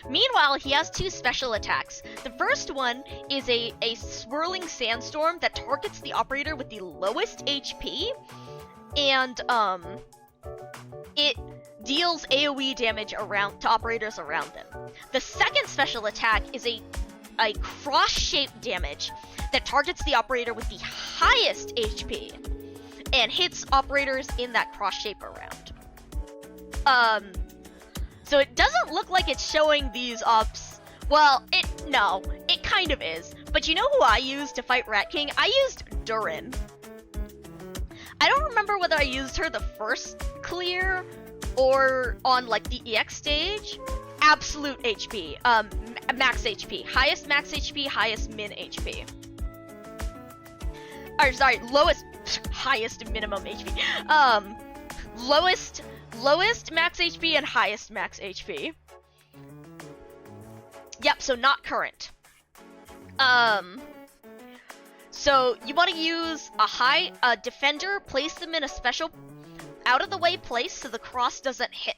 Meanwhile, he has 2 special attacks. The first one is a swirling sandstorm that targets the operator with the lowest HP, and it deals AoE damage to operators around them. The second special attack is a cross-shaped damage that targets the operator with the highest HP and hits operators in that cross shape around. So it doesn't look like it's showing these ops. Well, no, it kind of is. But you know who I used to fight Rat King? I used Durin. I don't remember whether I used her the first clear or on like the EX stage. Absolute HP, max HP, highest max HP, highest min HP. Or sorry, highest minimum HP. Lowest max HP and highest max HP. Yep, so not current. So you want to use a defender, place them in a special out of the way place so the cross doesn't hit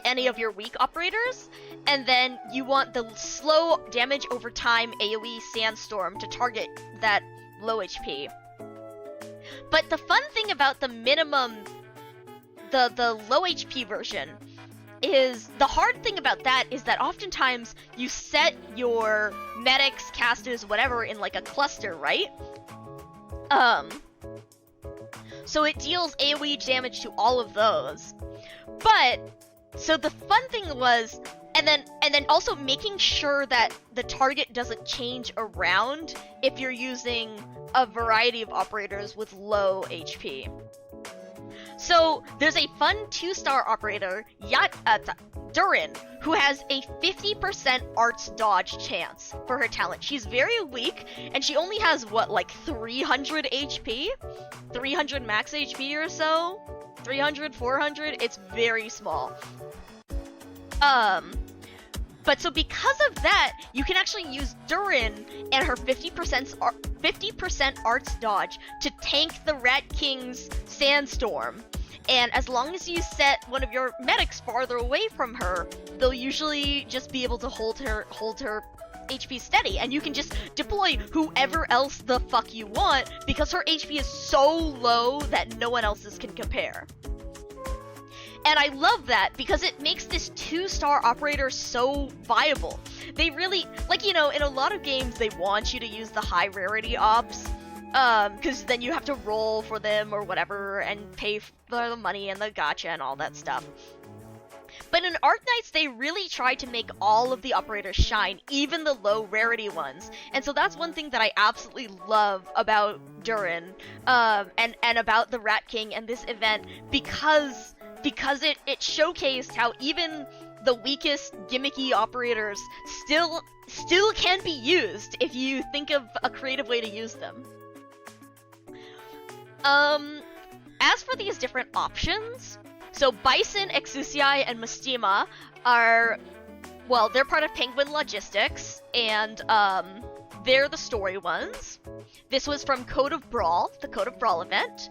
any of your weak operators, and then you want the slow damage over time AoE Sandstorm to target that low HP. But the fun thing about the minimum, the low HP version, is the hard thing about that is that oftentimes you set your medics, casters, whatever in like a cluster, right? So it deals AoE damage to all of those. But so the fun thing was, and then also making sure that the target doesn't change around if you're using a variety of operators with low HP. So there's a fun 2-star operator, Durin, who has a 50% arts dodge chance for her talent. She's very weak, and she only has, what, like 300 HP? 300 max HP or so? 300, 400? It's very small. But so because of that, you can actually use Durin and her 50% arts dodge to tank the Rat King's Sandstorm. And as long as you set one of your medics farther away from her, they'll usually just be able to hold her HP steady, and you can just deploy whoever else the fuck you want because her HP is so low that no one else's can compare. And I love that because it makes this 2-star operator so viable. They really, like, you know, in a lot of games they want you to use the high rarity ops, because then you have to roll for them or whatever and pay for the money and the gacha and all that stuff. But in Arknights, they really try to make all of the operators shine, even the low rarity ones. And so that's one thing that I absolutely love about Durin, and about the Rat King and this event, because it showcased how even the weakest gimmicky operators still can be used if you think of a creative way to use them. As for these different options, so Bison, Exusiai, and Mystima are, well, they're part of Penguin Logistics, and they're the story ones. This was from Code of Brawl, the Code of Brawl event.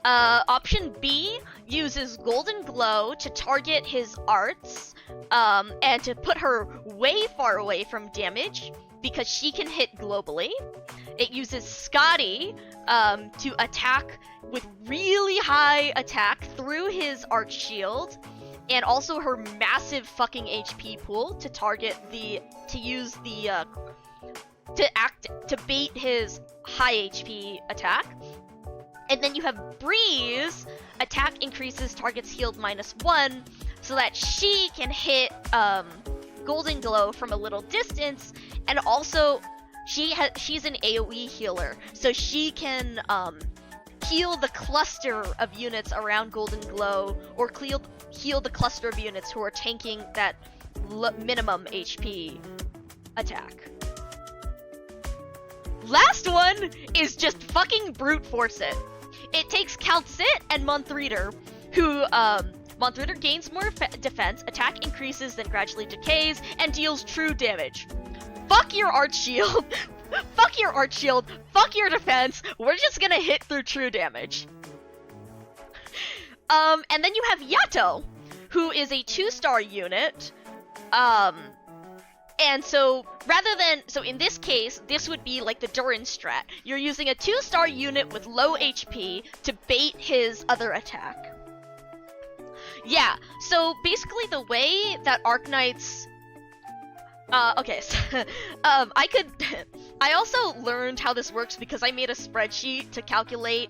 Option B uses Golden Glow to target his arts, and to put her way far away from damage, because she can hit globally. It uses Scotty to attack with really high attack through his arch shield, and also her massive fucking HP pool to bait his high HP attack. And then you have Breeze, attack increases target's healed -1, so that she can hit Golden Glow from a little distance, and also she's an AoE healer, so she can heal the cluster of units around Golden Glow, or heal the cluster of units who are tanking that minimum HP attack. Last one is just fucking brute force it. It takes Calcit and Monthreader, who, Monthreader gains more defense, attack increases, then gradually decays, and deals true damage. Fuck your arch shield, fuck your arch shield, fuck your defense, we're just gonna hit through true damage. And then you have Yato, who is a 2-star unit, and so, so in this case, this would be like the Durin strat. You're using a 2-star unit with low HP to bait his other attack. Yeah, so basically the way that Arknights... okay, so, I also learned how this works because I made a spreadsheet to calculate,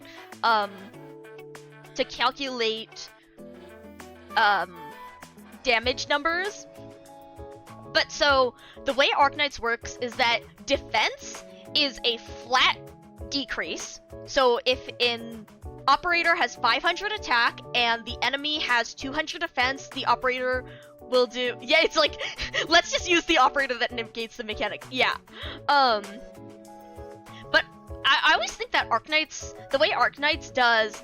damage numbers. But so, the way Arknights works is that defense is a flat decrease. So if an operator has 500 attack and the enemy has 200 defense, the operator will do... Yeah, it's like, let's just use the operator that negates the mechanic. Yeah. But I always think that Arknights, the way Arknights does,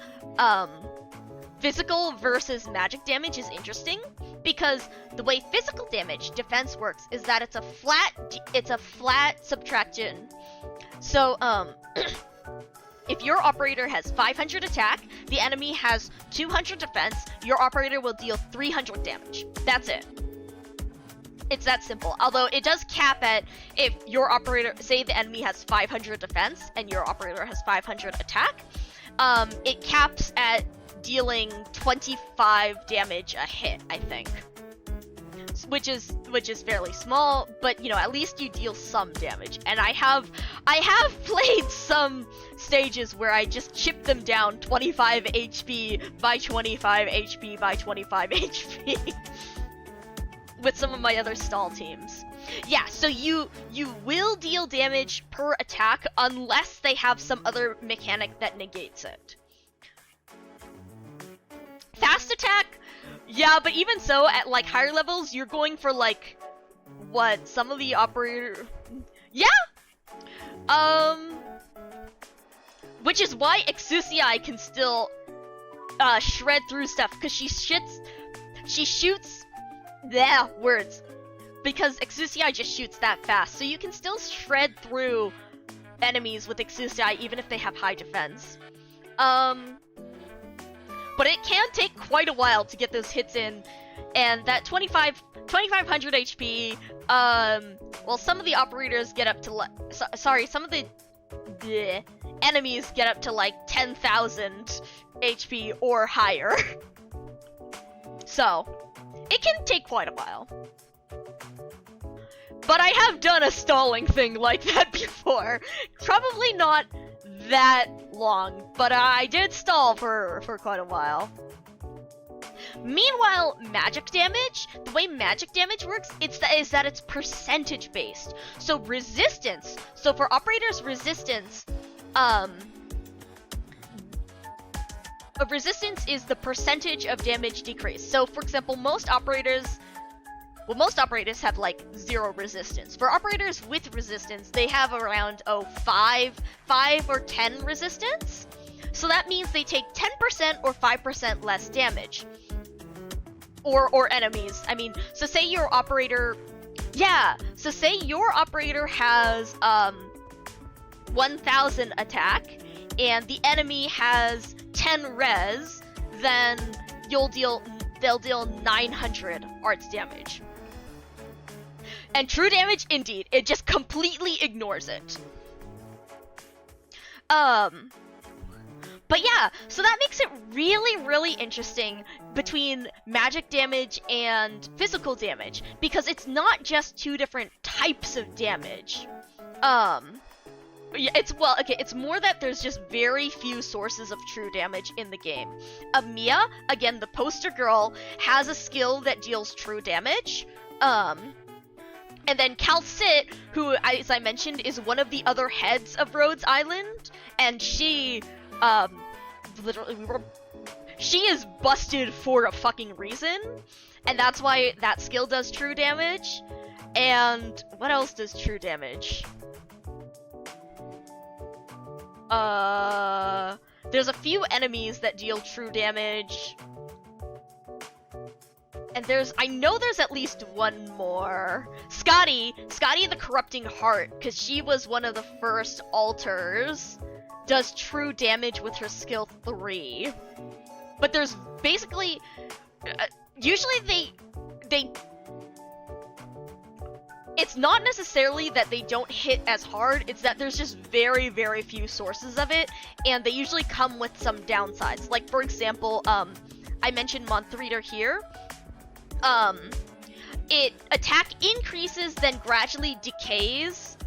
physical versus magic damage is interesting, because the way physical damage defense works is that it's a flat subtraction. So if your operator has 500 attack, the enemy has 200 defense, your operator will deal 300 damage. That's it. It's that simple. Although it does cap at, if your operator, say the enemy has 500 defense and your operator has 500 attack, it caps at dealing 25 damage a hit, I think. Which is fairly small, but you know, at least you deal some damage. And I have played some stages where I just chip them down 25 HP by 25 HP by 25 HP with some of my other stall teams. Yeah, so you will deal damage per attack unless they have some other mechanic that negates it. Fast attack, yeah, but even so, at like higher levels, you're going for like what some of the operator, yeah. Which is why Exusiai can still shred through stuff, because she shoots, yeah, words. Because Exusiai just shoots that fast, so you can still shred through enemies with Exusiai even if they have high defense. But it can take quite a while to get those hits in, and that 2500 HP, well, some of the operators get up to, some of the enemies get up to like 10,000 HP or higher. So, it can take quite a while. But I have done a stalling thing like that before. Probably not that long, but I did stall for quite a while. Meanwhile, magic damage, the way magic damage works, is that it's percentage based. So resistance, so for operators resistance, resistance is the percentage of damage decrease. So for example, most operators have like 0 resistance. For operators with resistance, they have around 5 or 10 resistance. So that means they take 10% or 5% less damage. Or enemies. I mean, so say your operator, so say your operator has 1000 attack and the enemy has 10 res, then they'll deal 900 arts damage. And true damage, indeed, it just completely ignores it. But yeah, so that makes it really, really interesting between magic damage and physical damage, because it's not just 2 different types of damage. Yeah, it's more that there's just very few sources of true damage in the game. Amiya, again, the poster girl, has a skill that deals true damage. And then Calcit, who, as I mentioned, is one of the other heads of Rhodes Island, and she, she is busted for a fucking reason, and that's why that skill does true damage. And what else does true damage? There's a few enemies that deal true damage. And I know there's at least one more. Scotty the Corrupting Heart, because she was one of the first alters, does true damage with her skill 3. But there's basically, usually they it's not necessarily that they don't hit as hard, it's that there's just very, very few sources of it, and they usually come with some downsides. Like, for example, I mentioned Month Reader here. Attack increases, then gradually decays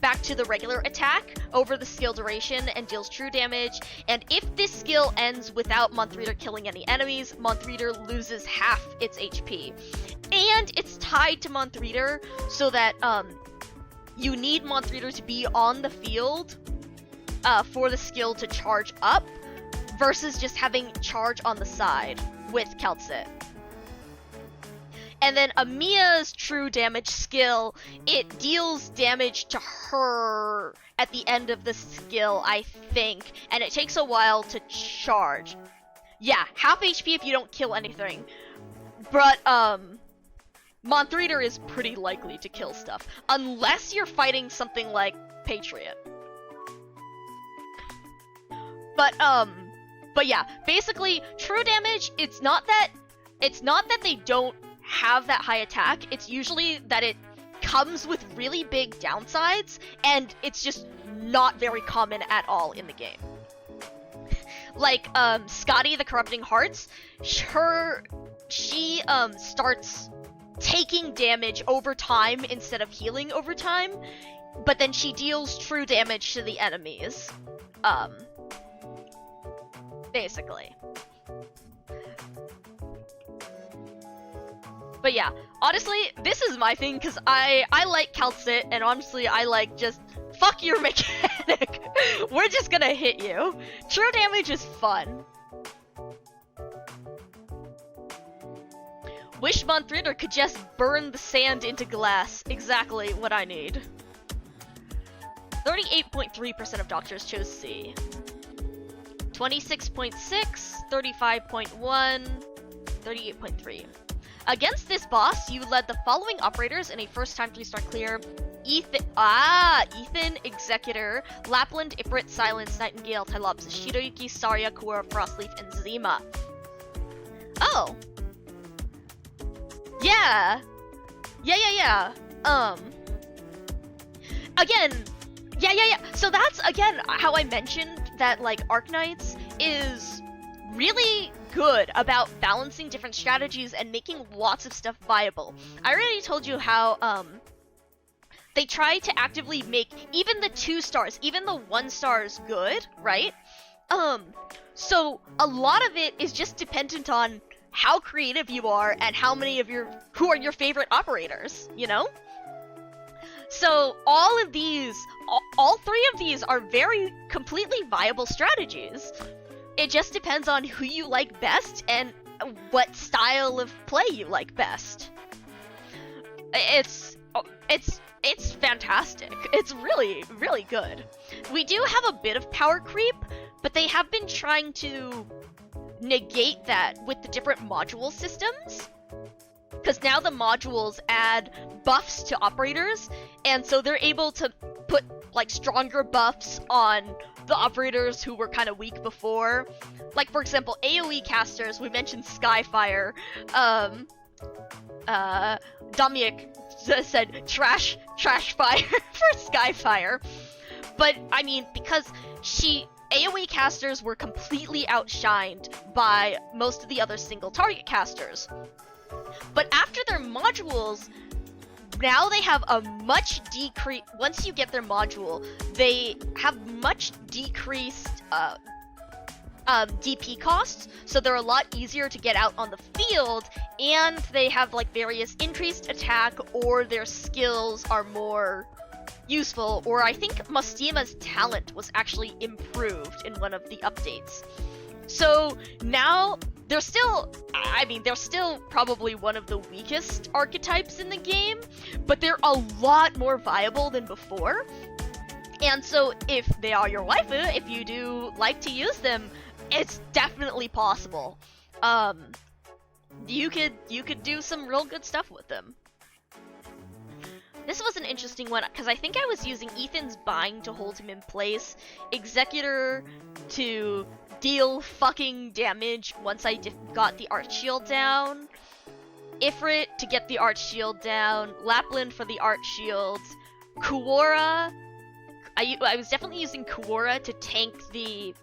back to the regular attack over the skill duration and deals true damage. And if this skill ends without Month Reader killing any enemies, Month Reader loses half its HP. And it's tied to Month Reader so that you need Month Reader to be on the field for the skill to charge up, versus just having charge on the side with Calcit. And then Amiya's true damage skill, it deals damage to her at the end of the skill, I think, and it takes a while to charge. Yeah, half HP if you don't kill anything. But, Month Reader is pretty likely to kill stuff, unless you're fighting something like Patriot. But yeah, basically, true damage, it's not that they don't have that high attack, it's usually that it comes with really big downsides, and it's just not very common at all in the game. Like, Scotty the Corrupting Hearts, she starts taking damage over time instead of healing over time, but then she deals true damage to the enemies. Basically. But yeah, honestly, this is my thing, because I like Calcit, and honestly, I like just, fuck your mechanic. We're just gonna hit you. True damage is fun. Wishmon Reader could just burn the sand into glass. Exactly what I need. 38.3% of doctors chose C. 26.6, 35.1, 38.3. Against this boss, you led the following operators in a first-time 3-star clear. Ethan, Executor, Lapland, Ifrit, Silence, Nightingale, Tylopsis, Shiroyuki, Saria, Kura, Frostleaf, and Zima. Oh. Yeah. Yeah. Again, yeah. So that's, again, how I mentioned that, like, Arknights is really good about balancing different strategies and making lots of stuff viable. I already told you how, they try to actively make even the 2 stars, even the 1 stars good, right? So a lot of it is just dependent on how creative you are and how many of who are your favorite operators, you know? So all of these, all 3 of these are very completely viable strategies. It just depends on who you like best and what style of play you like best. It's fantastic. It's really, really good. We do have a bit of power creep, but they have been trying to negate that with the different module systems. Because now the modules add buffs to operators, and so they're able to put, like, stronger buffs on the operators who were kind of weak before. Like, for example, AoE casters, we mentioned Skyfire. Dominic said trash fire for Skyfire. But, I mean, because AoE casters were completely outshined by most of the other single target casters. But after their modules, now they have a much decreased, once you get their module, they have much decreased DP costs, so they're a lot easier to get out on the field, and they have, like, various increased attack, or their skills are more useful, or I think Mustima's talent was actually improved in one of the updates. So now they're still probably one of the weakest archetypes in the game, but they're a lot more viable than before. And so if they are your waifu, if you do like to use them, it's definitely possible. You could do some real good stuff with them. This was an interesting one, because I think I was using Ethan's bind to hold him in place, Executor to deal fucking damage once I got the Arch Shield down, Ifrit to get the Arch Shield down, Lapland for the Arch Shield, Kuwara, I was definitely using Kuwara to tank the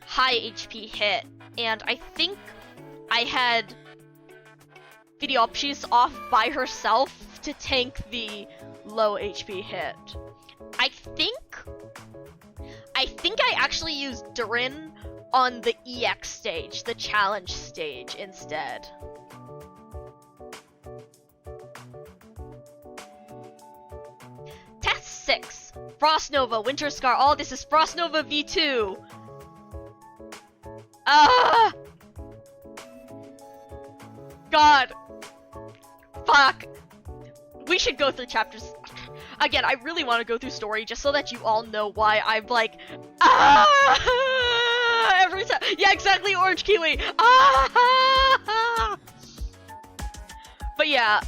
high HP hit, and I think I had Videopsis off by herself to tank the low HP hit. I think I actually used Durin on the EX stage, the challenge stage instead. Test 6. Frost Nova, Winter Scar. Oh, this is Frost Nova V2. God. Fuck. We should go through chapters. Again, I really want to go through story just so that you all know why I'm like, every time. Yeah, exactly, Orange Kiwi. But yeah,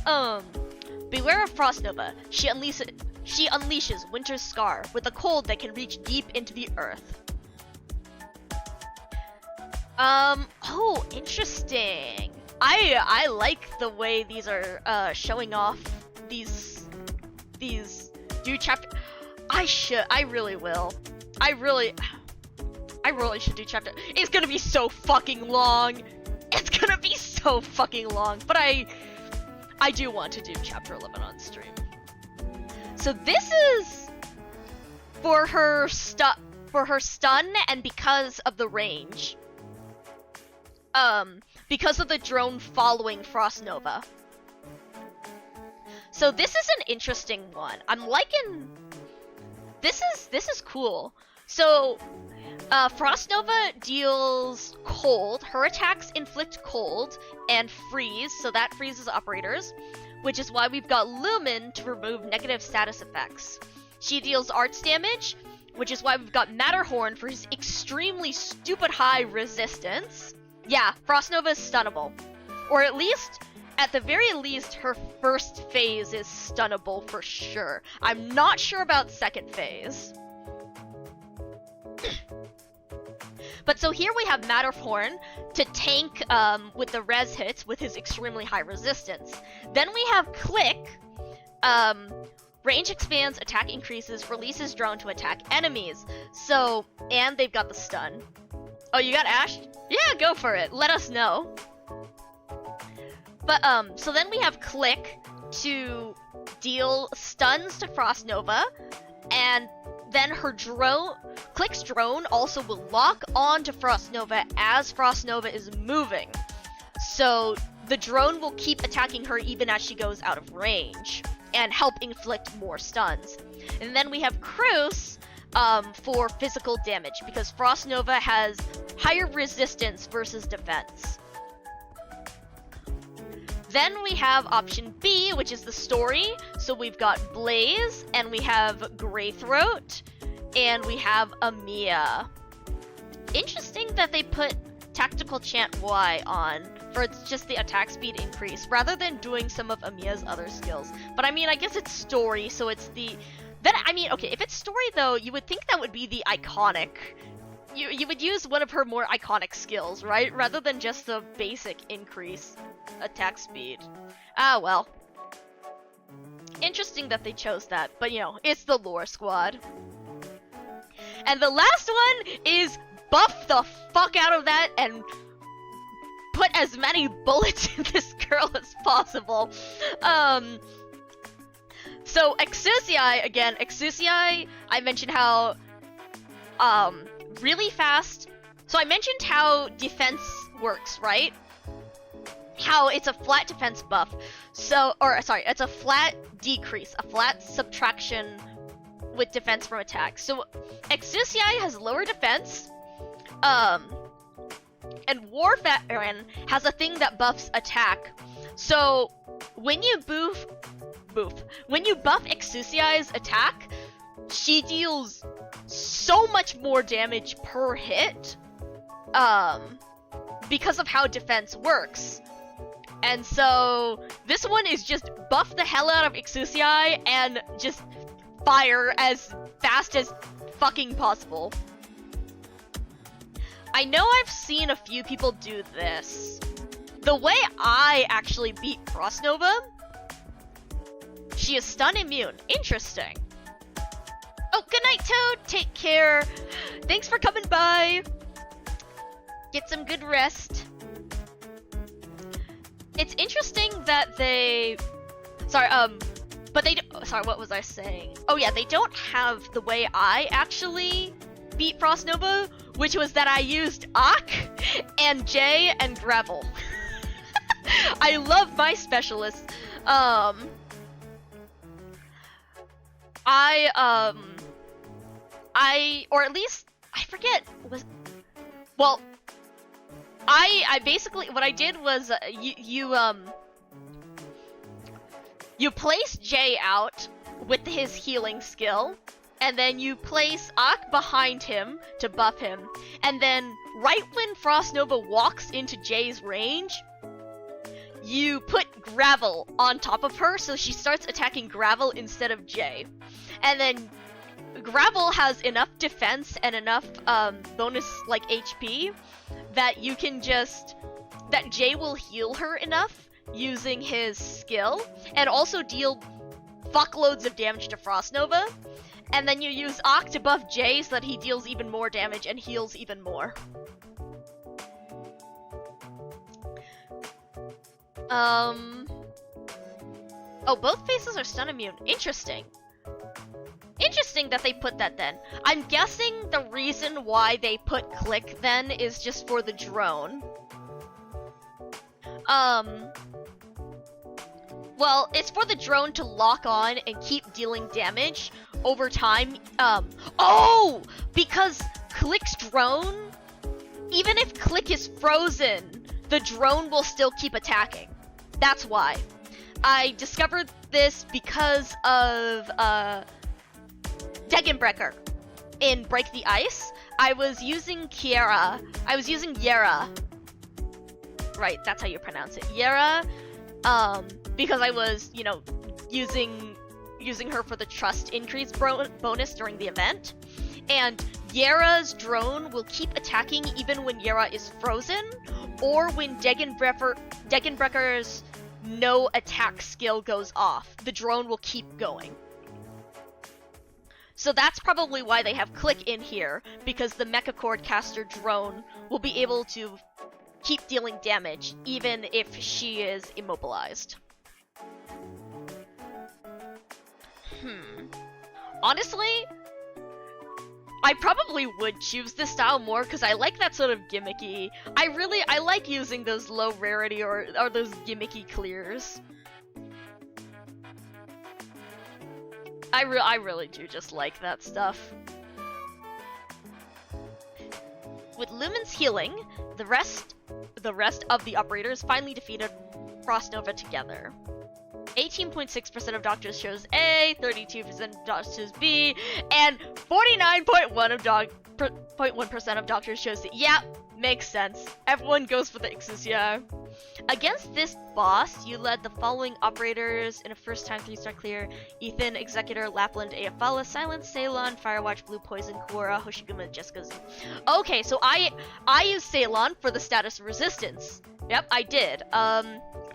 beware of Frost Nova. She unleashes Winter's Scar with a cold that can reach deep into the earth. Oh, interesting. I like the way these are showing off these new chapter. I really will. I really should do chapter. It's gonna be so fucking long. It's gonna be so fucking long. But I do want to do chapter 11 on stream. So this is for her stun and because of the range. Because of the drone following Frost Nova. So this is an interesting one. I'm liking... This is cool. So, Frost Nova deals cold. Her attacks inflict cold and freeze, so that freezes operators, which is why we've got Lumen to remove negative status effects. She deals arts damage, which is why we've got Matterhorn for his extremely stupid high resistance. Yeah, Frost Nova is stunnable. Or at the very least, her first phase is stunnable for sure. I'm not sure about second phase. But so here we have Matterhorn to tank with the res hits with his extremely high resistance. Then we have Click. Range expands, attack increases, releases drone to attack enemies. So, and they've got the stun. Oh, you got Ash? Yeah, go for it. Let us know. But, so then we have Click to deal stuns to Frost Nova, and then her drone, Click's drone also will lock on to Frost Nova as Frost Nova is moving. So the drone will keep attacking her even as she goes out of range, and help inflict more stuns. And then we have Cruz for physical damage, because Frost Nova has higher resistance versus defense. Then we have option B, which is the story. So we've got Blaze, and we have Greythroat, and we have Amiya. Interesting that they put Tactical Chant Y on for just the attack speed increase, rather than doing some of Amiya's other skills. But I mean, I guess it's story, so it's the... Then, I mean, okay, if it's story though, you would think that would be the iconic... You would use one of her more iconic skills, right? Rather than just the basic increase attack speed. Ah, well. Interesting that they chose that, but you know, it's the lore squad. And the last one is buff the fuck out of that and put as many bullets in this girl as possible. So Exusii, again, Exusii, I mentioned how, really fast. So I mentioned how defense works, right? How it's a flat defense buff. So, or sorry, it's a flat decrease, a flat subtraction with defense from attack. So Exusii has lower defense, and Warfarin has a thing that buffs attack. So when you when you buff Exusii's attack, she deals so much more damage per hit, because of how defense works. And so this one is just buff the hell out of Exusii and just fire as fast as fucking possible. I know I've seen a few people do this. The way I actually beat Frost Nova, she is stun immune. Interesting. Oh, good night, Toad. Take care. Thanks for coming by. Get some good rest. It's interesting that they... Sorry, but they... Sorry, what was I saying? Oh yeah, they don't have the way I actually beat Frost Nova, which was that I used Ak and Jay and Gravel. I love my specialists. Or at least, I forget, well, I basically, what I did was, you place Jay out with his healing skill, and then you place Ak behind him to buff him, and then right when Frost Nova walks into Jay's range, you put Gravel on top of her, so she starts attacking Gravel instead of Jay. And then Gravel has enough defense and enough bonus like HP that you can just... that Jay will heal her enough using his skill, and also deal fuckloads of damage to Frost Nova. And then you use Ak to buff Jay so that he deals even more damage and heals even more. Oh, both faces are stun immune. Interesting. Interesting that they put that then. I'm guessing the reason why they put Click then is just for the drone. Well, it's for the drone to lock on and keep dealing damage over time. Oh! Because Click's drone, even if Click is frozen, the drone will still keep attacking. That's why. I discovered this because of Degenbrecher in Break the Ice. I was using Yera. Right, that's how you pronounce it. Yera, because I was, you know, using her for the trust increase bonus during the event. And Yera's drone will keep attacking even when Yera is frozen, or when Degenbrecher's no attack skill goes off. The drone will keep going. So that's probably why they have Click in here, because the Mechacord caster drone will be able to keep dealing damage even if she is immobilized. Honestly, I probably would choose this style more because I like that sort of gimmicky. I like using those low rarity or those gimmicky clears. I really do just like that stuff. With Lumen's healing, the rest of the operators finally defeated Frostnova together. 18.6% of doctors chose A, 32% of doctors chose B, and 49.1% of doctors chose C. Yeah, makes sense. Everyone goes for the X's, yeah. Against this boss, you led the following operators in a first-time 3-star clear: Ethan, Executor, Lapland, Aephala, Silence, Ceylon, Firewatch, Blue Poison, Kura, Hoshiguma, Jessica Z. Okay, so I used Ceylon for the status of resistance. Yep, I did.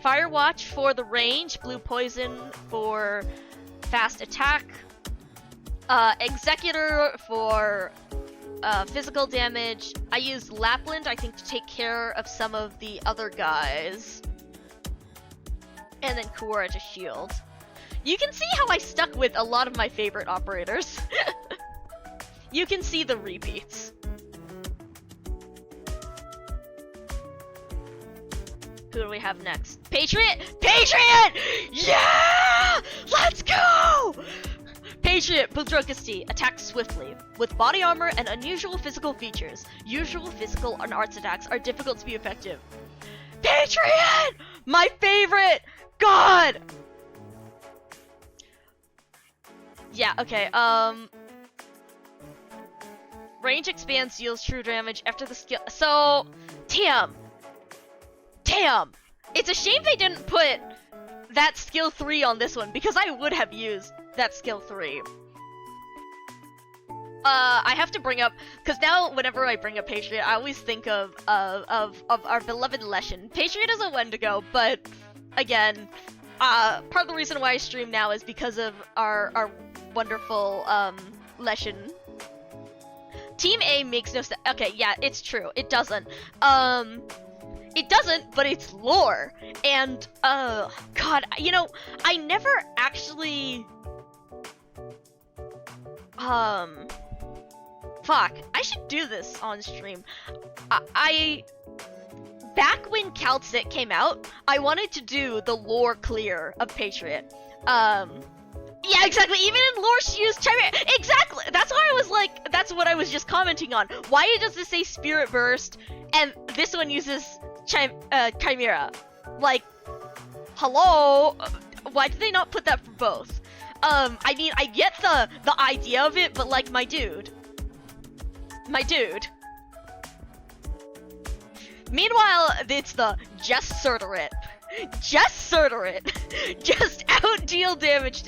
Firewatch for the range, Blue Poison for fast attack, Executor for physical damage. I used Lapland, I think, to take care of some of the other guys. And then Kura to shield. You can see how I stuck with a lot of my favorite operators. You can see the repeats. Who do we have next? Patriot! Patriot! Yeah! Let's go! Patriot, Budrokasti, attacks swiftly. With body armor and unusual physical features, usual physical and arts attacks are difficult to be effective. Patriot! My favorite! God! Yeah, okay, range expands, deals true damage after the skill. So, damn! It's a shame they didn't put that skill 3 on this one, because I would have used that skill 3. I have to bring up, because now whenever I bring up Patriot, I always think of our beloved Leshen. Patriot is a Wendigo, but again, part of the reason why I stream now is because of our wonderful Leshen. Team A makes no sense. Okay, yeah, it's true. It doesn't. It doesn't, but it's lore. And, God, you know, I never actually... Fuck, I should do this on stream. Back when Calcit came out, I wanted to do the lore clear of Patriot. Yeah, exactly, even in lore she used Chimera. Exactly, that's why I was like, that's what I was just commenting on. Why does this say Spirit Burst, and this one uses Chimera? Like, hello? Why did they not put that for both? I mean, I get the idea of it, but like, my dude. Meanwhile, it's the just Certerit. Just out-deal damage,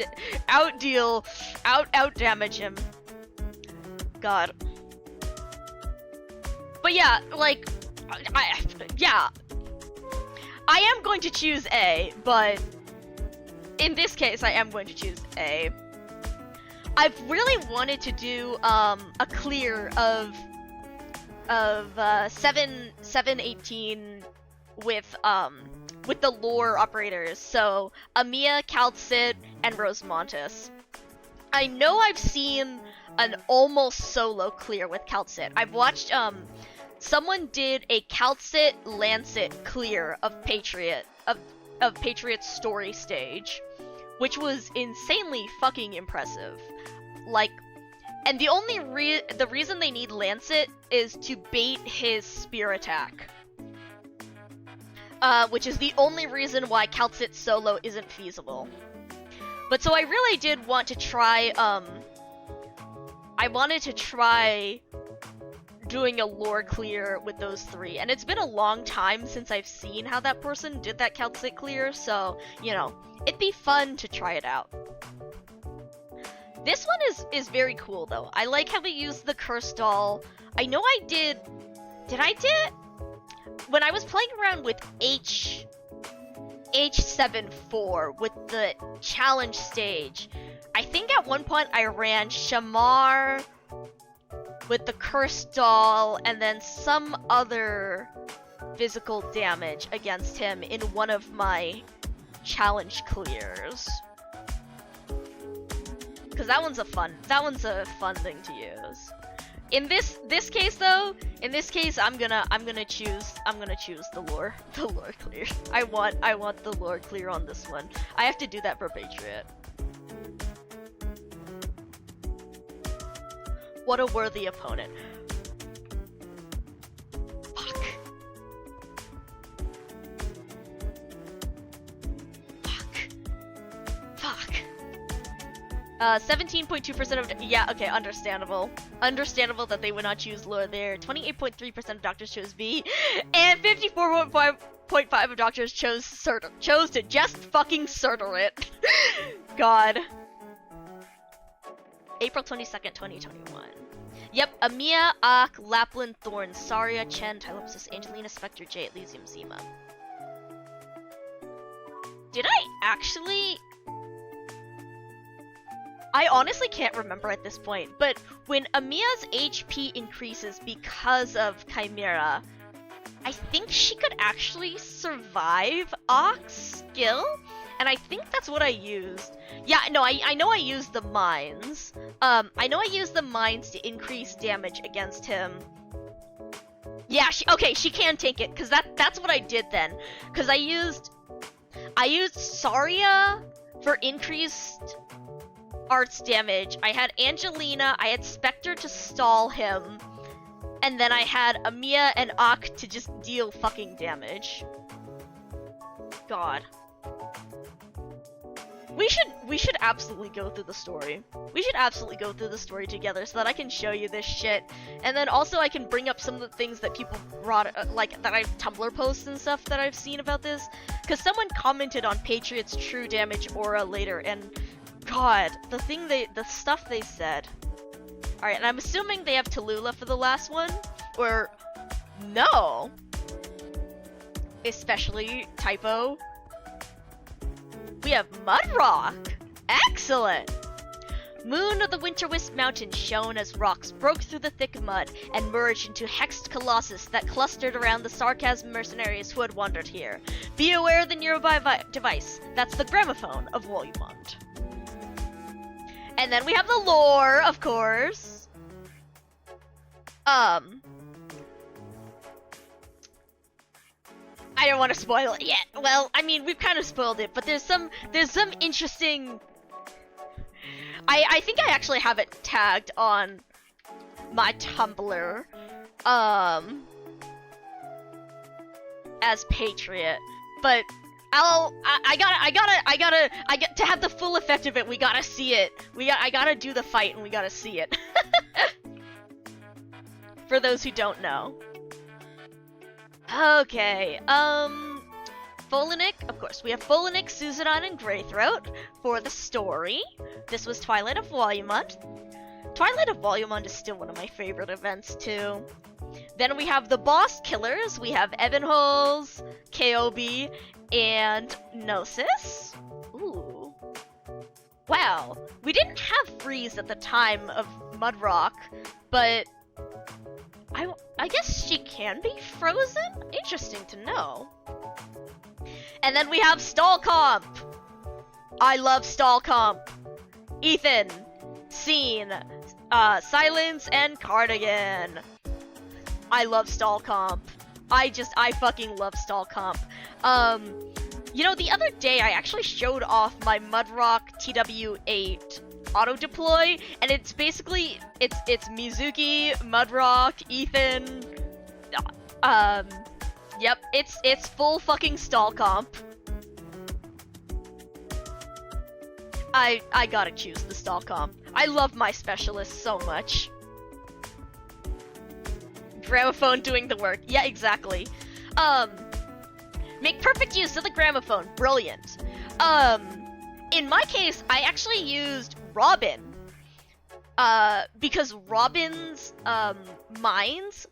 out-damage him. God. But yeah, like, I am going to choose A, but in this case, I am going to choose A. I've really wanted to do a clear of 718 with the lore operators. So Amiya, Calcit, and Rosemontis. I know I've seen an almost solo clear with Calcit. I've watched someone did a Calcit Lancet clear of Patriot of Patriot's story stage, which was insanely fucking impressive. Like, And the reason they need Lancet is to bait his spear attack. Which is the only reason why Calcit solo isn't feasible. But so I really did want to try, I wanted to try doing a lore clear with those three. And it's been a long time since I've seen how that person did that Calcit clear, so, you know, it'd be fun to try it out. This one is very cool, though. I like how they use the curse doll. I know I did I when I was playing around with H74 with the challenge stage, I think at one point I ran Shamar with the curse doll and then some other physical damage against him in one of my challenge clears. Cause that one's a fun thing to use. In this case though, in this case I'm gonna choose the lore clear. I want the lore clear on this one. I have to do that for Patriot. What a worthy opponent. Fuck. 17.2% of yeah, okay, understandable. Understandable that they would not choose lore there. 28.3% of doctors chose B, and 54.5% of doctors chose to just fucking Surtur it. God. April 22nd, 2021. Yep, Amiya, Ak, Lapland, Thorn, Saria, Chen, Tylopsis, Angelina, Spectre, J, Elysium, Zima. Did I actually... I honestly can't remember at this point, but when Amiya's HP increases because of Chimera, I think she could actually survive Ak's skill, and I think that's what I used. Yeah, no, I know I used the mines. I know I used the mines to increase damage against him. Yeah, she can take it, because that's what I did then. Because I used Saria for increased arts damage. I had Angelina, I had Spectre to stall him, and then I had Amiya and Ak to just deal fucking damage. God. We should absolutely go through the story. We should absolutely go through the story together so that I can show you this shit. And then also I can bring up some of the things that people brought, like, that I've Tumblr posts and stuff that I've seen about this. Because someone commented on Patriot's true damage aura later, and God, the stuff they said. Alright, and I'm assuming they have Tallulah for the last one? Or, no! Especially typo. We have Mudrock! Excellent! Moon of the Winter Wisp Mountain shone as rocks broke through the thick mud and merged into hexed colossus that clustered around the sarcasm mercenaries who had wandered here. Be aware of the nearby device. That's the gramophone of Volumont. And then we have the lore, of course. I don't want to spoil it yet. Well, I mean, we've kind of spoiled it, but there's some interesting... I think I actually have it tagged on my Tumblr, as Patriot, but I gotta to have the full effect of it, we gotta see it. I gotta do the fight and we gotta see it. For those who don't know. Okay, Folinic, of course, we have Folinic, Suzerain, and Greythroat for the story. This was Twilight of Volumont. Twilight of Volumont is still one of my favorite events, too. Then we have the boss killers. We have Evanholes, KOB, and Gnosis. Ooh. Wow, we didn't have Freeze at the time of Mudrock, but I guess she can be frozen? Interesting to know. And then we have Stall Comp. I love Stall Comp. Ethan, Scene, Silence, and Cardigan. I love Stall Comp. I fucking love Stall Comp. You know, the other day I actually showed off my Mudrock TW8 auto deploy, and it's basically it's Mizuki, Mudrock, Ethan. Yep, it's full fucking stall comp. I gotta choose the stall comp. I love my specialist so much. Gramophone doing the work. Yeah, exactly. Make perfect use of the gramophone. Brilliant. In my case, I actually used Robin. Because Robin's mines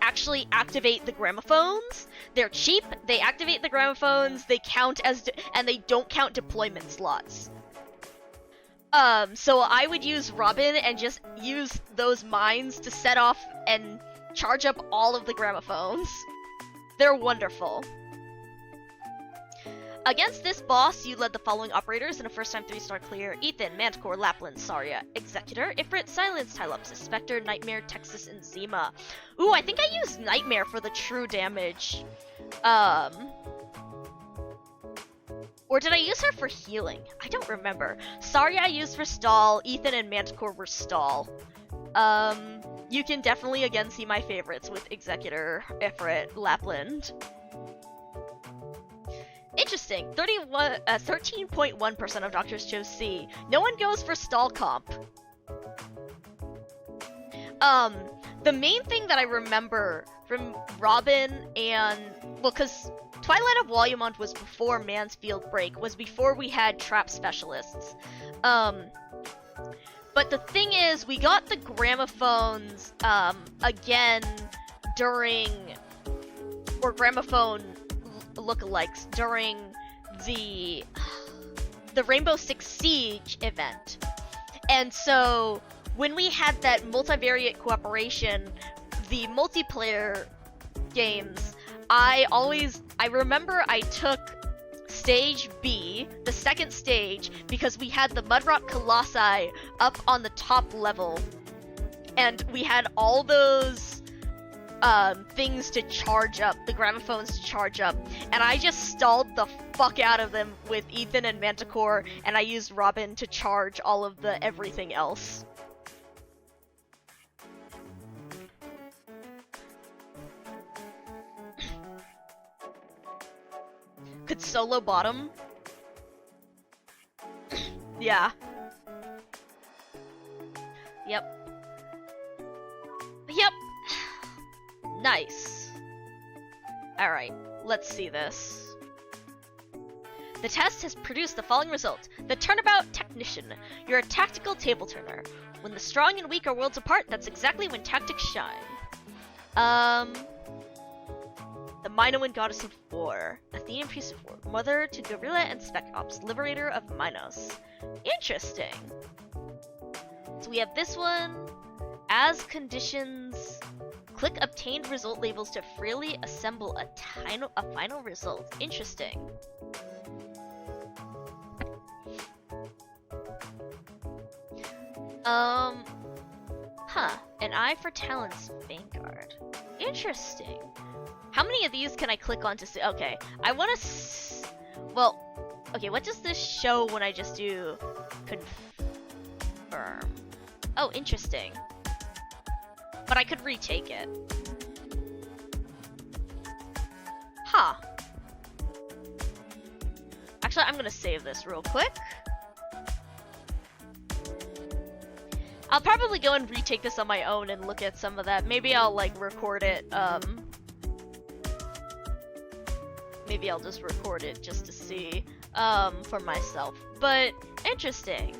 actually activate the gramophones. They're cheap, they activate the gramophones, they count as, and they don't count deployment slots. So I would use Robin and just use those mines to set off and charge up all of the gramophones. They're wonderful. Against this boss, you led the following operators in a first-time 3-star clear: Ethan, Manticore, Lapland, Saria, Executor, Ifrit, Silence, Tylopsis, Spectre, Nightmare, Texas, and Zima. Ooh, I think I used Nightmare for the true damage. Or did I use her for healing? I don't remember. Saria I used for stall, Ethan and Manticore were stall. You can definitely again see my favorites with Executor, Ifrit, Lapland. Interesting. 13.1% of doctors chose C. No one goes for stall comp. The main thing that I remember from Robin and, well, cause Twilight of Walumont was before Mansfield Break, was before we had trap specialists. But the thing is, we got the gramophones, again during, or gramophone lookalikes during the Rainbow Six Siege event. And so when we had that multivariate cooperation, the multiplayer games, I remember I took stage B, the second stage, because we had the Mudrock Colossi up on the top level, and we had all those things to charge up, the gramophones to charge up, and I just stalled the fuck out of them with Ethan and Manticore, and I used Robin to charge all of the everything else. Could solo bottom? Yeah. Yep. Yep. Nice. Alright, let's see this. The test has produced the following result. The Turnabout Technician. You're a tactical table turner. When the strong and weak are worlds apart, that's exactly when tactics shine. The Minoan Goddess of War. Athenian Priest of War. Mother to Gorilla and Spec Ops. Liberator of Minos. Interesting. So we have this one. As conditions... Click obtained result labels to freely assemble a final result. Interesting. An eye for talents, Vanguard. Interesting. How many of these can I click on to see? Okay, I want to. Well, okay. What does this show when I just do confirm? Oh, interesting. But I could retake it. Huh. Actually, I'm gonna save this real quick. I'll probably go and retake this on my own and look at some of that. Maybe I'll like record it, maybe I'll just record it just to see, for myself. But, interesting.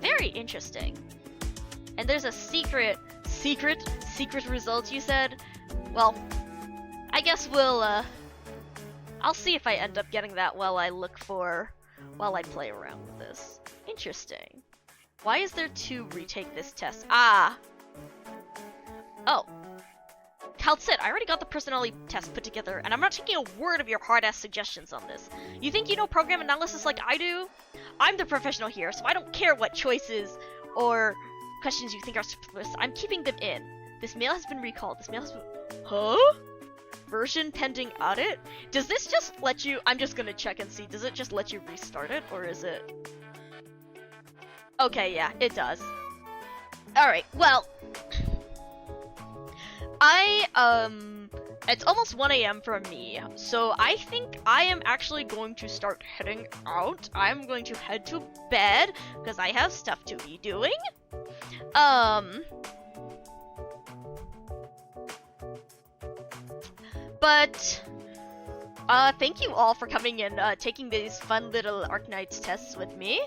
Very interesting. And there's a secret result, you said? Well, I guess we'll, I'll see if I end up getting that while I play around with this. Interesting. Why is there 2 retake this test? Ah! Oh. Calcit, I already got the personality test put together, and I'm not taking a word of your hard-ass suggestions on this. You think you know program analysis like I do? I'm the professional here, so I don't care what choices or questions you think are superfluous. I'm keeping them in. This mail has been recalled. This mail has been... Huh? Version pending audit? Does this just let you... I'm just gonna check and see. Does it just let you restart it, or is it... Okay, yeah, it does. Alright, well, it's almost 1 a.m. for me, so I think I am actually going to start heading out. I'm going to head to bed, because I have stuff to be doing. But, thank you all for coming and, taking these fun little Arknights tests with me.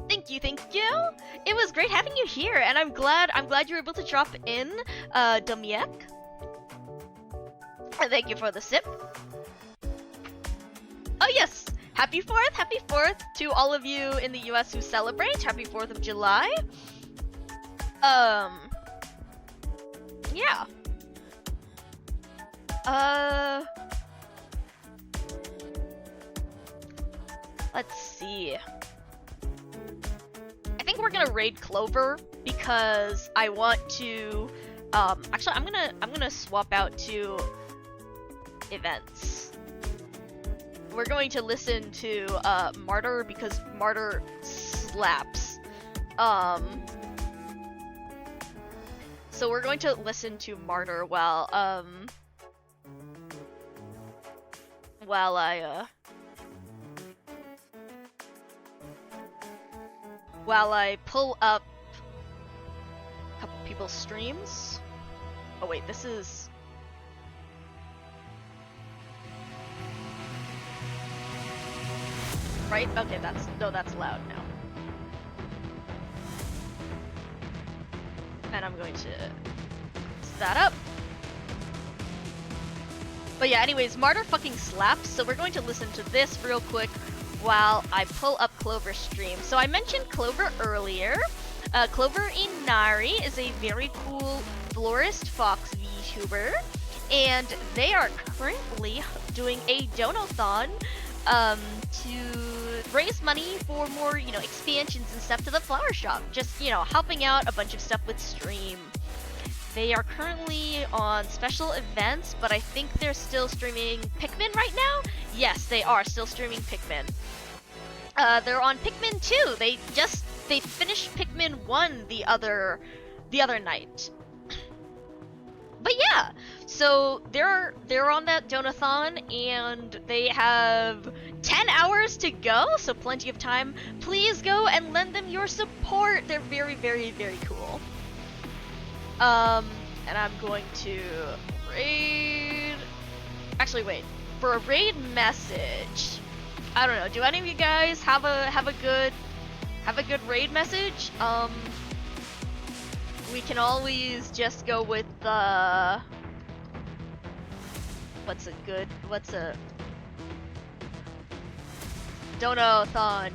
Thank you. It was great having you here, and I'm glad you were able to drop in, Domiek. And thank you for the sip. Oh yes! Happy 4th to all of you in the US who celebrate. Happy 4th of July. Yeah. Let's see. I think we're gonna raid Clover because I want to. Actually, I'm gonna swap out to events. We're going to listen to Martyr because Martyr slaps. So we're going to listen to Martyr while I pull up a couple people's streams. Oh wait, this is... Right? Okay, that's loud now. And I'm going to set that up. But yeah, anyways, Martyr fucking slaps, so we're going to listen to this real quick while I pull up Clover's stream. So I mentioned Clover earlier. Clover Inari is a very cool florist fox VTuber, and they are currently doing a donathon to raise money for more, expansions and stuff to the flower shop. Just, helping out a bunch of stuff with stream. They are currently on special events, but I think they're still streaming Pikmin right now? Yes, they are still streaming Pikmin. They're on Pikmin 2. They finished Pikmin 1 the other night. But yeah, so they're on that donathon and they have 10 hours to go, so plenty of time. Please go and lend them your support. They're very, very, very cool. And I'm going to raid... Actually, wait. For a raid message, I don't know. Do any of you guys have a good raid message? We can always just go with the... What's a... Donathon.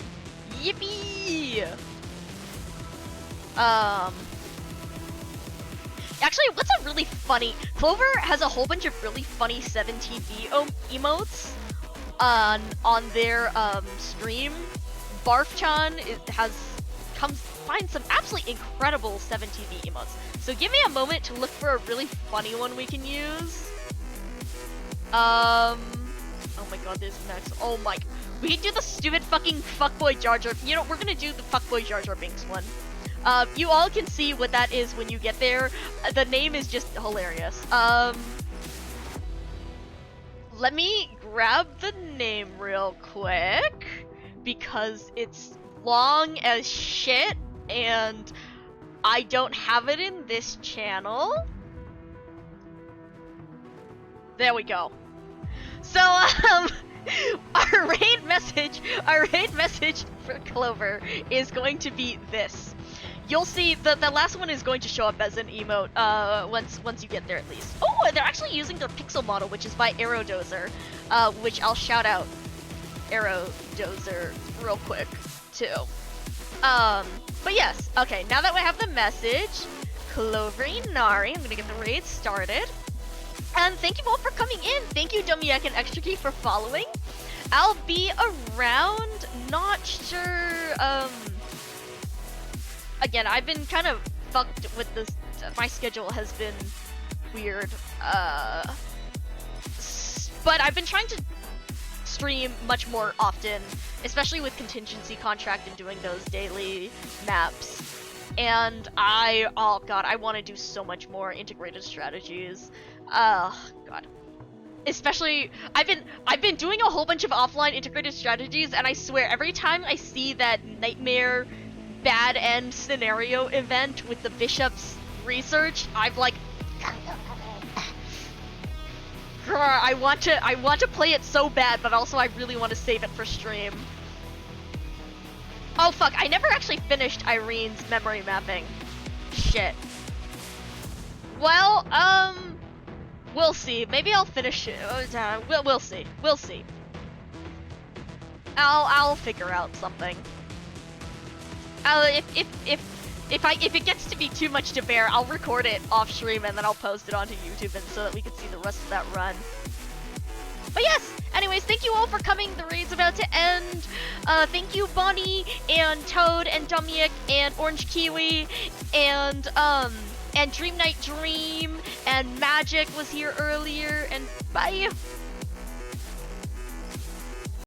Yippee! Actually, what's a really funny... Clover has a whole bunch of really funny 17V emotes on their stream. Barfchan finds some absolutely incredible 17V emotes. So give me a moment to look for a really funny one we can use. Oh my god, there's Max. Oh my... We can do the stupid fucking fuckboy Jar Jar... we're gonna do the fuckboy Jar Jar Binks one. You all can see what that is when you get there. The name is just hilarious. Let me grab the name real quick, because it's long as shit, and I don't have it in this channel. There we go. So, our raid message for Clover is going to be this. You'll see the last one is going to show up as an emote once you get there at least. Oh, they're actually using their pixel model, which is by Aerodozer, which I'll shout out Aerodozer real quick too. But yes, okay. Now that we have the message, Clover Inari, I'm gonna get the raid started. And thank you all for coming in. Thank you, Domiek and Extra Key, for following. I'll be around. Not sure. Again, I've been kind of fucked with this. My schedule has been weird. But I've been trying to stream much more often, especially with contingency contract and doing those daily maps. And oh god, I want to do so much more integrated strategies. God. Especially, I've been doing a whole bunch of offline integrated strategies, and I swear every time I see that nightmare bad end scenario event with the bishop's research, I'm like, I want to play it so bad, but also I really want to save it for stream. Oh fuck, I never actually finished Irene's memory mapping. Shit. Well, we'll see. Maybe I'll finish it. We'll see. We'll see. I'll figure out something. If it gets to be too much to bear, I'll record it off stream and then I'll post it onto YouTube and so that we can see the rest of that run. But yes, anyways, thank you all for coming. The raid's about to end. Thank you, Bonnie and Toad and Dominic and Orange Kiwi and Dream Night Dream and Magic was here earlier, and bye.